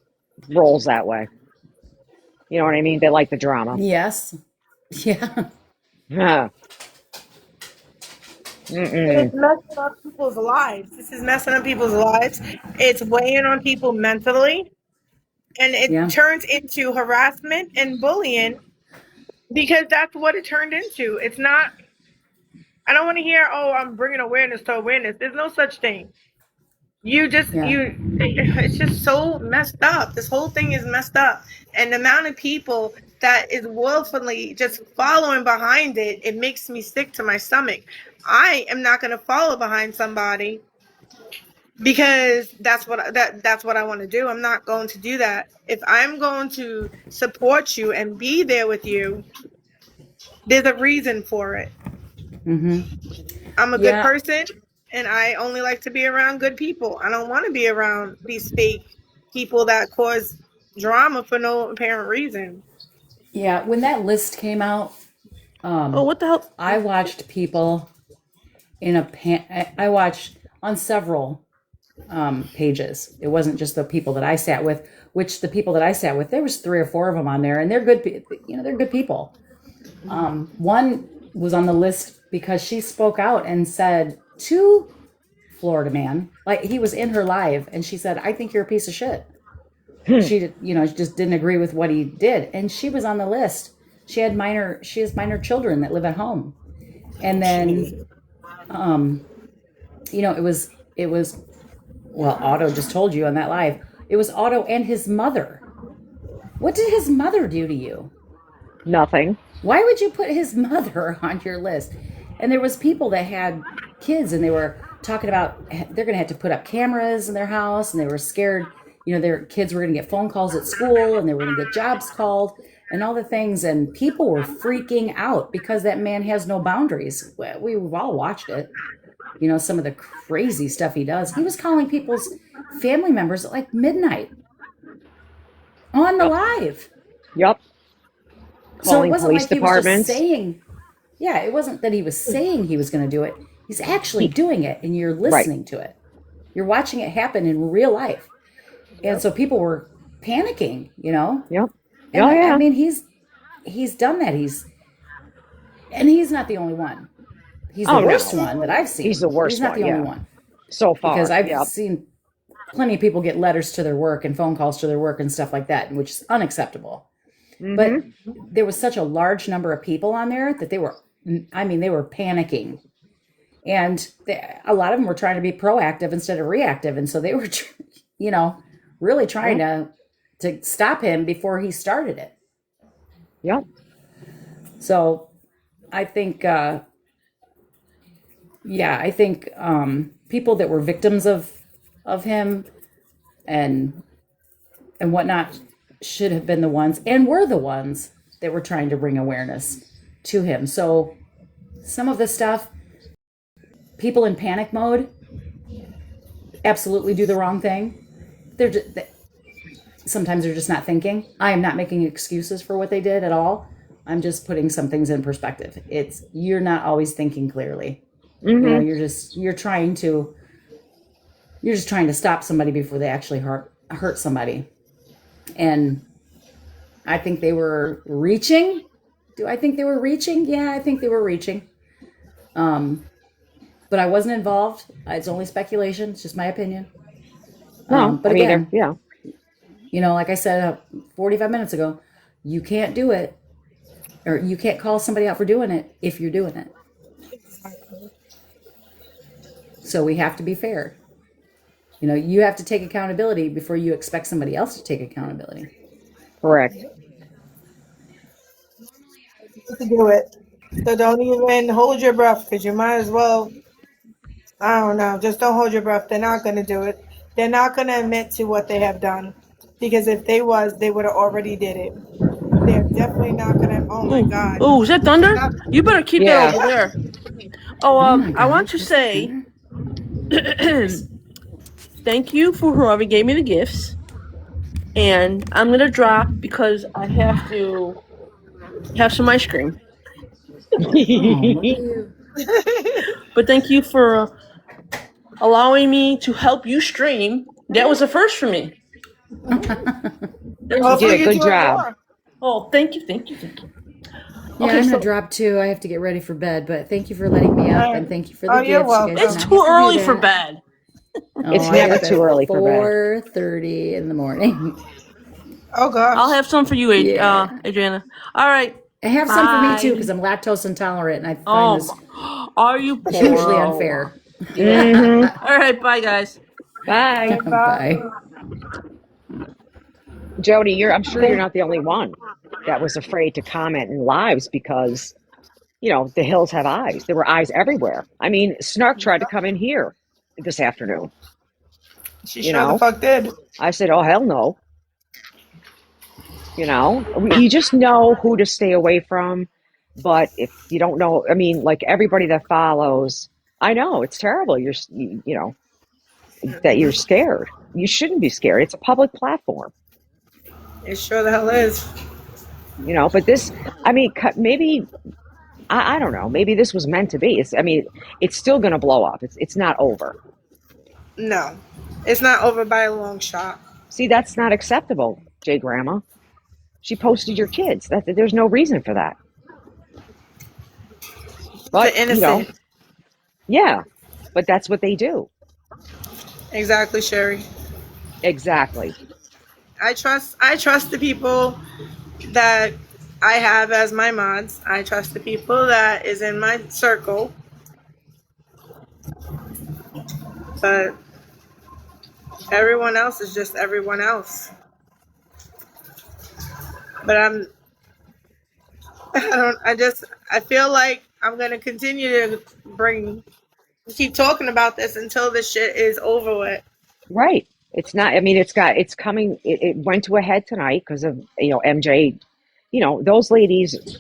rolls that way. You know what I mean? They like the drama. Yes. Yeah. Huh. It's messing up people's lives. This is messing up people's lives. It's weighing on people mentally. And it turns into harassment and bullying because that's what it turned into. It's not I don't want to hear, oh, I'm bringing awareness to awareness. There's no such thing. It's just so messed up. This whole thing is messed up. And the amount of people that is willfully just following behind it, it makes me sick to my stomach. I am not going to follow behind somebody because that's what I want to do. I'm not going to do that. If I'm going to support you and be there with you, there's a reason for it. I'm a good person, and I only like to be around good people. I don't want to be around these fake people that cause drama for no apparent reason. Yeah, when that list came out, what the hell? I watched people I watched on several pages. It wasn't just the people that I sat with, which the people that I sat with, there was 3 or 4 of them on there, and they're good, they're good people. One was on the list because she spoke out and said to Florida man, like he was in her live, and she said, I think you're a piece of shit. She just didn't agree with what he did. And she was on the list. She has minor children that live at home. And then, it was, well, Otto just told you on that live, it was Otto and his mother. What did his mother do to you? Nothing. Why would you put his mother on your list? And there was people that had kids, and they were talking about they're going to have to put up cameras in their house, and they were scared, their kids were going to get phone calls at school, and they were going to get jobs called and all the things. And people were freaking out because that man has no boundaries. We've all watched it. Some of the crazy stuff he does. He was calling people's family members at like midnight on the live. Yep. So it wasn't like he was just saying, it wasn't that he was saying he was going to do it. He's actually doing it, and you're listening to it. You're watching it happen in real life. And so people were panicking, Yep. And I mean, he's done that. He's not the only one. He's the worst one that I've seen. He's the worst one. He's not the only one. So far. Because I've seen plenty of people get letters to their work and phone calls to their work and stuff like that, which is unacceptable. Mm-hmm. But there was such a large number of people on there that they were panicking. And a lot of them were trying to be proactive instead of reactive. And so they were, really trying to stop him before he started it. Yep. So I think, I think people that were victims of him and whatnot should have been the ones, and were the ones that were trying to bring awareness to him. So some of the stuff, people in panic mode absolutely do the wrong thing. Sometimes they're just not thinking. I am not making excuses for what they did at all. I'm just putting some things in perspective. You're not always thinking clearly. Mm-hmm. You're just trying to stop somebody before they actually hurt somebody. And I think they were reaching. Do I think they were reaching? Yeah, I think they were reaching. But I wasn't involved. It's only speculation. It's just my opinion. No, but again, like I said 45 minutes ago, you can't do it, or you can't call somebody out for doing it if you're doing it. So we have to be fair. You have to take accountability before you expect somebody else to take accountability. Correct. To do it. So don't even hold your breath, because you might as well, I don't know, just don't hold your breath. They're not going to do it. They're not going to admit to what they have done, because if they would have already did it. They're definitely not going to, oh my God. Oh, is that thunder? You better keep that over there. I want to say thank you for whoever gave me the gifts. And I'm going to drop because I have to have some ice cream. But thank you for allowing me to help you stream. That was a first for me. You did a good job. Oh, thank you. Yeah, okay, I'm going to drop too. I have to get ready for bed, but thank you for letting me up, and thank you for the gifts. You're welcome. It's too early for bed. It's never too early for bed. 4:30 in the morning. Oh, gosh. I'll have some for you, Adriana. All right. I have some for me too, because I'm lactose intolerant, and I find this Are you It's hugely poor? unfair. Yeah. All right, bye guys. Bye. Bye bye. Bye. Jody, I'm sure you're not the only one that was afraid to comment in lives because, the hills have eyes. There were eyes everywhere. I mean, Snark tried to come in here this afternoon. She You sure the know, fuck did. I said, oh, hell no. You just know who to stay away from. But if you don't know, I mean, like everybody that follows, I know it's terrible. That you're scared. You shouldn't be scared. It's a public platform, It sure the hell is. but this, I mean, maybe, I don't know, maybe this was meant to be. It's still going to blow up. It's not over. No. It's not over by a long shot. See, that's not acceptable, Jay Grandma. She posted your kids. There's no reason for that. But, The innocent. yeah, but that's what they do. Exactly, Sherry. Exactly. I trust the people that I have as my mods. I trust the people that is in my circle. But everyone else is just everyone else. But I feel like I'm gonna continue to keep talking about this until this shit is over with. Right. It's not, it's coming, it went to a head tonight because of, MJ, those ladies,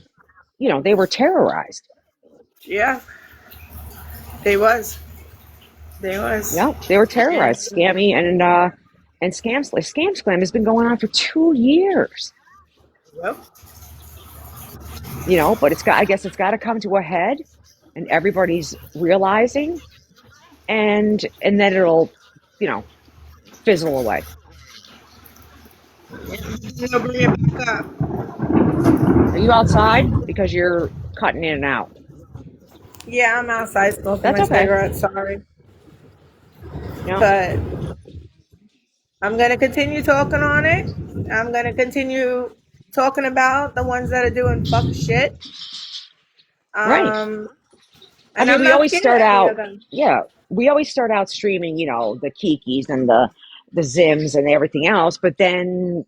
they were terrorized. Yeah. They was. Yeah, they were terrorized. Scammy and Scam Slam has been going on for 2 years. Yep. But I guess it's got to come to a head, and everybody's realizing, and then it'll, fizzle away. Yeah, bring it back up. Are you outside? Because you're cutting in and out. Yeah, I'm outside smoking That's my okay. cigarette. Sorry. No. But I'm going to continue talking on it. I'm going to continue talking about the ones that are doing fuck shit. Right. And I mean, I'm we not always scared start of any out, of them. yeah, we always start out streaming, the Kikis and the Zims and everything else. But then,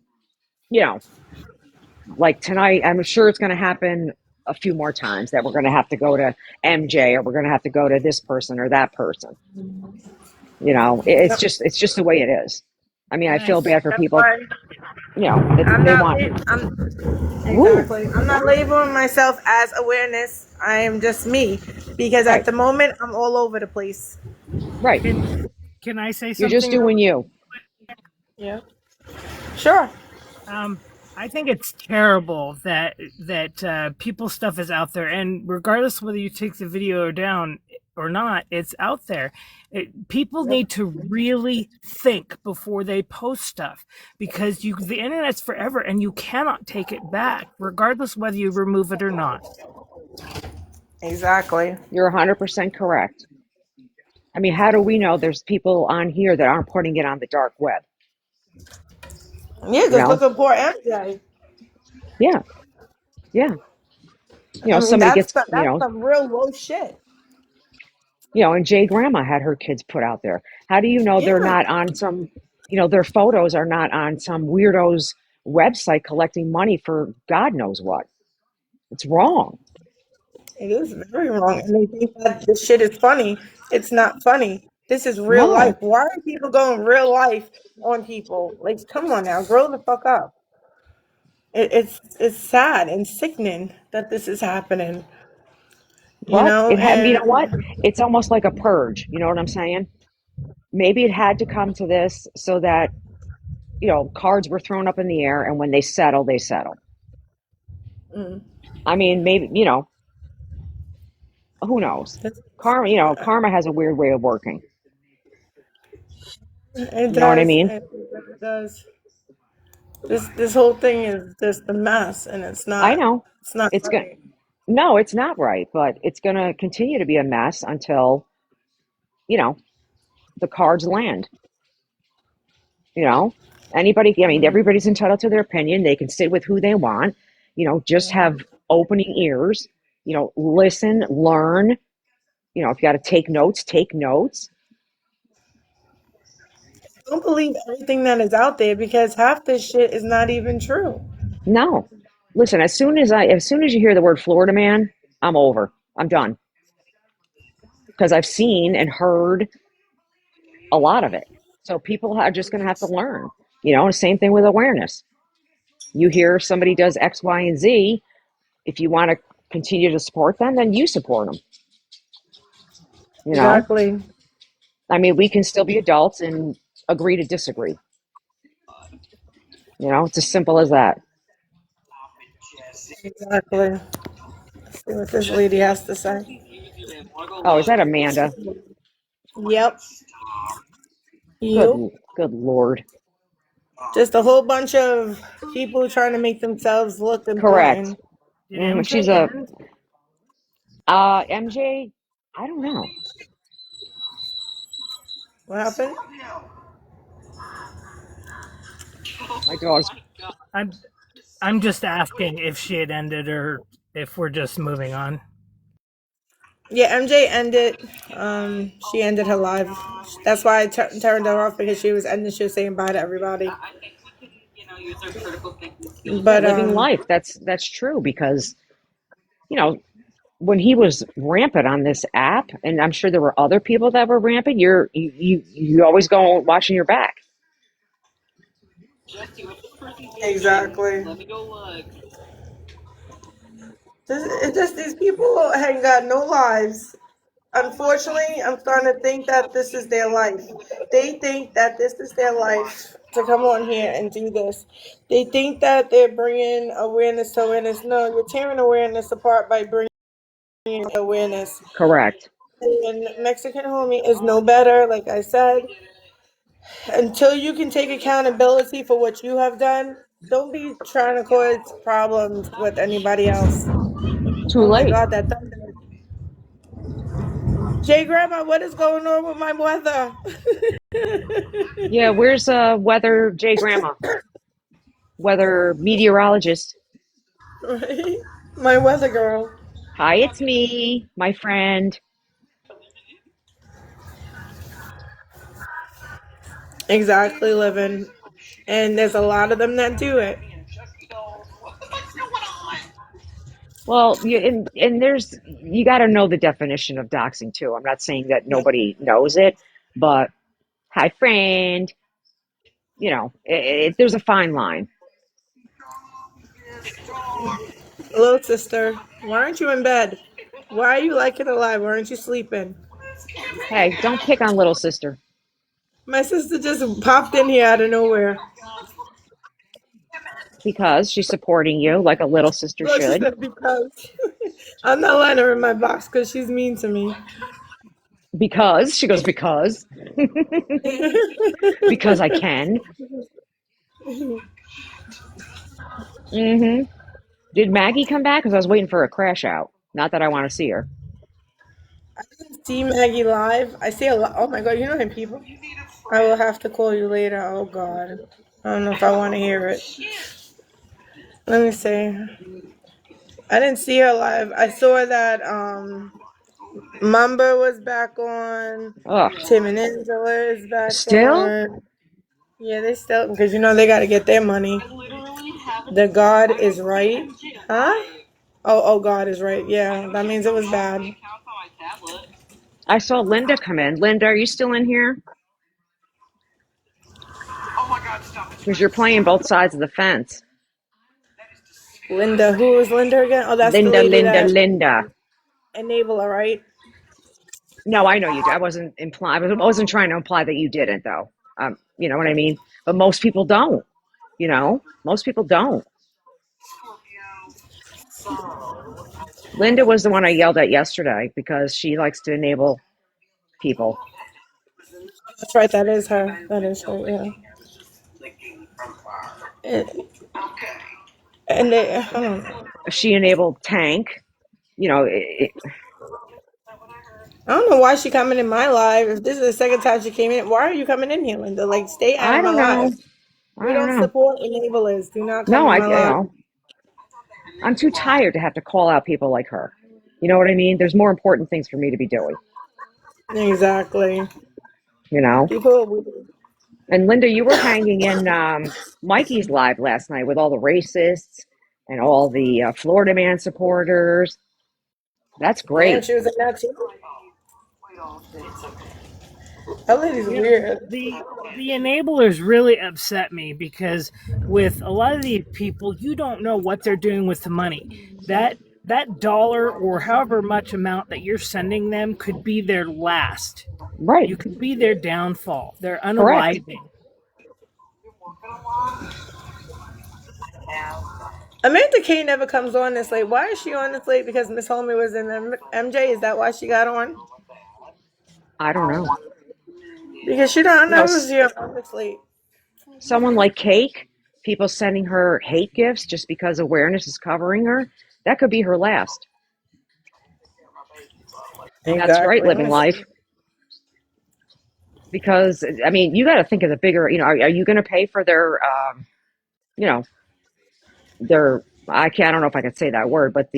like tonight, I'm sure it's going to happen a few more times that we're going to have to go to MJ or we're going to have to go to this person or that person. It's just the way it is. I mean, I feel bad for That's people, why they want. exactly. I'm not labeling myself as awareness. I am just me because Right. at the moment I'm all over the place. Right. Can I say You're something? just doing you. Yeah. Sure. I think it's terrible that people's stuff is out there, and regardless whether you take the video down or not, it's out there. People need to really think before they post stuff because the internet's forever and you cannot take it back, regardless whether you remove it or not. Exactly. You're 100% correct. I mean, how do we know there's people on here that aren't putting it on the dark web? Yeah, because look at poor MJ. Yeah. Yeah. I mean, Somebody gets, that's some real low shit. and Jay Grandma had her kids put out there. How do you know they're not on some, their photos are not on some weirdo's website collecting money for God knows what? It's wrong. It is very wrong. And they think that this shit is funny. It's not funny. This is real No. life. Why are people going real life on people? Like, come on now, grow the fuck up. It's sad and sickening that this is happening. You know what? It's almost like a purge. You know what I'm saying? Maybe it had to come to this so that, cards were thrown up in the air, and when they settle, they settle. I mean, maybe, who knows? Karma has a weird way of working. It You know what I mean? It does. This whole thing is just a mess, and it's not. I know. It's not. It's good. No, it's not right, but it's going to continue to be a mess until, the cards land. Anybody, I mean, everybody's entitled to their opinion. They can sit with who they want, just have opening ears, listen, learn, You know, if you got to take notes, take notes. Don't believe everything that is out there because half this shit is not even true. No. Listen, as soon as you hear the word Florida man, I'm over. I'm done. Because I've seen and heard a lot of it. So people are just going to have to learn. You know, same thing with awareness. You hear somebody does X, Y, and Z. If you want to continue to support them, then you support them. You know, Exactly. I mean, we can still be adults and agree to disagree. You know, it's as simple as that. Exactly. Let's see what this lady has to say. Oh, is that Amanda? Yep. Good, You. good Lord. Just a whole bunch of people trying to make themselves look Correct. important. Did MJ She's a end? MJ. I don't know. What happened? My dog's I'm just asking if she had ended or if we're just moving on. Yeah, MJ ended. She ended her live. That's why I turned her off because she was ending. She was saying bye to everybody. But living life. That's true because you know when he was rampant on this app, and I'm sure there were other people that were rampant. You always go watching your back. exactly. It's just these people ain't got no lives. Unfortunately, I'm starting to think that this is their life. They think that this is their life to come on here and do this. They think that they're bringing awareness to awareness. No, you're tearing awareness apart by bringing awareness. Correct. And Mexican homie is no better, like I said. Until you can take accountability for what you have done, don't be trying to cause problems with anybody else. Too Oh my late. God, that thunder. Jay Grandma, what is going on with my weather? Yeah, where's weather J Grandma? Weather meteorologist. Right? My weather girl. Hi, it's me, my friend. Exactly, living. And there's a lot of them that do it. Well, and there's you got to know the definition of doxing too. I'm not saying that nobody knows it, but hi, friend. You know, there's a fine line. Hello, sister. Why aren't you in bed? Why are you like it alive? Why aren't you sleeping? Hey, don't pick on little sister My sister just popped in here out of nowhere. because she's supporting you like a little sister Look, she should. said because. I'm not letting her in my box because she's mean to me. Because she goes because I can. Did Maggie come back? Because I was waiting for a crash out. Not that I want to see her. See Maggie live. I see a lot. Oh my God, you know him, people. I will have to call you later. Oh God. I don't know if I want to hear it. Let me see. I didn't see her live. I saw that Mamba was back on. Ugh. Tim and Angela is back Still? on. Yeah, they still because you know they got to get their money. The God is right, huh? Oh, God is right. Yeah, that means it was bad. I saw Linda come in. Linda, are you still in here? Because you're playing both sides of the fence. Linda, who is Linda again? Oh, that's the Linda, lady Linda, that Linda. enabler, right? No, I know you did. I wasn't implying. I wasn't trying to imply that you didn't, though. You know what I mean. But most people don't. You know, most people don't. Linda was the one I yelled at yesterday because she likes to enable people. That's right. That is her. That is her. Yeah. And, and they, I don't know. She enabled Tank. You know, I don't know why she coming in my live. If this is the second time she came in, why are you coming in here, Linda? Like, stay out I of my don't know. live. I We don't don't know. support enablers. Do not come No, in I my you live. know I'm too tired to have to call out people like her. You know what I mean? There's more important things for me to be doing. Exactly. You know? People. And Linda, you were hanging in Mikey's live last night with all the racists and all the Florida Man supporters. That's Yeah, great. she was in that too. That lady's weird. The enablers really upset me because with a lot of these people, you don't know what they're doing with the money. That dollar or however much amount that you're sending them could be their last. Right. You could be their downfall. They're Correct. unaliving. Amanda Kane never comes on this late. Why is she on this late? Because Miss Homie was in MJ. Is that why she got on? I don't know. Because she don't You know, know she on this late. someone like Cake, people sending her hate gifts just because awareness is covering her, that could be her last. That's right, Exactly. living life. Because, I mean, you got to think of the bigger, you know, are you going to pay for their, you know, their, I don't know if I could say that word, but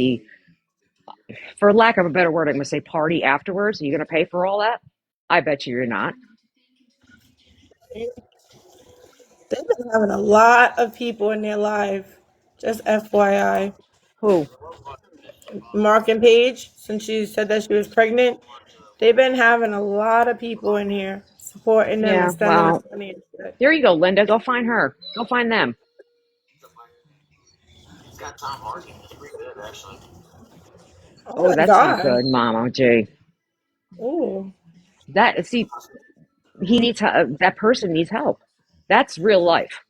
for lack of a better word, I'm going to say party afterwards. Are you going to pay for all that? I bet you're not. They've been having a lot of people in their live. Just FYI. Who? Mark and Paige, since she said that she was pregnant, they've been having a lot of people in here supporting them and Yeah, sending them well, money and shit. there you go, Linda. Go find her. Go find them. Oh Oh, my that's not god. good, Mama G. Ooh. See, that person needs help. That's real life.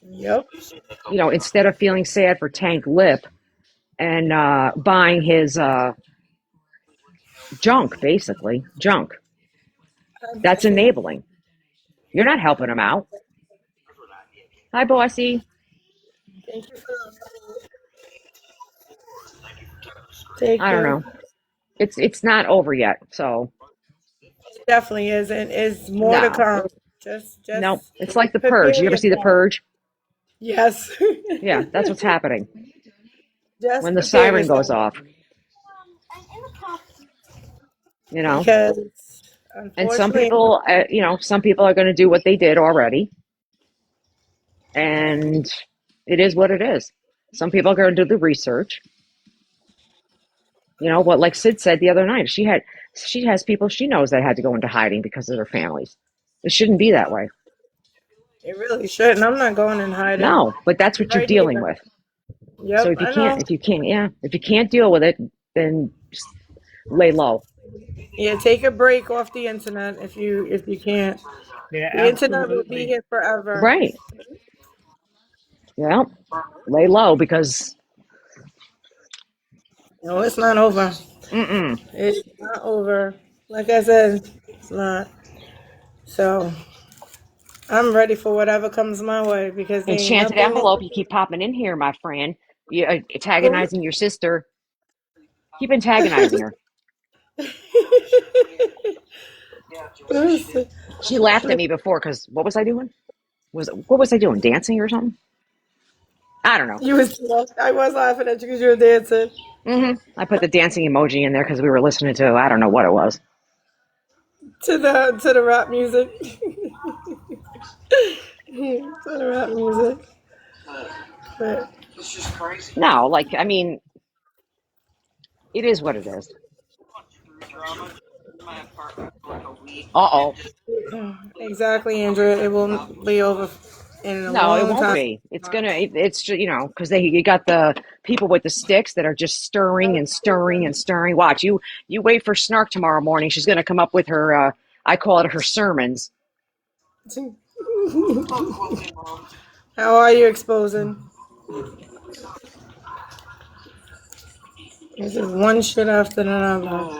Yep. You know, instead of feeling sad for Tank Lip and buying his junk, basically junk, that's enabling. You're not helping him out. Hi, bossy. Thank you for Take I don't care. know. It's not over yet, so It definitely isn't. It's more to no, come. no. Just It's like The Purge. prepare You ever see The yourself. Purge? Yes. Yeah, that's what's happening Just when the prepare siren yourself. goes off. You know, Because and some unfortunately, people, some people are going to do what they did already, and it is what it is. Some people are going to do the research. You know what, like Sid said the other night, she has people she knows that had to go into hiding because of their families. It shouldn't be that way. it really shouldn't. I'm not going in hiding. No, but that's what you're Right dealing here. with. So Yep, I know. if you can't deal with it, then just lay low. Yeah, take a break off the internet if you can't. Yeah, The internet will be absolutely. here forever. Right. Well, lay low because No, it's not over. mm-mm. It's not over. Like I said, it's not. So I'm ready for whatever comes my way because there ain't Enchanted nothing. envelope, you keep popping in here, my friend. You Who? antagonizing your sister. Keep antagonizing her. She laughed at me before because what was I doing? What was I doing? Dancing or something? I don't know. I was laughing at you because you were dancing I put the dancing emoji in there because we were listening to I don't know what it was. to the rap music. To the rap music. But No, like I mean, it is what it is. Uh-oh. exactly, Andrea. It will be over in a No, it long won't time. be. It's just, because you got the people with the sticks that are just stirring and stirring and stirring. Watch, you wait for Snark tomorrow morning. She's going to come up with her, I call it her sermons. How are you exposing? This is one shit after another.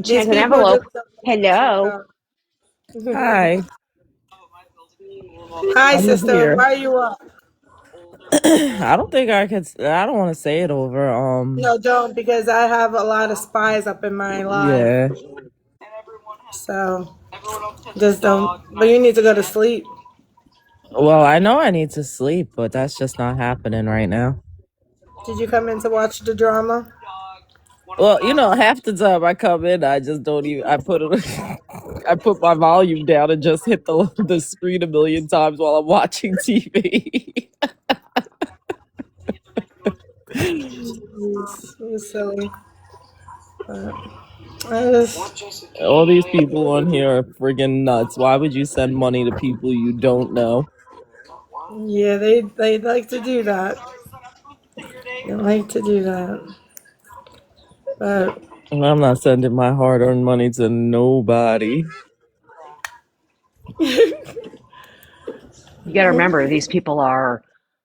These Enchanted people envelope. just don't know what the fuck Hello. up. Hi, Hi, I'm sister. here. Why are you up? I don't think I could. I don't want to say it over. No, don't, because I have a lot of spies up in my live. Yeah. So just don't. But you need to go to sleep. Well, I know I need to sleep, but that's just not happening right now. Did you come in to watch the drama? Well, half the time I come in, I just don't even. I put it. I put my volume down and just hit the screen a million times while I'm watching TV. It was silly. But All these people on here are friggin' nuts. Why would you send money to people you don't know? yeah, they like to do that. They like to do that. But And I'm not sending my hard-earned money to nobody. You got to remember, these people are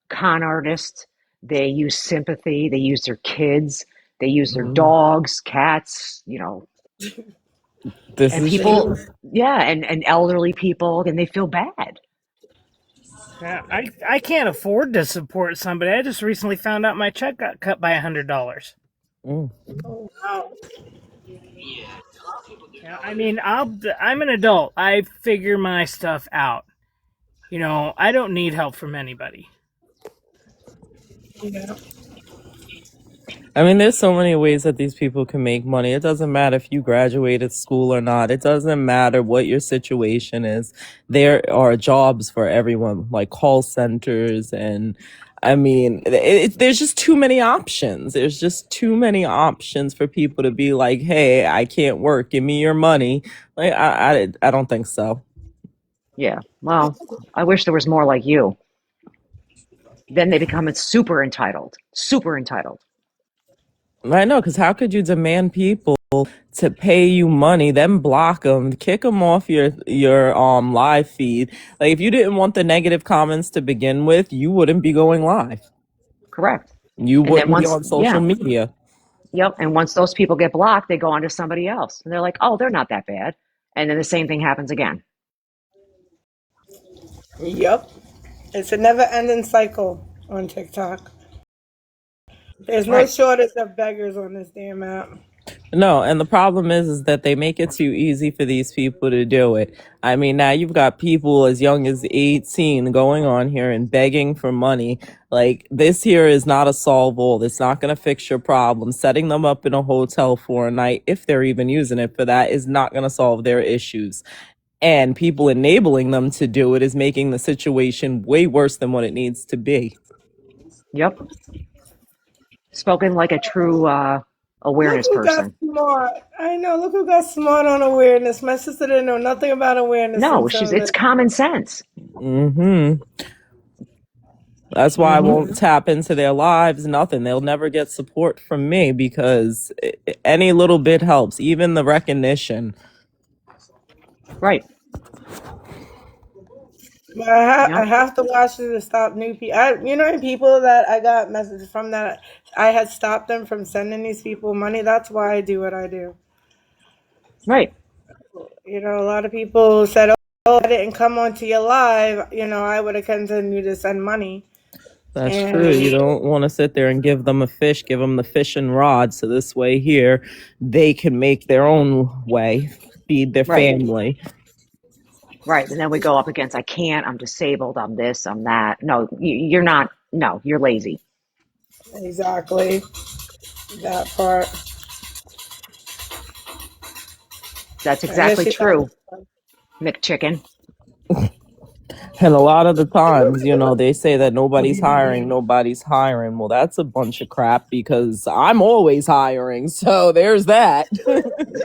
con artists. They use sympathy. They use their kids. They use their dogs, cats, This and is people, true. yeah, and elderly people, and they feel bad. Yeah, I can't afford to support somebody. I just recently found out my check got cut by $100. Mm. oh wow. Yeah, I mean, I'm an adult. I figure my stuff out. I don't need help from anybody. Yeah. I mean, there's so many ways that these people can make money. It doesn't matter if you graduated school or not. It doesn't matter what your situation is. There are jobs for everyone, like call centers. And I mean, there's just too many options. There's just too many options for people to be like, hey, I can't work. Give me your money. Like, I don't think so. Yeah. Well, I wish there was more like you. Then they become super entitled. Super entitled. I know, because how could you demand people to pay you money, then block them, kick them off your live feed? Like, if you didn't want the negative comments to begin with, you wouldn't be going live. Correct. You And then wouldn't be once, on social yeah, media. yep. And once those people get blocked, they go on to somebody else. And they're like, oh, they're not that bad. And then the same thing happens again. Yep. It's a never-ending cycle on TikTok. There's no Right. shortage of beggars on this damn app. No, and the problem is that they make it too easy for these people to do it. I mean, now you've got people as young as 18 going on here and begging for money. Like, this here is not a solve all. It's not going to fix your problem. Setting them up in a hotel for a night, if they're even using it for that, is not going to solve their issues. And people enabling them to do it is making the situation way worse than what it needs to be. Yep. Spoken like a true Look awareness who got person. smart. I know. Look who got smart on awareness. My sister didn't know nothing about awareness No, until it's this. common sense. Mm-hmm. That's why I won't tap into their lives, nothing. They'll never get support from me because any little bit helps, even the recognition. Right. But Yep. I have to watch it to stop new people. People that I got messages from that I had stopped them from sending these people money. That's why I do what I do. Right. A lot of people said, "Oh, I didn't come onto your live. I would have continued to send money." That's true. You And don't want to sit there and give them a fish, give them the fishing rod. So this way here, they can make their own way, feed their Right. family. Right. And then we go up against, I can't, I'm disabled, I'm this, I'm that. No, you're not. No, you're lazy. exactly that part. That's I guess exactly she thought. true, McChicken. And a lot of the times, they say that nobody's hiring, nobody's hiring. Well, that's a bunch of crap because I'm always hiring. So there's that.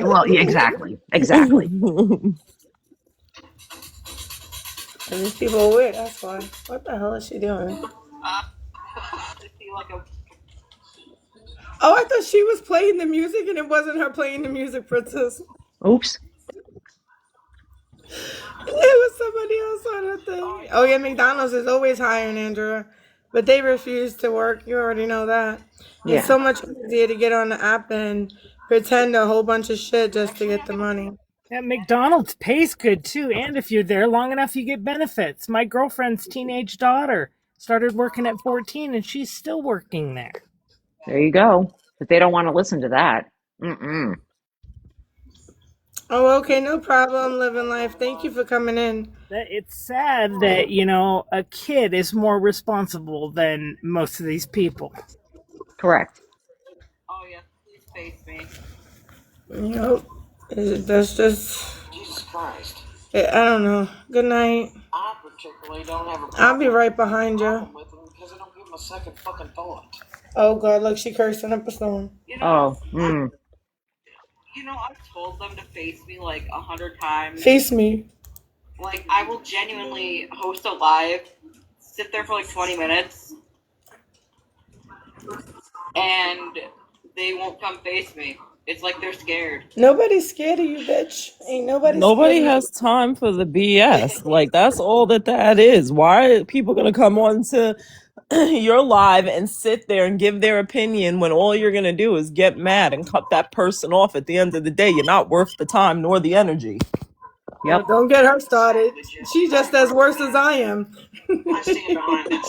Well, yeah, exactly. Exactly. And these people are weird. That's why. What the hell is she doing? Oh, I thought she was playing the music and it wasn't her playing the music, Princess. Oops. It was somebody else on her thing. Oh, yeah, McDonald's is always hiring, Andrea. But they refuse to work. You already know that. It's Yeah. so much easier to get on the app and pretend a whole bunch of shit just to get the money. Yeah, McDonald's pays good too, and if you're there long enough, you get benefits. My girlfriend's teenage daughter started working at 14, and she's still working there. There you go. But they don't want to listen to that. Mm-mm. Oh, okay, no problem. Living life. Thank you for coming in. It's sad that, a kid is more responsible than most of these people. Correct. Oh yes, please face me. Yep. That's just. Jesus Christ. I don't know. Good night. I particularly don't have a problem. I'll be right behind you. With them because I don't give them a second fucking thought. Oh God, look, she cursing up a storm. You Oh. know, I've told them to face me like 100 times. Face me. Like, I will genuinely host a live, sit there for like 20 minutes, and they won't come face me. It's like they're scared. Nobody's scared of you, bitch. Ain't nobody scared Nobody of you. has time for the BS. Like, that's all that is. Why are people gonna come on to your live and sit there and give their opinion when all you're gonna do is get mad and cut that person off? At the end of the day, you're not worth the time nor the energy. Yep. Don't get her started. She's just as worse as I am.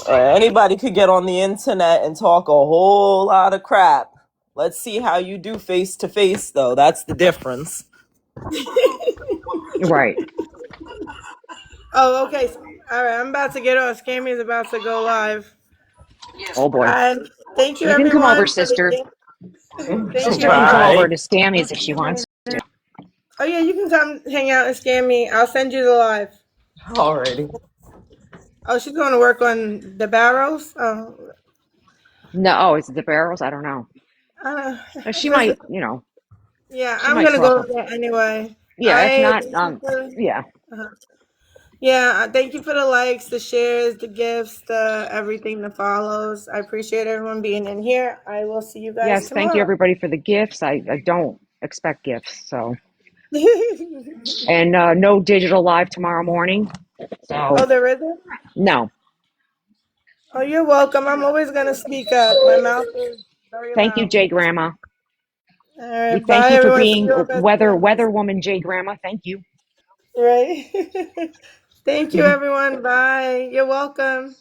Anybody could get on the internet and talk a whole lot of crap. Let's see how you do face to face, though. That's the difference. Right. Oh, okay. All right, I'm about to get off. Scammy's about to go live. Oh boy. Thank you, You can come over, everyone. sister. Thank you, Sister can come over Bye. to Scammy's if she wants to. Oh yeah, you can come hang out and scam me. I'll send you the live. Alrighty. Oh, she's going to work on the barrels. Oh, No, oh, is it the barrels? I don't know. She might, yeah, she I'm might gonna swap go them. there anyway. Yeah, if not, Thank you for, yeah. yeah, thank you for the likes, the shares, the gifts, the everything, the follows. I appreciate everyone being in here. I will see you guys Yes, thank you tomorrow. everybody for the gifts. I don't expect gifts, so. And no digital live tomorrow morning. So Oh, there isn't? no. Oh, you're welcome. I'm always gonna speak up. My mouth is very Thank you, loud. J Grandma. All We right, thank bye you for everyone. See being you on weather woman J Grandma. Thank you. Right. Thank you, everyone. Bye. You're welcome.